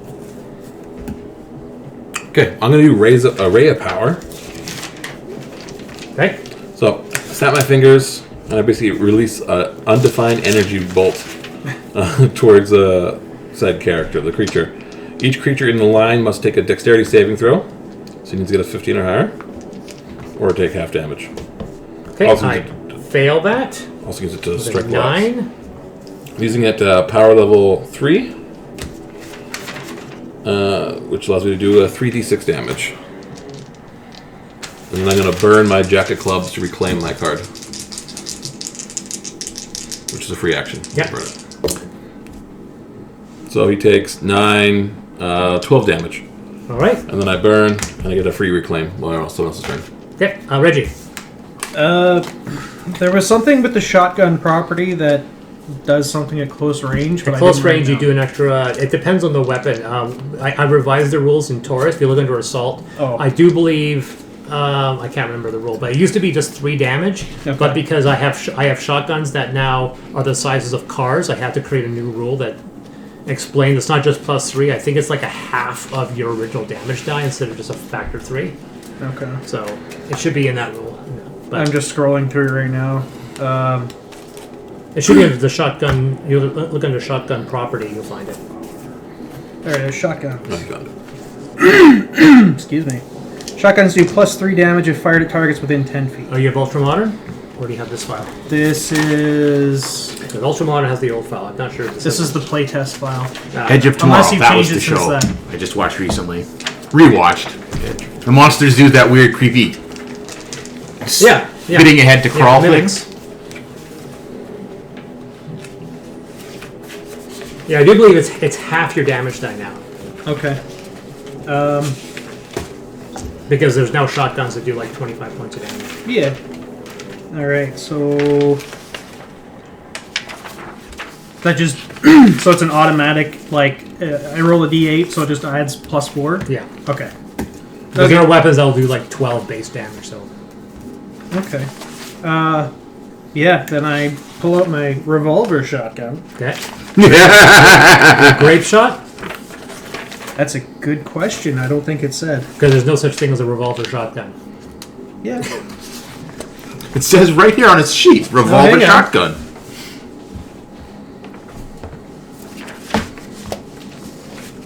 Okay, I'm going to do a ray of power. Okay? So, snap my fingers, and I basically release an undefined energy bolt towards said character, the creature. Each creature in the line must take a dexterity saving throw. So he needs to get a 15 or higher, or take half damage. Okay, Also I get- fail that. Also use it to With a strike blocks. 9. I'm using it power level 3, which allows me to do a 3d6 damage. And then I'm going to burn my Jack of Clubs to reclaim my card. Which is a free action. Yep. Burn it. So he takes 9, 12 damage. Alright. And then I burn, and I get a free reclaim while someone else's turn. Okay, Reggie. There was something with the shotgun property that does something at close range. But At I close didn't write range, it you down. do an extra. It depends on the weapon. I revised the rules in Torus. If you look under assault, Oh. I do believe I can't remember the rule, but it used to be just 3 damage. Okay. But because I have shotguns that now are the sizes of cars, I had to create a new rule that explains it's not just +3. I think it's like a half of your original damage die instead of just a factor 3. Okay. So it should be in that rule. But I'm just scrolling through right now. it should be under the shotgun. You look under shotgun property, you'll find it. There it is, shotgun. Oh, you got it. Excuse me. Shotguns do +3 damage if fired at targets within 10 feet. Oh, you have Ultra Modern? Or do you have this file? This is... Because Ultra Modern has the old file. I'm not sure if This is the playtest file. Edge of Tomorrow. Unless you've That was changed the it since show then. I just watched recently. Rewatched. The monsters do that weird creepy. Yeah. Spitting your head to crawl thing. mimics. Yeah, I do believe it's half your damage die now. Okay. Because there's now shotguns that do like 25 points of damage. Yeah. Alright, so... That just... so it's an automatic, like... I roll a d8, so it just adds +4? Yeah. Okay. Because there are weapons that'll do like 12 base damage, so... Okay. Yeah, then I pull out my revolver shotgun. Okay. Grape shot? That's a good question. I don't think it said. Because there's no such thing as a revolver shotgun. Yeah. It says right here on its sheet, revolver hang on. shotgun.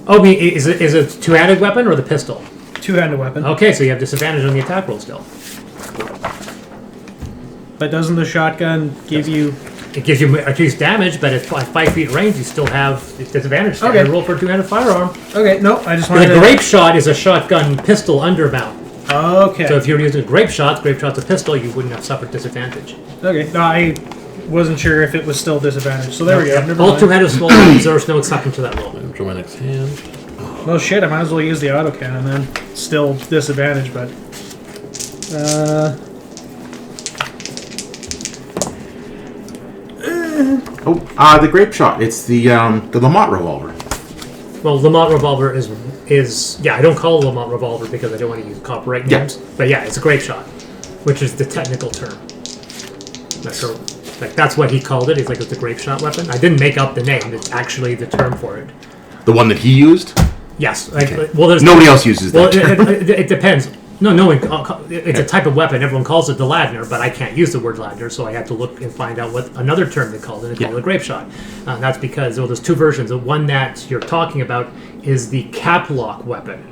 Oh, I mean, is it a two-handed weapon or the pistol? Two-handed weapon. Okay, so you have disadvantage on the attack roll still. But doesn't the shotgun give you... It gives you increased damage, but at 5 feet range, you still have disadvantage. So Okay. roll for a two-handed firearm. Okay, no, I just wanted The to... grape shot is a shotgun pistol undermount. Okay. So if you were using grape shot's a pistol, you wouldn't have suffered disadvantage. Okay, no, I wasn't sure if it was still disadvantaged. So there we go. Never All mind. two-handed small weapons, there's no exception to that rule. Draw my next hand. Well, shit, I might as well use the autocannon then. Still disadvantage, but... The grape shot. It's the Lamont revolver. Well, Lamont revolver is yeah. I don't call it Lamont revolver because I don't want to use copyright Yeah. names. But yeah, it's a grape shot, which is the technical term. That's what he called it. He's like, it's a grape shot weapon. I didn't make up the name. It's actually the term for it. The one that he used? Yes. Okay. Well, there's Nobody else uses Well, that. it depends. No one. It's a type of weapon. Everyone calls it the Ladner, but I can't use the word Ladner, so I had to look and find out what another term they called it. They called it a grape shot. That's because there's two versions. The one that you're talking about is the cap lock weapon.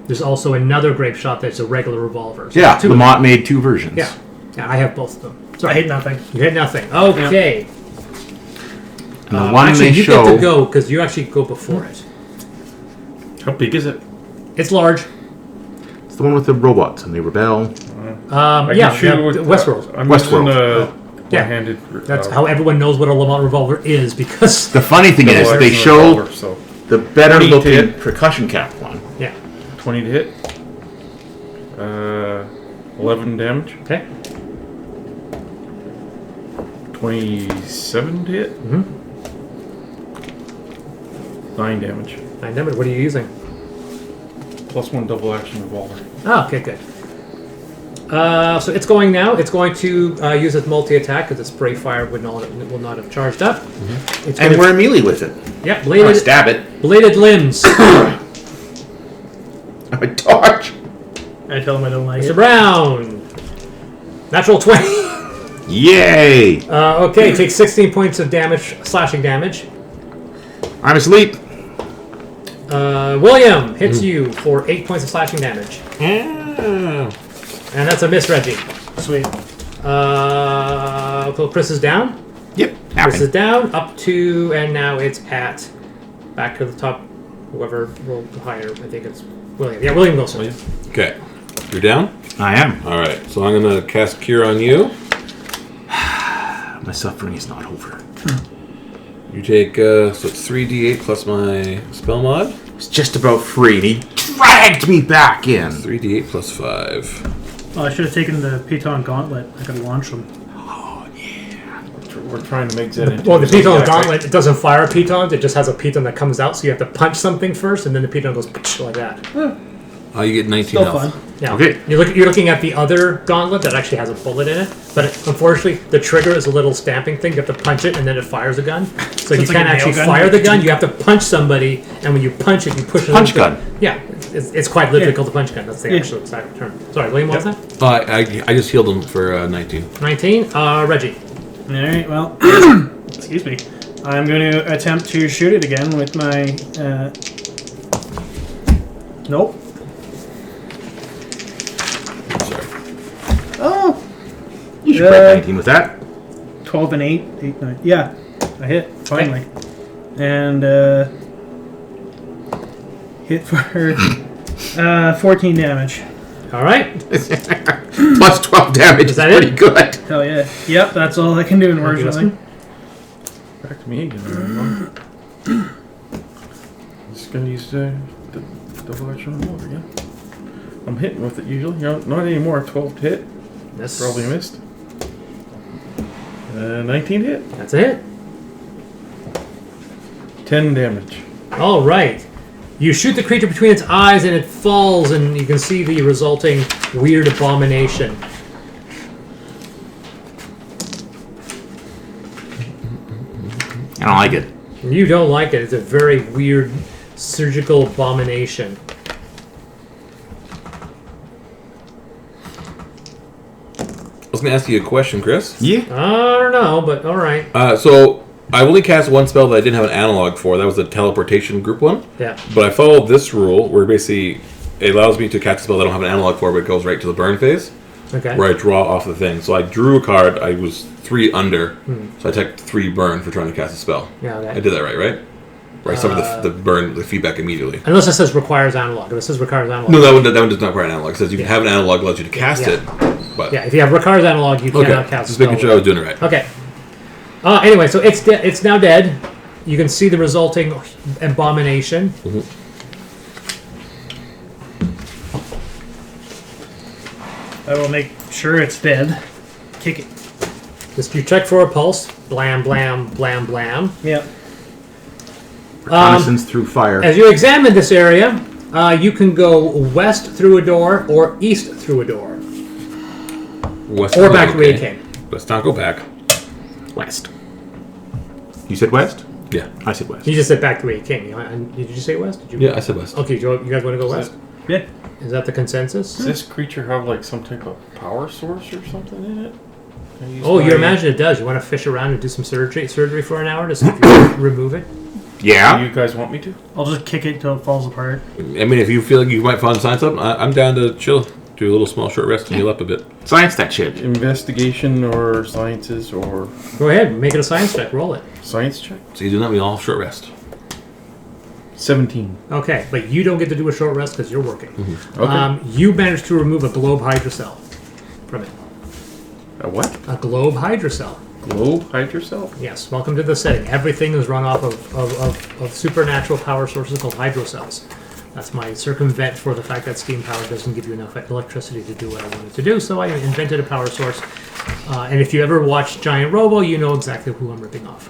There's also another grape shot that's a regular revolver. So Yeah, there's two. Lamont made two versions. Yeah, I have both of them. I hate nothing. You hit nothing. Okay. And the one Actually, they you show... get to go because you actually go before it. How big is it? It's large. It's the one with the robots and they rebel. Yeah, Westworld. I'm Westworld. using Yeah. one-handed. That's how everyone knows what a Lamont revolver is because The funny thing is, they show so the better 20 to looking hit. percussion cap one. yeah. 20 to hit. 11 damage. Okay. 27 to hit. Mhm. 9 damage. 9 damage. What are you using? +1 double action revolver. Oh, okay, good. So it's going now. It's going to use its multi-attack because its spray fire will not have charged up. It's And gonna- we're melee with it. yeah, I bladed, stab it. bladed limbs. I dodge. I tell him I don't like Mr. it. Brown. Natural 20. Yay! Okay, takes 16 points of damage, slashing damage. I'm asleep. William hits you for 8 points of slashing damage. Yeah. And that's a miss, Reggie. Sweet. So Chris is down. Yep. Chris is down, up to, and now it's at, back to the top, whoever rolled higher, I think it's William. Yeah, William Wilson. Okay. You're down? I am. All right. So I'm going to cast Cure on you. My suffering is not over. You take, so it's 3d8 plus my spell mod. It's just about free, and he dragged me back in. 3d8 plus 5. Oh, I should have taken the Piton Gauntlet. I could launch them. We're trying to make Zed into Well, the a Piton Zodiac, Gauntlet, it doesn't fire pitons, it just has a piton that comes out, so you have to punch something first, and then the piton goes like that. You get 19 Still health. fun. Yeah. Okay. You're looking at the other gauntlet that actually has a bullet in it, but unfortunately, the trigger is a little stamping thing. You have to punch it, and then it fires a gun. So you it's like can't a nail actually gun? fire the gun. You have to punch somebody, and when you punch it, you push it. Punch into- gun. Yeah, it's quite difficult to punch gun. That's the actual exact term. Sorry, William, what was that? I just healed him for 19. 19. Reggie. All right. Well, excuse me. I'm going to attempt to shoot it again with my. Nope. You should break 19 with that. 12 and 8. 8, 9. Yeah, I hit, finally. And hit for 14 damage. All right. Plus 12 damage is that pretty it? good. Hell yeah. Yep, that's all I can do, unfortunately. Back to me again. Just gonna use the double action remote again. I'm hitting with it usually. No, not anymore. 12 to hit. That's Probably missed. 19 to hit. That's it. 10 damage. All right. You shoot the creature between its eyes and it falls, and you can see the resulting weird abomination. I don't like it. You don't like it. It's a very weird surgical abomination. I was going to ask you a question, Chris. Yeah. I don't know, but all right. So I only cast one spell that I didn't have an analog for. That was the teleportation group one. Yeah. But I followed this rule where basically it allows me to cast a spell that I don't have an analog for, but it goes right to the burn phase, Okay. where I draw off the thing. So I drew a card. I was 3 under, so I took 3 burn for trying to cast a spell. Yeah, okay. I did that right? Where I suffered the burn, the feedback immediately. Unless it says requires analog. If it says requires analog. No, that one does not require an analog. It says you can have an analog, allows you to cast Yeah. it. But Yeah, if you have requires analog, you okay, cannot cast just a spell. making sure I was doing it right. Okay. Anyway, so it's now dead. You can see the resulting abomination. I will make sure it's dead. Kick it. Just you check for a pulse. Blam, blam, blam, blam. Yep. Reconnaissance through fire. As you examine this area, you can go west through a door or east through a door. West Or back to where you came. Let's not go back. West. You said west? Yeah. I said west. You just said back to where you came. Did you say west? Did you? Yeah, I said west. Okay, you guys want to go west? Yeah. Is that the consensus? Does this creature have like some type of power source or something in it? Oh, you imagine it does. You want to fish around and do some surgery for an hour to see if you can remove it? Do Yeah. you guys want me to? I'll just kick it till it falls apart. I mean, if you feel like you might find signs up, I'm down to chill. Do a little small short rest and heal up a bit. Science that shit. Investigation or sciences or Go ahead, make it a science check. Roll it. science check? So you do that, we all have short rest. 17. Okay, but you don't get to do a short rest because you're working. Okay. You managed to remove a globe hydrocell from it. A what? A globe hydrocell. Globe hydrocell? Yes, welcome to the setting. Everything is run off of supernatural power sources called hydrocells. That's my circumvent for the fact that steam power doesn't give you enough electricity to do what I wanted to do, so I invented a power source. And if you ever watch Giant Robo, you know exactly who I'm ripping off.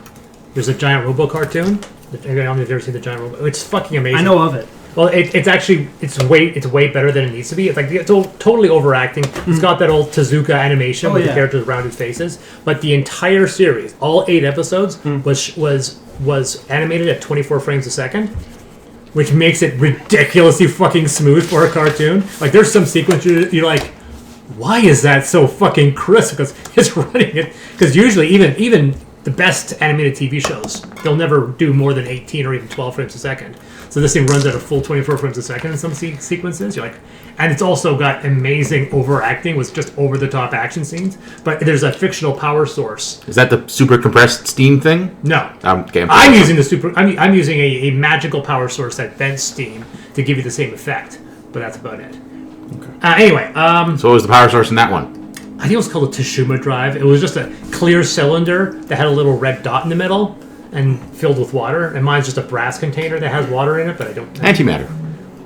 There's a Giant Robo cartoon. I don't know if you've ever seen the Giant Robo. It's fucking amazing. I know of it. Well, it's way better than it needs to be. It's like it's totally overacting. It's got that old Tezuka animation with the characters' rounded faces. But the entire series, all 8 episodes, was animated at 24 frames a second, which makes it ridiculously fucking smooth for a cartoon. Like there's some sequence you're like, why is that so fucking crisp? Because it's running it. Because usually even the best animated TV shows, they'll never do more than 18 or even 12 frames a second. So this thing runs at a full 24 frames a second in some sequences. You're like, and it's also got amazing overacting with just over-the-top action scenes. But there's a fictional power source. Is that the super compressed steam thing? No, Okay, I'm using the I'm using a magical power source that vents steam to give you the same effect. But that's about it. Okay. Anyway, So what was the power source in that one? I think it was called a Teshuma drive. It was just a clear cylinder that had a little red dot in the middle and filled with water. And mine's just a brass container that has water in it, but I don't. Antimatter.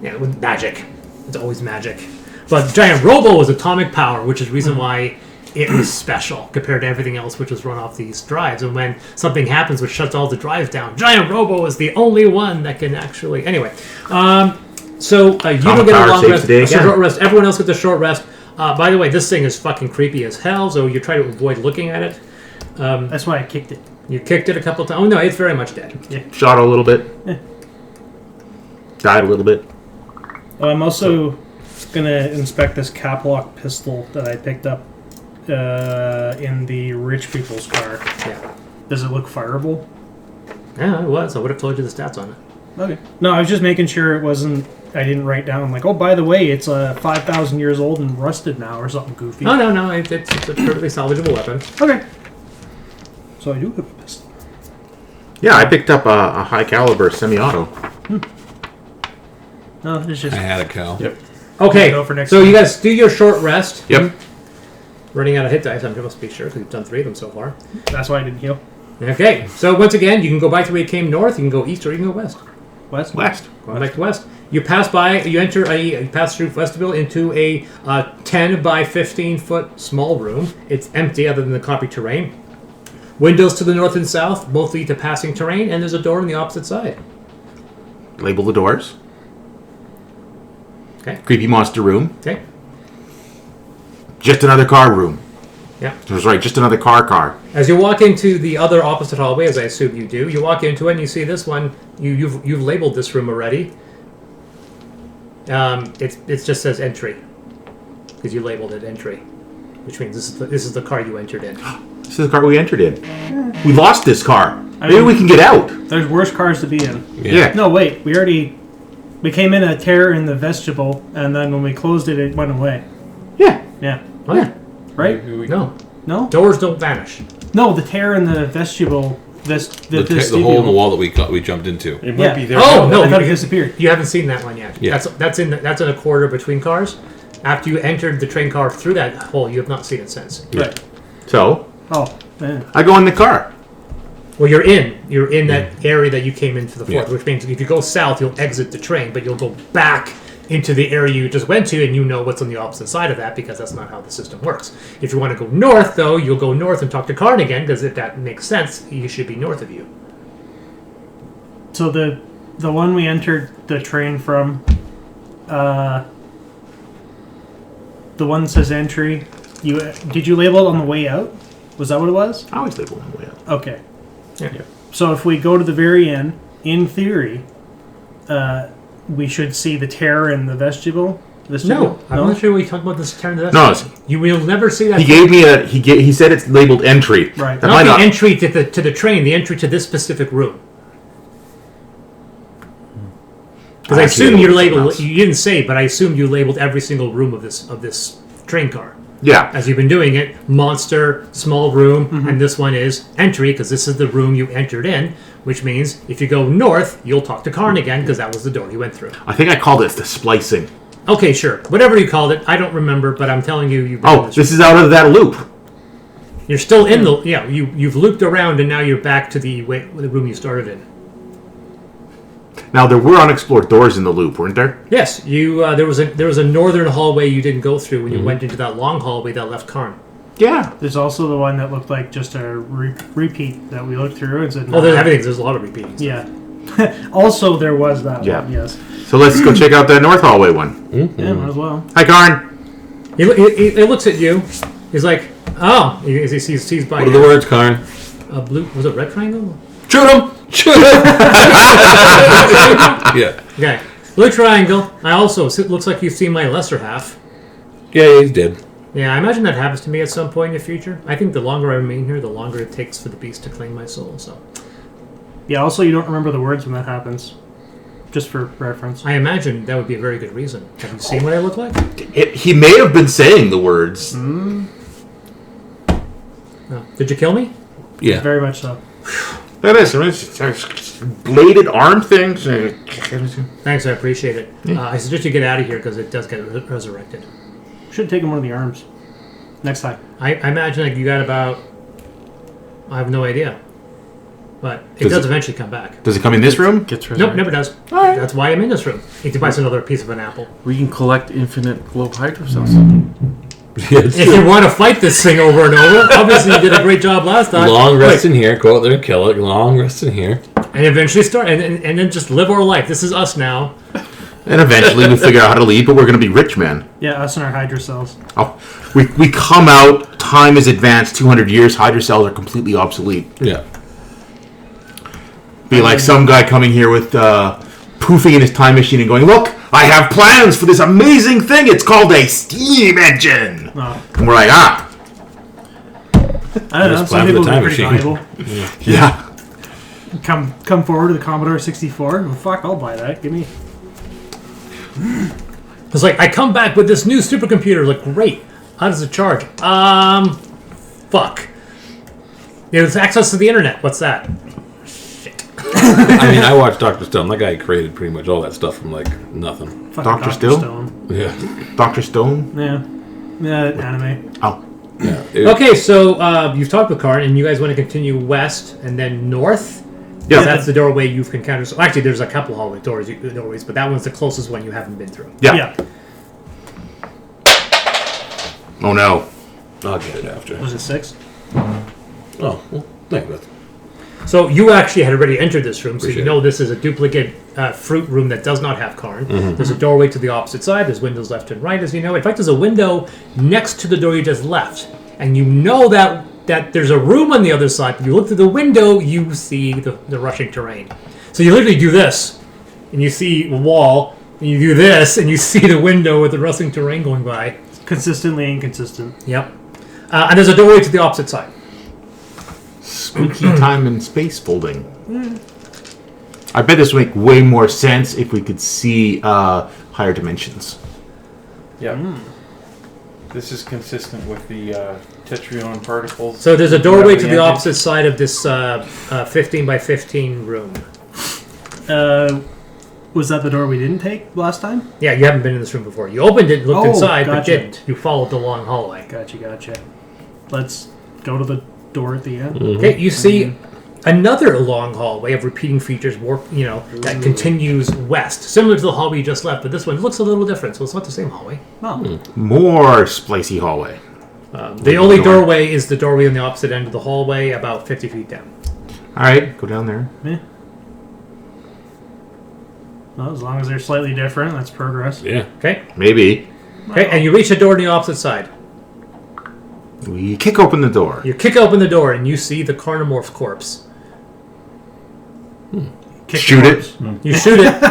Yeah, with magic. It's always magic. But Giant Robo was atomic power, which is the reason why it was special compared to everything else, which was run off these drives. And when something happens which shuts all the drives down, Giant Robo is the only one that can actually. Anyway, so you don't get a long rest. Today Short rest. Everyone else gets a short rest. By the way, this thing is fucking creepy as hell, so you try to avoid looking at it. That's why I kicked it. You kicked it a couple times. Oh, no, it's very much dead. Shot a little bit. Died a little bit. I'm also going to inspect this cap lock pistol that I picked up in the rich people's car. Yeah. Does it look fireable? Yeah, it was. I would have told you the stats on it. Okay. No, I was just making sure it wasn't. I didn't write down like, oh, by the way, it's 5,000 years old and rusted now, or something goofy. No. It's a perfectly salvageable weapon. Okay. So I do have a pistol. Yeah, I picked up a high caliber semi-auto. No, it's just. I had a cow. Yep. Okay, Go for next so time. you guys do your short rest. Yep. Running out of hit dice, I'm just to be sure, because you've done 3 of them so far. That's why I didn't heal. Okay, so once again, you can go back to where you came north, you can go east, or you can go west. West. Going back to west. You pass by, you pass through vestibule into a 10 by 15 foot small room. It's empty other than the copy terrain. Windows to the north and south, both lead to passing terrain, and there's a door on the opposite side. Label the doors. Okay. Creepy monster room. Okay. Just another car room. Yeah. That's right, just another car. As you walk into the other opposite hallway, as I assume you do, you walk into it and you see this one. You've labeled this room already. It just says entry because you labeled it entry, which means this is the car you entered in. This is the car we entered in. We lost this car. Maybe mean- we can get out. There's worse cars to be in. Yeah. No, wait. We came in a tear in the vestibule, and then when we closed it, it went away. Yeah. Yeah. Oh yeah. Right? No. No? Doors don't vanish. No, the tear in the vestibule. The hole in the wall that we jumped into. It might Yeah. be there. Oh no! I thought it disappeared. You haven't seen that one yet. Yeah. That's in a corridor between cars. After you entered the train car through that hole, you have not seen it since. Right. So, Oh, man. I go in the car. Well, you're in that area that you came in for the fourth, Yeah. which means if you go south, you'll exit the train, but you'll go back into the area you just went to, and you know what's on the opposite side of that because that's not how the system works. If you want to go north, though, you'll go north and talk to Karn again because if that makes sense, he should be north of you. So the one we entered the train from, the one that says entry, did you label it on the way out? Was that what it was? I always label on the way out. Okay. Yeah. So if we go to the very end, in theory, we should see the tear in the vestibule. No, I'm not sure what you're talking about this turn to that. No, You will never see that. He gave me he said it's labeled entry. Right. That not might the not. entry to the train, the entry to this specific room. Because I Actually, assume you labeled labeled. something You didn't say, but I assume you labeled every single room of this train car. Yeah. As you've been doing it, monster, small room, and this one is entry because this is the room you entered in. Which means if you go north, you'll talk to Karn again because that was the door you went through. I think I called it the splicing. Okay, sure, whatever you called it, I don't remember, but I'm telling you, you've been in Oh, this is out of that loop. You're still in the you've looped around and now you're back to the room you started in. Now there were unexplored doors in the loop, weren't there? Yes, you there was a northern hallway you didn't go through when you went into that long hallway that left Karn. Yeah. There's also the one that looked like just a repeat that we looked through and said. Oh, there's everything. There's a lot of repeating. Yeah. Also, there was that Yeah. one. Yes. So let's go check out that north hallway one. Yeah, might as well. Hi, Karn. He looks at you. He's like, oh, he sees by What are the words, Karn? a blue. Was it red triangle? Shoot him! Shoot him! Yeah. Okay, blue triangle. I also it looks like you've seen my lesser half. Yeah, he's dead. Yeah, I imagine that happens to me at some point in the future. I think the longer I remain here, the longer it takes for the beast to claim my soul. So Yeah. Also, you don't remember the words when that happens. Just for reference. I imagine that would be a very good reason. Have you seen what I look like? He may have been saying the words. No. Did you kill me? Yeah. Very much so. That is. Bladed arm things. Thanks, I appreciate it. I suggest you get out of here because it does get resurrected. Should have taken one of the arms. Next time. I imagine like you got about. I have no idea, but it Does does it- eventually come back. Does it come in this room? Gets Nope, resurrected. never does. Alright. That's why I'm in this room. He buys another piece of an apple. We can collect infinite globe hydro cells. If you want to fight this thing over and over, obviously you did a great job last time. Long rest Wait, in here. Go out there and kill it. Long rest in here. and eventually start, and then just live our life. This is us now. And eventually we figure out how to leave, but we're going to be rich men. Yeah, us and our hydro cells. Oh, we come out, time is advanced 200 years, hydro cells are completely obsolete. Yeah. Be like some guy coming here with poofing in his time machine and going, look, I have plans for this amazing thing. It's called a steam engine. Oh. And we're like, I don't know. Just Some plan for people the would time be pretty machine. valuable. yeah. come forward to the Commodore 64. Well, fuck, I'll buy that. Give me. It's like, I come back with this new supercomputer. Like, great. How does it charge? Fuck. There's access to the internet. What's that? I mean, I watched Dr. Stone. That guy created pretty much all that stuff from like nothing. Fucking Dr. Still? Stone. Yeah. Dr. Stone? Yeah. Anime. Oh. Yeah. Okay, so you've talked with Karn, and you guys want to continue west and then north? Yeah. That's the doorway you've encountered. So actually, there's a couple hallway doorways, but that one's the closest one you haven't been through. Yeah. Oh no. I'll get it after. Was it 6? Oh, well, thank you. So you actually had already entered this room, so Appreciate you know this is a duplicate fruit room that does not have Karn. Mm-hmm. There's a doorway to the opposite side. There's windows left and right, as you know. In fact, there's a window next to the door you just left, and you know that there's a room on the other side. But you look through the window, you see the rushing terrain. So you literally do this, and you see a wall, and you do this, and you see the window with the rushing terrain going by. Consistently inconsistent. Yep. And there's a doorway to the opposite side. Spooky time and space folding. I bet this would make way more sense if we could see higher dimensions. Yeah. This is consistent with the tetryon particles. So there's a doorway to Gravity the engine. opposite side of this 15 by 15 room. Was that the door we didn't take last time? Yeah, you haven't been in this room before. You opened it, looked Oh, inside, but gotcha. didn't. You followed the long hallway. Gotcha. Let's go to the door at the end. Okay, you see another long hallway of repeating features, that continues west, similar to the hallway you just left, but this one looks a little different, so it's not the same hallway. Oh. More splicey hallway. The only doorway is the doorway on the opposite end of the hallway, about 50 feet down. Alright, go down there. Well, as long as they're slightly different, that's progress. Yeah. Okay, Maybe. and you reach a door on the opposite side. We kick open the door. You kick open the door, and you see the carnomorph's corpse. Shoot it. You shoot it,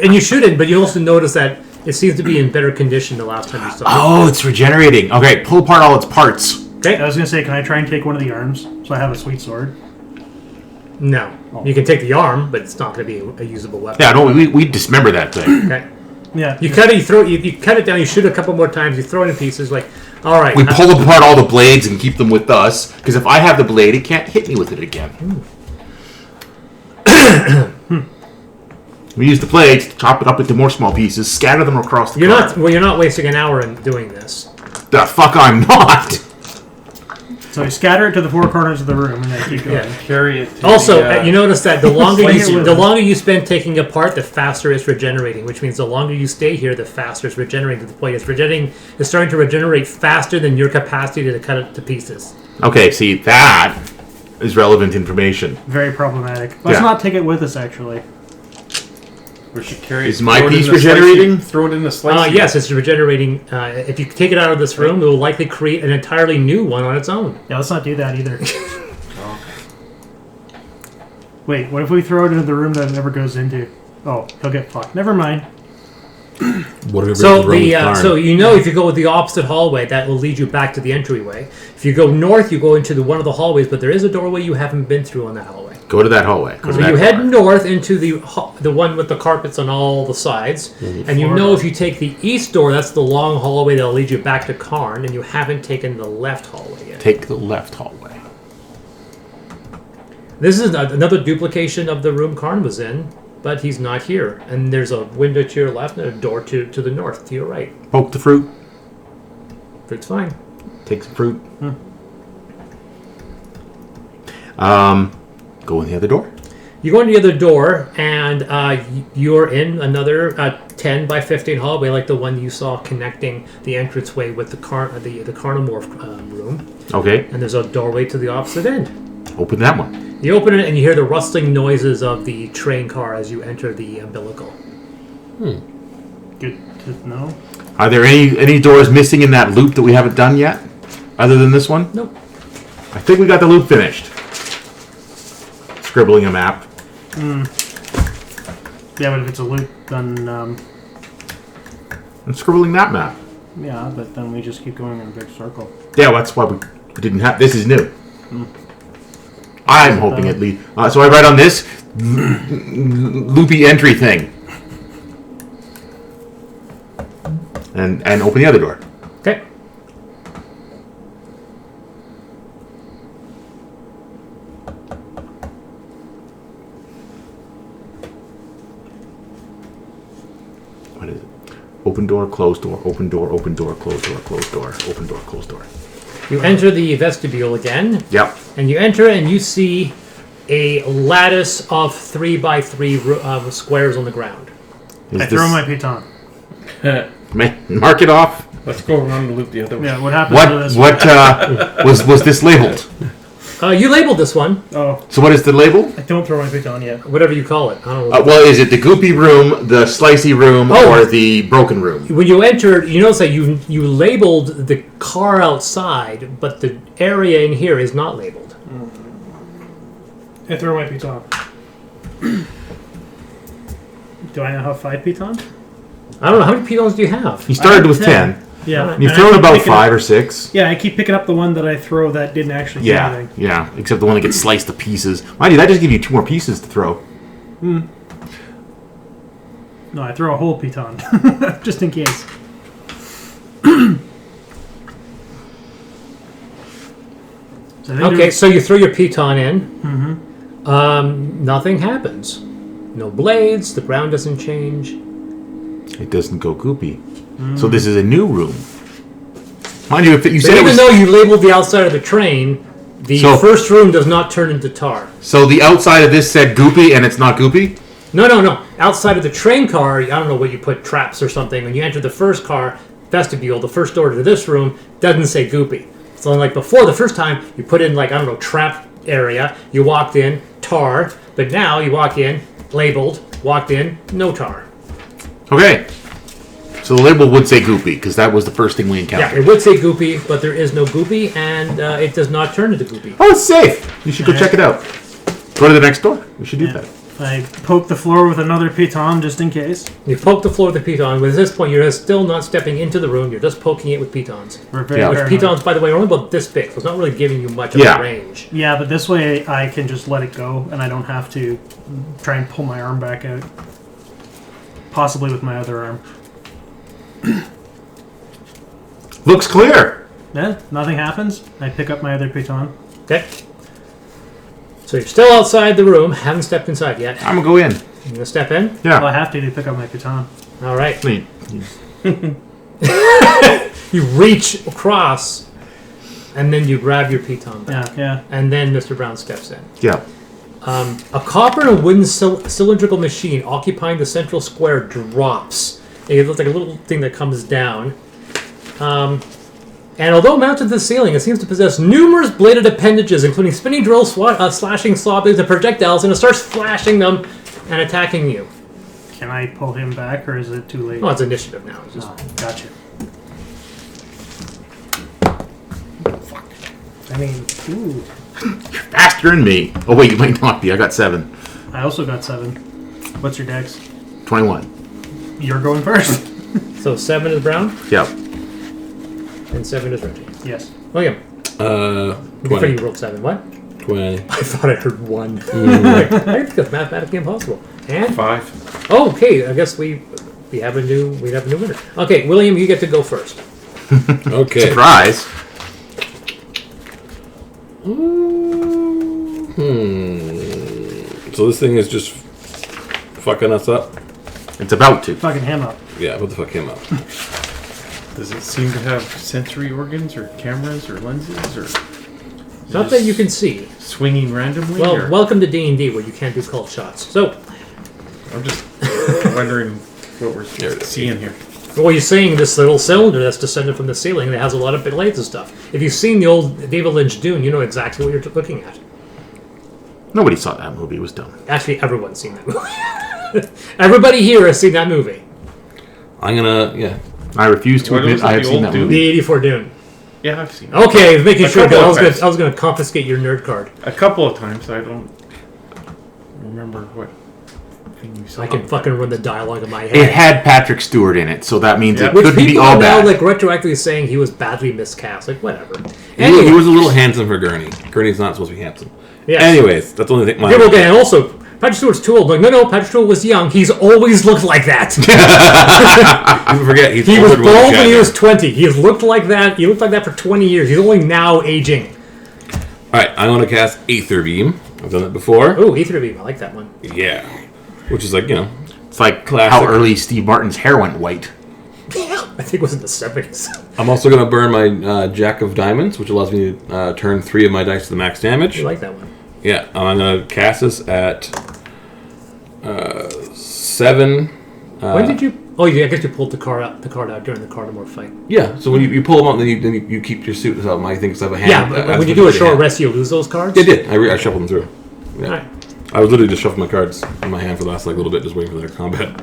and you shoot it, but you also notice that it seems to be in better condition the last time you saw it. Oh, it's regenerating. Okay, pull apart all its parts. Okay? I was going to say, can I try and take one of the arms so I have a sweet sword? No. You can take the arm, but it's not going to be a usable weapon. Yeah, no, we dismember that thing. Okay. Yeah. You cut it, you cut it down, you shoot it a couple more times, you throw it in pieces, like, all right. We pull apart all the blades and keep them with us, because if I have the blade, it can't hit me with it again. We use the blades to chop it up into more small pieces, scatter them across the car. You're not wasting an hour in doing this. The fuck I'm not! So you scatter it to the four corners of the room and then keep going. Yeah. Carry it to Also, the, you notice that the longer Slice it with the it. longer you spend taking apart, the faster it's regenerating. Which means the longer you stay here, the faster it's regenerating. To the point it's starting to regenerate faster than your capacity to cut it to pieces. Okay, see, that is relevant information. Very problematic. Let's Yeah. not take it with us, actually. We should carry. Is my throw it in piece the regenerating? Throw it in the slice. Yes, it's regenerating. If you take it out of this room, it will likely create an entirely new one on its own. Yeah, let's not do that either. Wait, what if we throw it into the room that it never goes into? Oh, he'll get fucked. Never mind. Whatever. So if you go with the opposite hallway, that will lead you back to the entryway. If you go north, you go into one of the hallways, but there is a doorway you haven't been through on that hallway. Go to that hallway. Go to So that you head door. north into the one with the carpets on all the sides, and you know if you take the east door, that's the long hallway that'll lead you back to Karn, and you haven't taken the left hallway yet. Take the left hallway. This is another duplication of the room Karn was in, but he's not here. And there's a window to your left and a door to the north, to your right. Poke the fruit. Fruit's fine. Take some fruit. Go in the other door. You go in the other door, and you're in another 10 by 15 hallway, like the one you saw connecting the entranceway with the carnomorph room. Okay, And there's a doorway to the opposite end. open that one. You open it, and you hear the rustling noises of the train car as you enter the umbilical. Good to know. Are there any doors missing in that loop that we haven't done yet? Other than this one? Nope. I think we got the loop finished. Scribbling a map. Yeah, but if it's a loop, then, I'm scribbling that map. yeah, but then we just keep going in a big circle. Yeah, that's why we didn't have... This is new. I'm hoping at least. So I write on this loopy entry thing. And open the other door. Okay. What is it? Open door, closed door, open door, open door, closed door, closed door, open door, closed door. You enter the vestibule again. Yep. And you enter and you see a lattice of 3x3 squares on the ground. I throw my piton. Mark it off. Let's go around and loop the other way. Yeah, what happens to this? Was this labeled? You labeled this one. Oh, So what is the label? I don't throw my piton yet. Whatever you call it. I don't know. Well, is it the goopy room, the slicey room, Oh. or the broken room? When you entered, you notice that you labeled the car outside, but the area in here is not labeled. I throw my piton. Do I now have 5 pitons? I don't know. How many pitons do you have? You started I with have 10. Yeah. And you've And I thrown keep about picking 5 up- or 6. Yeah, I keep picking up the one that I throw that didn't actually do Yeah, anything. yeah. Except the one that gets sliced to pieces. Mind you, that just give you 2 more pieces to throw. No, I throw a whole piton. Just in case. So I think Okay, there's- so you throw your piton in. Nothing happens. No blades. The ground doesn't change. It doesn't go goopy. So this is a new room. Mind you, if you But said it even was... though you labeled the outside of the train, the So- first room does not turn into tar. So the outside of this said goopy, and it's not goopy? No. Outside of the train car, I don't know what you put, traps or something. When you enter the first car vestibule, the first door to this room doesn't say goopy. So like before, the first time, you put in like, I don't know, trap area. You walked in, tar. But now you walk in, labeled, walked in, no tar. Okay. So the label would say goopy, because that was the first thing we Yeah, encountered. it would say goopy, but there is no goopy, and it does not turn into goopy. Oh, it's safe. You should go check it out. Go to the next door. We should do that. I poke the floor with another piton just in case. You poke the floor with the piton. But at this point, you're still not stepping into the room. You're just poking it with pitons. We're very Yeah. paranoid. Pitons, by the way, are only about this big, so it's not really giving you much of Yeah. a range. Yeah, but this way I can just let it go and I don't have to try and pull my arm back out. Possibly with my other arm. Looks clear. Yeah, nothing happens. I pick up my other piton. Okay. So you're still outside the room, haven't stepped inside yet. I'm going to go in. You're gonna step in. Well, I Yeah. have to pick up my piton. All right. Neat. You reach across, and then you grab your piton back. Yeah. And then Mr. Brown steps in. Yeah. A copper and a wooden cylindrical machine occupying the central square drops. It looks like a little thing that comes down. And although mounted to the ceiling, it seems to possess numerous bladed appendages, including spinning drills, slashing saw blades, and projectiles, and it starts flashing them and attacking you. Can I pull him back or is it too late? Well, it's initiative now. It's just, Oh, gotcha. Fuck. I mean, ooh. Faster than me. Oh, wait, you might not be. I got 7. I also got 7. What's your dex? 21. You're going first. so 7 is Brown, Yep. and 7 is Reggie. Yes. William, before 20. you rolled 7. What? 20. I thought I heard 1. Like, I think that's mathematically impossible. And 5. oh, okay, I guess we have a new winner. Okay, William, you get to go first. Okay. Surprise. So this thing is just fucking us up? It's about to. Fucking him up. Yeah, what the fuck him up? Does it seem to have sensory organs or cameras or lenses or Not that you can see. swinging randomly? Well, or? welcome to D&D where you can't do cult shots. So, I'm just wondering what we're There it is. seeing here. well, you're seeing this little cylinder that's descended from the ceiling that has a lot of blades and stuff. If you've seen the old David Lynch Dune, you know exactly what you're looking at. Nobody saw that movie. It was dumb. Actually, everyone's seen that movie. Everybody here has seen that movie. I'm gonna, yeah. I refuse to What admit was it, I have the seen old that Dune? movie. The 84 Dune. Yeah, I've seen it. Okay, making A sure couple because of times. I was gonna confiscate your nerd card. A couple of times. I don't remember what thing you saw. I can fucking run the dialogue in my It head. had Patrick Stewart in it, so that means Yeah. it Which couldn't be people all are now bad. like retroactively saying he was badly miscast. Like whatever. He Anyway, was a little handsome for Gurney. Gurney's not supposed to be handsome. Yes. Anyways, that's the only thing. People again, and also, Patrick Stewart's too old. Like, no, Patrick Stewart was young. He's always looked like that. You forget he He was bald when he was 20. He has looked like that. He looked like that for 20 years. He's only now aging. Alright, I'm going to cast Aether Beam. I've done it before. Ooh, Aether Beam. I like that one. Yeah. Which is like, It's like Classic. how early Steve Martin's hair went white. I think it was in the 70s. I'm also going to burn my Jack of Diamonds, which allows me to turn 3 of my dice to the max damage. I like that one. Yeah, I'm going to cast this at 7. When did you... Oh, yeah, I guess you pulled the card out during the Cardamore fight. Yeah, so when you pull them out, then you keep your suit. So I think I have a hand. Yeah, but when you do a short rest, you lose those cards? I did. I shuffled them through. Yeah. All right. I was literally just shuffling my cards in my hand for the last little bit, just waiting for their combat.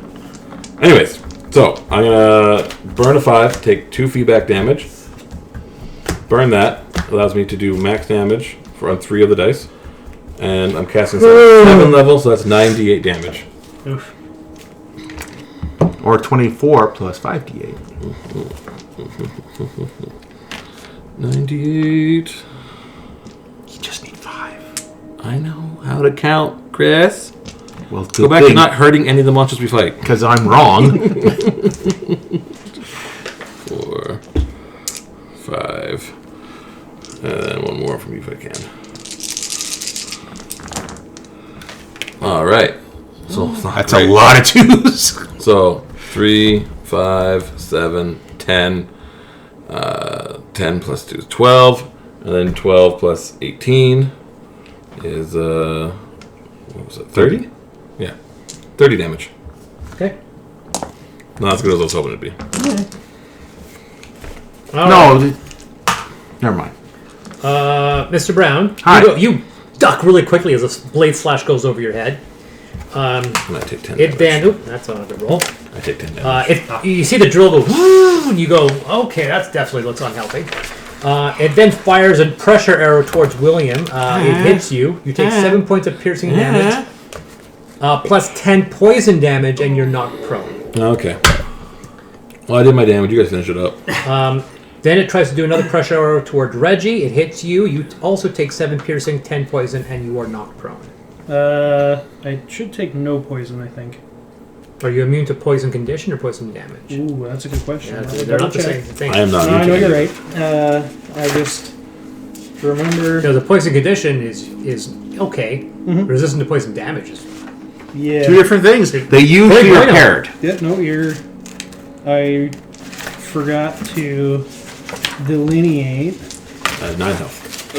Anyways, so I'm going to burn a 5, take 2 feedback damage. Burn that. Allows me to do max damage on 3 of the dice. And I'm casting 7 level, so that's 9d8 damage. Oof. Or 24 plus 5d8. 98. You just need 5. I know how to count, Chris. Well, Go back to not hurting any of the monsters we fight. Because I'm wrong. 4, 5, and then one more from you if I can. All right. So That's a lot of 2s. So 3, 5, 7, 10. 10 plus 2 is 12, and then 12 plus 18 is what was it? 30? Yeah, 30 damage. Okay. Not as good as I was hoping it'd be. All No, right. never mind. Mr. Brown, Hi. you duck really quickly as a blade slash goes over your head. And I take 10 It damage. then... Oop, that's not a good roll. I take 10 damage. You see the drill go, woo, and you go, okay, that definitely looks unhealthy. It then fires a pressure arrow towards William. It hits you. You take 7 points of piercing damage, plus 10 poison damage, and you're knocked prone. Okay. Well, I did my damage. You guys finish it up. Then it tries to do another pressure arrow toward Reggie. It hits you. You also take 7 piercing, 10 poison, and you are knocked prone. I should take no poison, I think. Are you immune to poison condition or poison damage? Ooh, that's a good question. Yeah, I'll they're not the double same check. thing. I am not. No, I know immune to you're it. right. I just remember. No, the poison condition is okay. Resistant to poison damage is... Yeah. 2 different things. They usually Wait, are wait, no. paired. Yeah, no, I forgot to delineate. 9 health.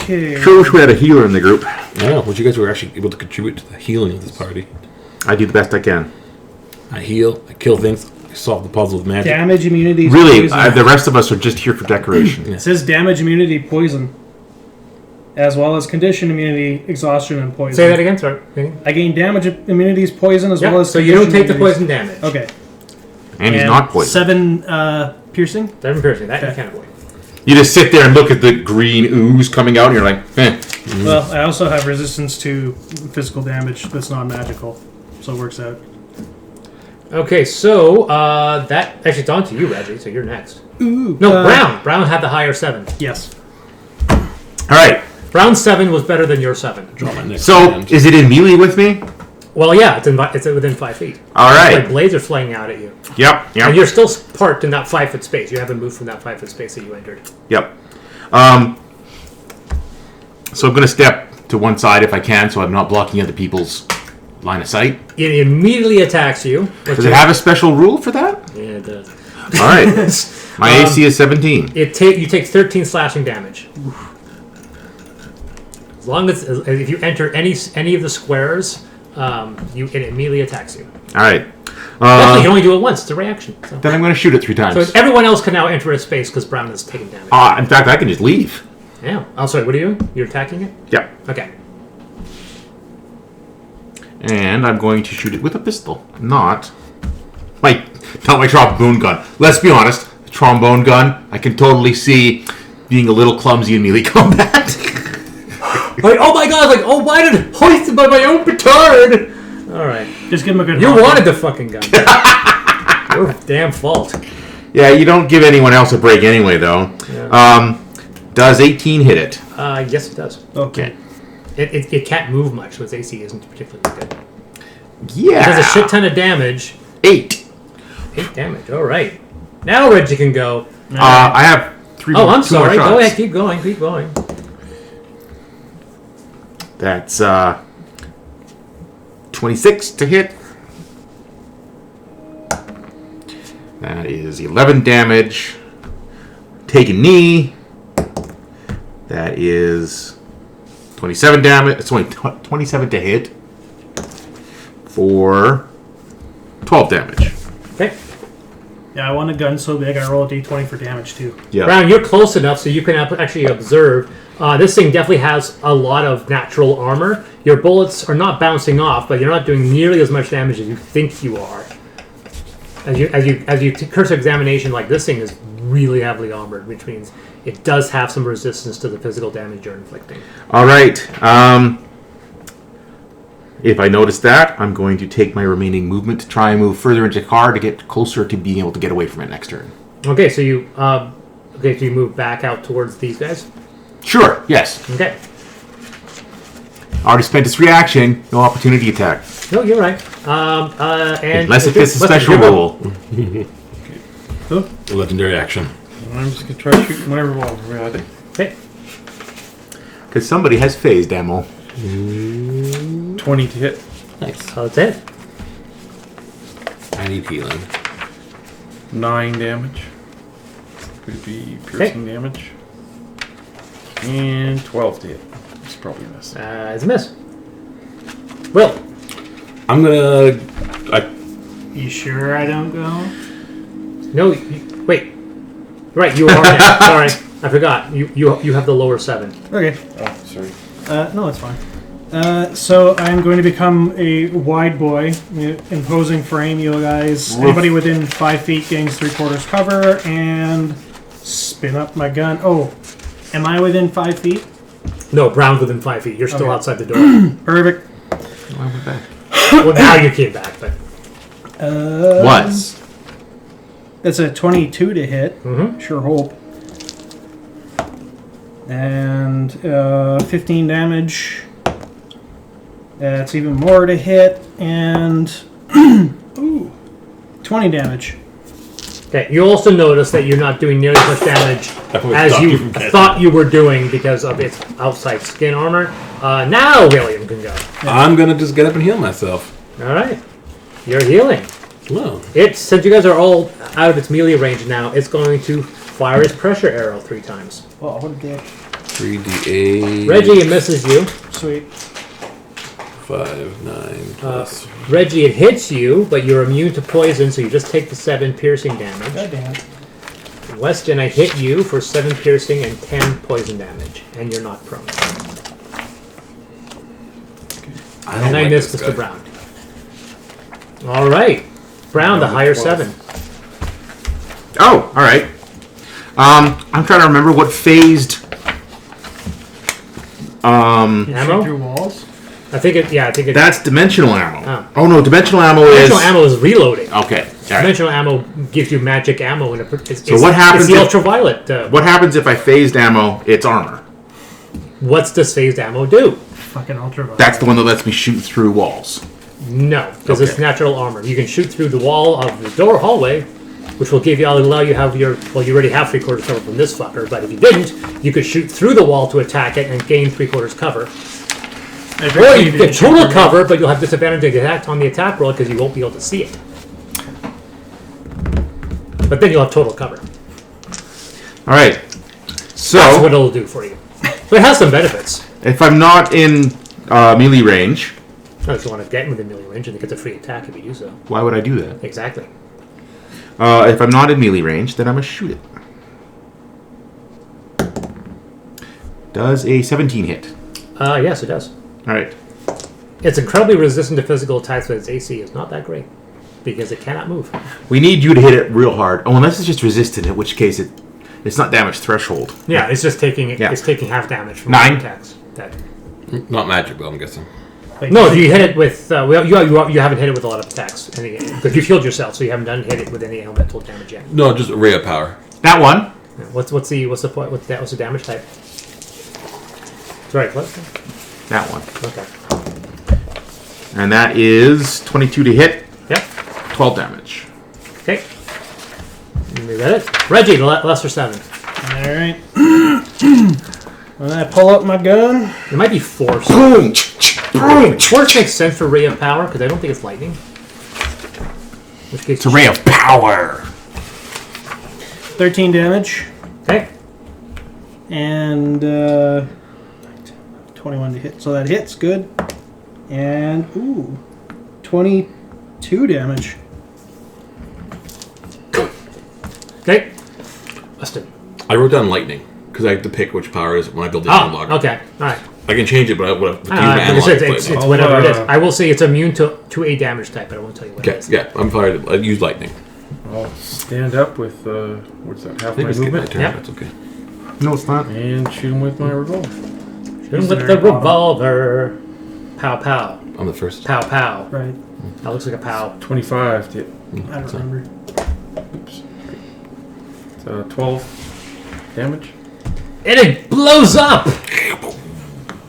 Okay. Sure wish we had a healer in the group. I know, but you guys were actually able to contribute to the healing of this party. I do the best I can. I heal, I kill things, I solve the puzzle with magic. Damage, immunity, Really, poison. the rest of us are just here for decoration. It says damage, immunity, poison. As well as condition, immunity, exhaustion, and poison. Say that again, sorry. I gain damage, immunities, poison, as well as so you don't take the condition, poison damage. immunities. Okay. And he's not poisoned. 7 piercing. 7 piercing, that you Okay. can't avoid. You just sit there and look at the green ooze coming out, and you're like, eh. Well, I also have resistance to physical damage that's non-magical, so it works out. Okay, so that actually it's on to you, Reggie. So you're next. Ooh. No, Brown. Brown had the higher 7. Yes. All right. Brown's 7 was better than your 7. Draw my next So, hand. is it in melee with me? Well, yeah, it's within 5 feet. All Like right. blades are flying out at you, Yep. and Yep. you're still parked in that 5-foot space. You haven't moved from that 5-foot space that you entered. Yep. So I'm going to step to one side if I can, so I'm not blocking other people's line of sight. It immediately attacks you. Does it have a special rule for that? Yeah, it does. All right. My AC is 17. You take 13 slashing damage. As long as if you enter any of the squares, it immediately attacks you. All right. Actually, you can only do it once. It's a reaction. So, Then I'm going to shoot it 3 times. so everyone else can now enter a space because Brown is taking damage. In fact, I can just leave. Yeah. Oh, sorry. What are you? You're attacking it? Yep. Okay. And I'm going to shoot it with a pistol, not my trombone gun. Let's be honest, the trombone gun, I can totally see being a little clumsy in melee combat. Like, oh my god! Like, oh, why did it hoisted by my own petard? All right. Just give him a good You honk. wanted the fucking gun. Your damn fault. Yeah, you don't give anyone else a break anyway, though. Yeah. Does 18 hit it? Yes, it does. Okay. It can't move much, so its AC isn't particularly good. Yeah. It does a shit ton of damage. 8. 8 damage. All right. Now Reggie can go. I have 3 Oh, I'm 2 more sorry. Go shots. ahead. Keep going. Keep going. That's 26 to hit. That is 11 damage. Take a knee. That is 27 damage. It's only 27 to hit for 12 damage. Okay. Yeah, I want a gun so big I roll a d20 for damage too. Yeah. Brown, you're close enough so you can actually observe. This thing definitely has a lot of natural armor. Your bullets are not bouncing off, but you're not doing nearly as much damage as you think you are. As you cursor examination, like this thing is really heavily armored, which means it does have some resistance to the physical damage you're inflicting. All right. If I notice that, I'm going to take my remaining movement to try and move further into the car to get closer to being able to get away from it next turn. Okay, so you move back out towards these guys. Sure. Yes. Okay. Already spent its reaction. No opportunity attack. No, you're right. And Unless it gets a special rule. Legendary action. I'm just gonna try shooting my revolver at it. Okay. Because somebody has phased ammo. 20 to hit. Nice. That's it. I need healing. 9 damage. Could be piercing damage. And 12 to hit. It's probably a miss. It's a miss. Will. I'm gonna. You sure I don't go? No, wait. Right, you are now. Sorry, I forgot. You have the lower 7. Okay. Oh, sorry. No, it's fine. So I'm going to become a wide boy, imposing frame. You guys, anybody within 5 feet gains 3/4 cover, and spin up my gun. Oh, am I within 5 feet? No, Brown's within 5 feet. You're still Okay. outside the door. Perfect. I went back. Well, now you came back, but Was. That's a 22 to hit. Mhm. Sure hope. And 15 damage. That's even more to hit. And ooh, 20 damage. okay. You also notice that you're not doing nearly as much damage as you thought you were doing because of its outside skin armor. Now William can go. I'm gonna just get up and heal myself. All right, you're healing. Whoa. Since you guys are all out of its melee range now, it's going to fire its pressure arrow 3 times. Oh, what a dick. 3d8. Reggie, it misses you. Sweet. 5, 9 plus. Reggie, it hits you, but you're immune to poison, so you just take the 7 piercing damage. God damn it. Weston, I hit you for 7 piercing and 10 poison damage, and you're not prone. And I missed Mr. Brown. All right, Brown, the higher 7. Oh, all right. I'm trying to remember what phased. Ammo? Through walls? I think it. Yeah, I think it. That's dimensional ammo. Oh. Oh no, dimensional ammo Dimensional is. ammo is reloading. Okay. All right. Dimensional ammo gives you magic ammo, and So what happens It's the if- ultraviolet. What happens if I phased ammo? It's armor. What's this phased ammo do? Fucking ultraviolet. That's the one that lets me shoot through walls. No, because it's Okay. natural armor. You can shoot through the wall of the door hallway, which will allow you have your. Well, you already have 3/4 cover from this fucker, but if you didn't, you could shoot through the wall to attack it and gain 3/4 cover. Or you get total cover, but you'll have disadvantage on the attack roll because you won't be able to see it. But then you'll have total cover. All right. That's what So it'll do for you. But it has some benefits. if I'm not in melee range, If you want to get within melee range, and it gets a free attack if you do so. why would I do that? Exactly. If I'm not in melee range, then I'm gonna shoot it. Does a 17 hit? Yes, it does. All right. It's incredibly resistant to physical attacks, but its AC is not that great because it cannot move. We need you to hit it real hard. Oh, unless it's just resistant, in which case it's not damage threshold. Yeah, it's just taking Yeah. it's taking half damage from 9. attacks. That. Not magic, though, I'm guessing. No, if you hit it with you haven't hit it with a lot of attacks because you've healed yourself, so you haven't hit it with any elemental damage yet. No, just ray of power. That one. What's the point? What's the damage type? Sorry, what? That one. Okay. And that is 22 to hit, Yep. 12 damage. Okay. You got it. Reggie, the lesser 7. All right. When I pull up my gun, It might be force. Boom! Boom! Force makes sense for ray of power because I don't think it's lightning. Which case It's a ray of power. 13 damage, Okay. and 21 to hit. So that hits, good. And, 22 damage. Okay. Austin. I wrote down lightning because I have to pick which power is when I build the Oh, unlock. okay. All right. I can change it, but I would have to use my Like I analog. said, it's but- whatever it is. I will say it's immune to a damage type, but I won't tell you what Okay, it is. yeah, I'm fine. I use lightning. I'll stand up with what's that? I Half think my it's getting my movement, turn. Yeah. That's okay. No, it's not. and shoot him with my revolver. Shoot him with the revolver. Pow pow. I'm the first. Pow pow. Right. That looks like a pow. 25 to hit. I don't remember. Oops. It's, 12 damage. And it blows up!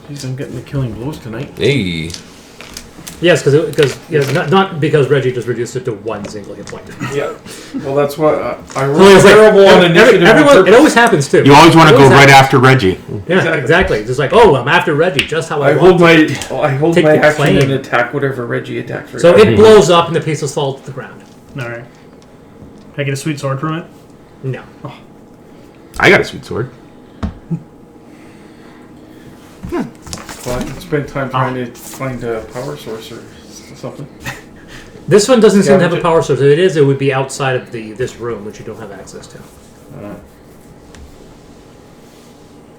Jeez, I'm getting the killing blows tonight. Hey. Yes, because not because Reggie just reduced it to 1 single hit point. Yeah. Well, that's what I So rolled it's like, terrible on initiative. on everyone, it purpose. always happens too. You always want to go Always right happens. after Reggie. Yeah, exactly. It's just like, oh, I'm after Reggie, just how I I want. hold my Take the action claim. and attack whatever Reggie attacks. Right So now. it blows up and the pieces fall to the ground. All right. Can I get a sweet sword from it? No. I got a sweet sword. Well, I can spend time trying to find a power source or something. This one doesn't seem to Yeah, have a power source. If it is, it would be outside of this room, which you don't have access to.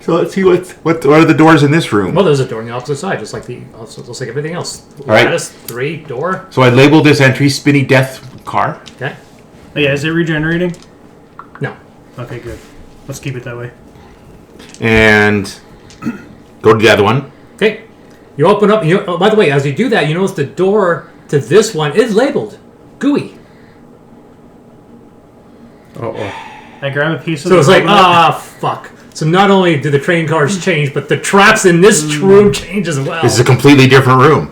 So let's see what are the doors in this room. Well, there's a door on the opposite side, just like everything else. right. Lattice, 3, door. So I labeled this entry Spinny Death Car. Okay. Oh, yeah, is it regenerating? No. Okay, good. Let's keep it that way. And go to the other one. Okay. You open up. Oh, by the way, as you do that, you notice the door to this one is labeled gooey. I grab a piece of So the it's like, robot. fuck. So not only do the train cars change, but the traps in this room change as well. This is a completely different room.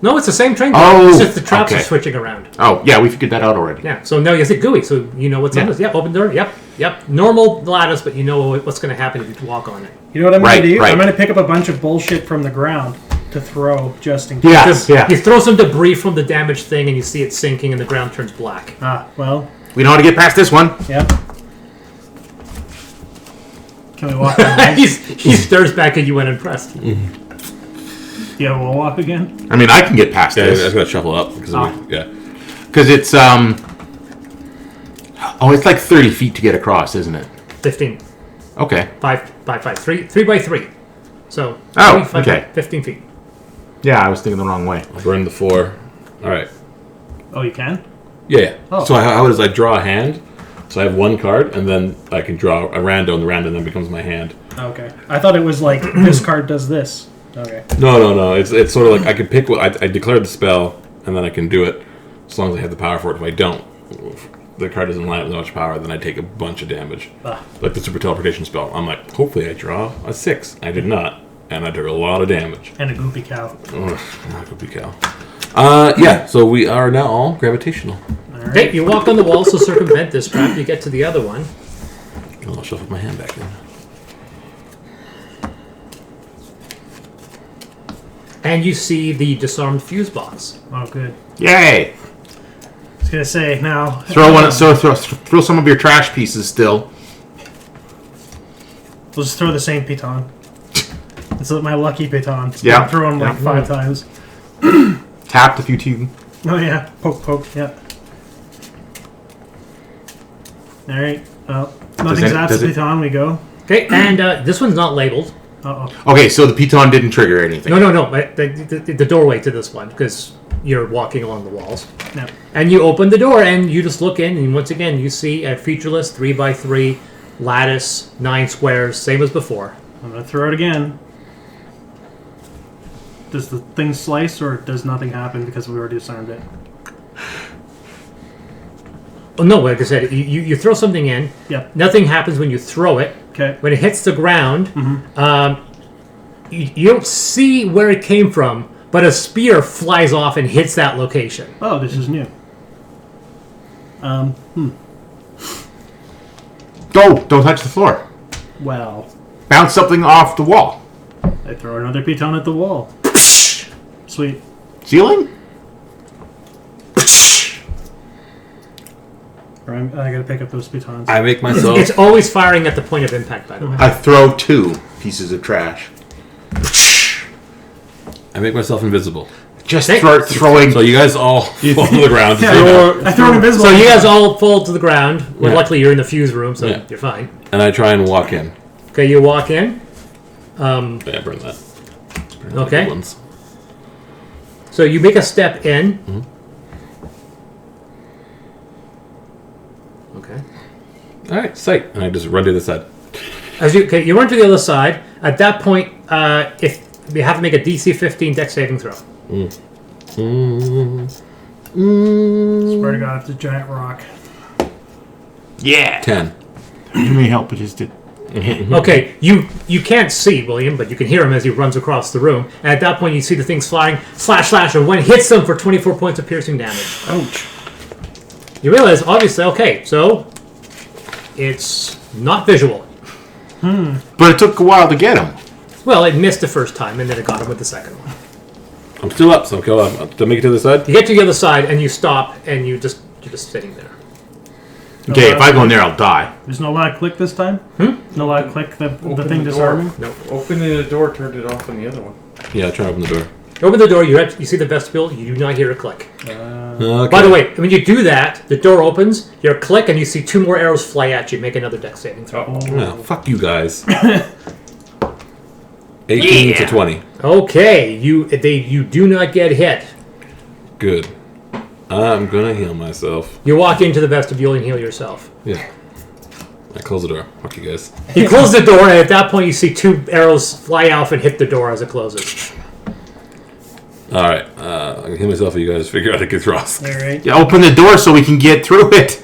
No, it's the same train car. Oh, It's just the traps okay. are switching around. Oh, yeah, we figured that out already. Yeah. So now you see gooey, so you know what's on Yeah. this. Yeah, open door. Yep. Normal lattice, but you know what's going to happen if you walk on it. You know what I'm Right, going to do? right. I'm going to pick up a bunch of bullshit from the ground to throw just in case. Yes, yeah. You throw some debris from the damaged thing, and you see it sinking, and the ground turns black. Well, We know how to get past this one. yeah. Can we walk again? he stares back at you unimpressed. Yeah, we'll walk again. I mean, I can get past Yeah, I just this. gotta shuffle up because yeah. Because it's, oh, it's like 30 feet to get across, isn't it? 15. Okay. 5 by 5. 3 by 3. So, Oh, 5 okay. 15 feet. Yeah, I was thinking the wrong way. I'll burn the 4. All right. Oh, you can? Yeah. Oh. So how does I draw a hand? So I have one card, and then I can draw a rando, and the rando then becomes my hand. Okay. I thought it was like this card does this. Okay. No. It's sort of like I can pick what I declare the spell, and then I can do it as long as I have the power for it. If I don't, if the card doesn't line up with much power, then I take a bunch of damage. Like the super teleportation spell. I'm like, hopefully I draw a 6. I did not, and I took a lot of damage. And a goopy cow. Ugh, not good cow. Yeah. So we are now all gravitational. Okay, you walk on the walls to circumvent this trap. You get to the other one. I'll shuffle my hand back then. And you see the disarmed fuse box. Oh, good. Yay! I was going to say, now... Throw some of your trash pieces still. We'll just throw the same piton. It's my lucky piton. Yeah. Throw them like Yeah. 5 times. Tapped a few teeth. Oh, yeah. Poke, yeah. Alright. Well, nothing's at the piton. We go. Okay, and this one's not labeled. Uh-oh. Okay, so the piton didn't trigger anything. No. The doorway to this one, because you're walking along the walls. Yep. And you open the door, and you just look in, and once again, you see a featureless 3 by 3 lattice, 9 squares, same as before. I'm going to throw it again. Does the thing slice, or does nothing happen because we already disarmed it? Oh, no, like I said, you throw something in. Yep. Nothing happens when you throw it. Okay. When it hits the ground, you don't see where it came from, but a spear flies off and hits that location. Oh, this is new. Don't touch the floor. Well, Bounce something off the wall. I throw another piton at the wall. Sweet. Ceiling? I gotta pick up those pitons. I make myself. It's always firing at the point of impact, by the way. I throw 2 pieces of trash. I make myself invisible. Just Hey. throwing. So you guys all fall to the ground. I throw an invisible. So you guys all fall to the ground. Well, Yeah. luckily you're in the fuse room, so Yeah. you're fine. And I try and walk in. Okay, you walk in. Yeah, burn that. Burn the Okay. good ones. So you make a step in. Okay. All right, sight. And I just run to the side. As you run to the other side. At that point, if you have to make a DC 15 Dex saving throw. Swear to God, it's a giant rock. Yeah. 10. You may help, but just did. Okay, you can't see William, but you can hear him as he runs across the room. And at that point, you see the things flying, slash, and one hits them for 24 points of piercing damage. Ouch. You realize, obviously, okay, so it's not visual. But it took a while to get him. Well, it missed the first time, and then it got him with the second one. I'm still up, so go up. To make it to the side? You get to the other side, and you stop, and you're just sitting there. Okay, if I go in there, I'll die. There's no loud click this time? No loud click, the thing the disarming? No. Opening the door turned it off on the other one. Yeah, try to open the door. Open the door, you see the vestibule, you do not hear a click. Okay. By the way, when you do that, the door opens, you hear a click, and you see 2 more arrows fly at you. Make another dex saving throw. Oh, fuck you guys. 18 to 20. Okay, you do not get hit. Good. I'm gonna heal myself. You walk into the vestibule and heal yourself. Yeah. I close the door. Fuck you guys. You close the door, and at that point, you see 2 arrows fly off and hit the door as it closes. Alright, I can heal myself and you guys figure out how to get across. Alright. Yeah, open the door so we can get through it.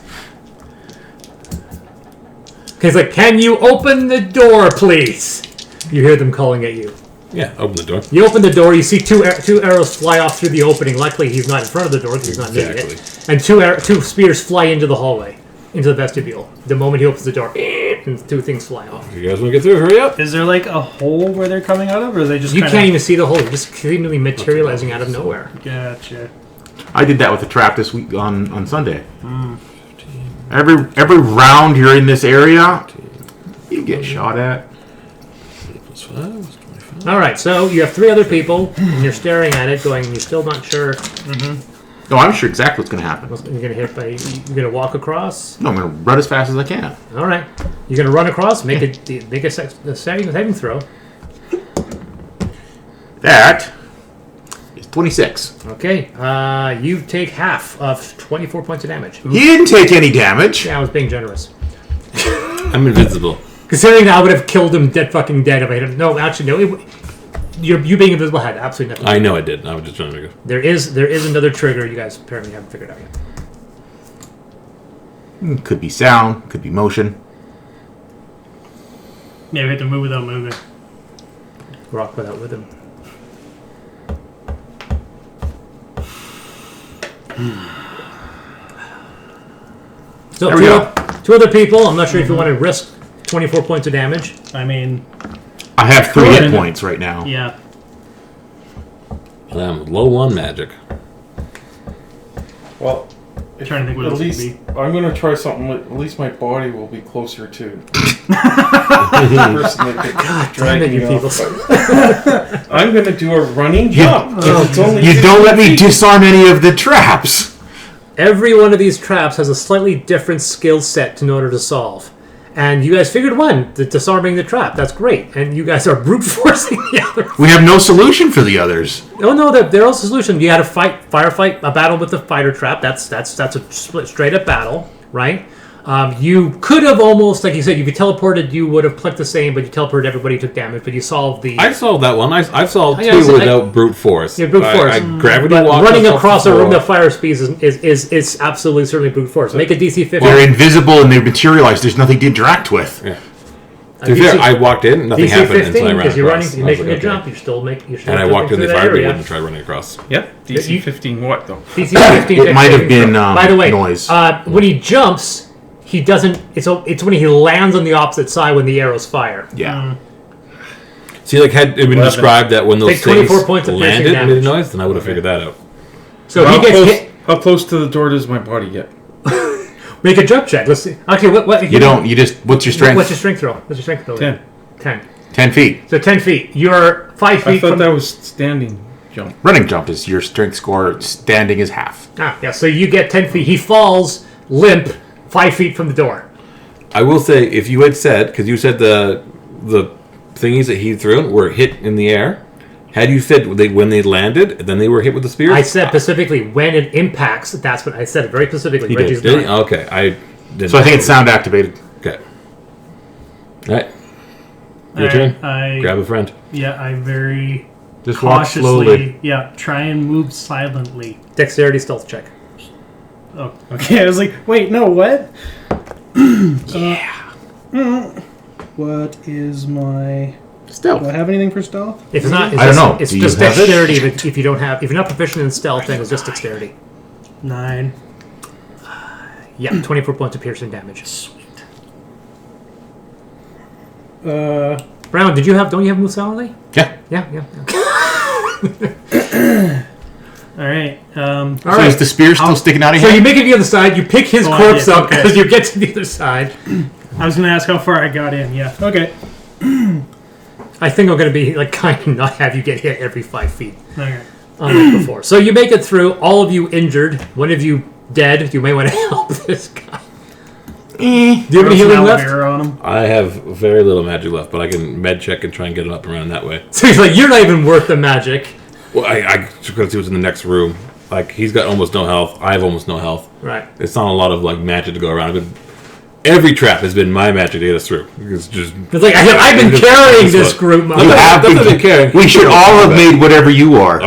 He's like, "Can you open the door, please?" You hear them calling at you. Yeah, open the door. You open the door, you see two arrows fly off through the opening. Luckily, he's not in front of the door because he's not near Exactly. it. And two spears fly into the hallway, into the vestibule. The moment he opens the door, and 2 things fly off. If you guys want to get through, hurry up. Is there like a hole where they're coming out of, or are they just You kinda... can't even see the hole. It's just seemingly materializing out of nowhere. Gotcha. I did that with a trap this week on Sunday. Every round you're in this area, you get shot at. Plus 5 is 25. All right, so you have 3 other people, and you're staring at it, going, "You're still not sure No, I'm sure exactly what's going to happen. you're gonna hit by. You're gonna walk across. No, I'm going to run as fast as I can. All right, you're gonna run across. Make a saving throw. That is 26. Okay, you take half of 24 points of damage. He didn't take any damage. Yeah, I was being generous. I'm invincible. Considering I would have killed him dead if I hit him. No, actually, no. You being invisible had absolutely nothing. I know I did. I was just trying to go. There is another trigger you guys apparently haven't figured out yet. Could be sound, could be motion. Yeah, we have to move without moving. Rock without rhythm. So There we go. 2 other people. I'm not sure if you want to risk 24 points of damage. I mean, I have 3 Cool. hit points right now. yeah. And I'm low on magic. Well, I'm trying to think what at else it could least be. I'm gonna try something. At least my body will be closer to the person that could Damn drag it, me you people. off. I'm gonna do a running jump. 'cause it's only You don't let me 15 feet. disarm any of the traps. Every one of these traps has a slightly different skill set in order to solve. And you guys figured one, the disarming the trap. That's great. And you guys are brute forcing the other. We have no solution for the others. Oh no, they're also a solution. You had a firefight, a battle with the fighter trap. That's a straight up battle, right? You could have almost, like you said, if you teleported, you would have clicked the same, but you teleported, everybody took damage, but you solved the... I solved that one. I solved Yeah, two so without brute force. Yeah, brute force. I gravity But walked running myself across a room before. that fire speeds is absolutely certainly brute force. Make a DC 15. They're invisible and they materialize. There's nothing to interact with. Yeah. To be fair, I walked in, nothing DC happened 15, until I ran because you're running, across. you're I was making like, a jump, okay. you're still making... And I walked in the fire blade and tried running across. Yep. DC 15 what, though? DC 15 It might have been By the way, noise. when he jumps, he doesn't... It's when he lands on the opposite side when the arrows fire. Yeah. See, like, had it been 11. described that when those Take 24 things points of piercing landed and made a damage. noise, then I would have figured that out. So he gets hit... How close to the door does my body get? Make a jump check. Let's see. Okay, what You don't. You just. What's your strength? What's your strength throw? What's your strength throw? 10. 10. 10 feet. So 10 feet. You're 5 feet I thought from... that was standing jump. Running jump is your strength score. Standing is half. Yeah, so you get 10 feet. He falls limp 5 feet from the door. I will say, if you had said, because you said the thingies that he threw were hit in the air, had you said when they landed, then they were hit with the spears? I said specifically when it impacts, that's what I said very specifically. He Reggie's did he? not. Okay, I didn't. So I think it's sound activated. Okay. All right. Your Alright, turn. I Grab a friend. I very Just walk cautiously slowly. try and move silently. Dexterity stealth check. Oh, okay. I was like, wait, no, what? What is my? Stealth. Do I have anything for stealth? If it's not, it's I don't just, know. It's Do you just have it? dexterity. If you don't have, if you're not proficient in stealth, then it's just dexterity. 9. Yeah, 24 points of piercing damage. Sweet. Brown, did you have? Don't you have move silently? Yeah. Yeah. All right. All So right. is the spear still sticking out of So here? you make it to the other side. You pick his Oh, I corpse did, up okay. because you get to the other side. I was gonna ask how far I got in. Yeah. Okay. I think I'm going to be like kind of not have you get hit every 5 feet. Okay. Unlike before. So you make it through. All of you injured. One of you dead. You may want to help this guy. Do you have any healing left? On him. I have very little magic left, but I can med check and try and get it up and running that way. So he's like, you're not even worth the magic. Well, I just got to see what's in the next room. Like, he's got almost no health. I have almost no health. Right. It's not a lot of, like, magic to go around. Every trap has been my magic to get us through. It's just... It's like, I've been carrying this group. You have That's what been they care. We should all have made whatever you are.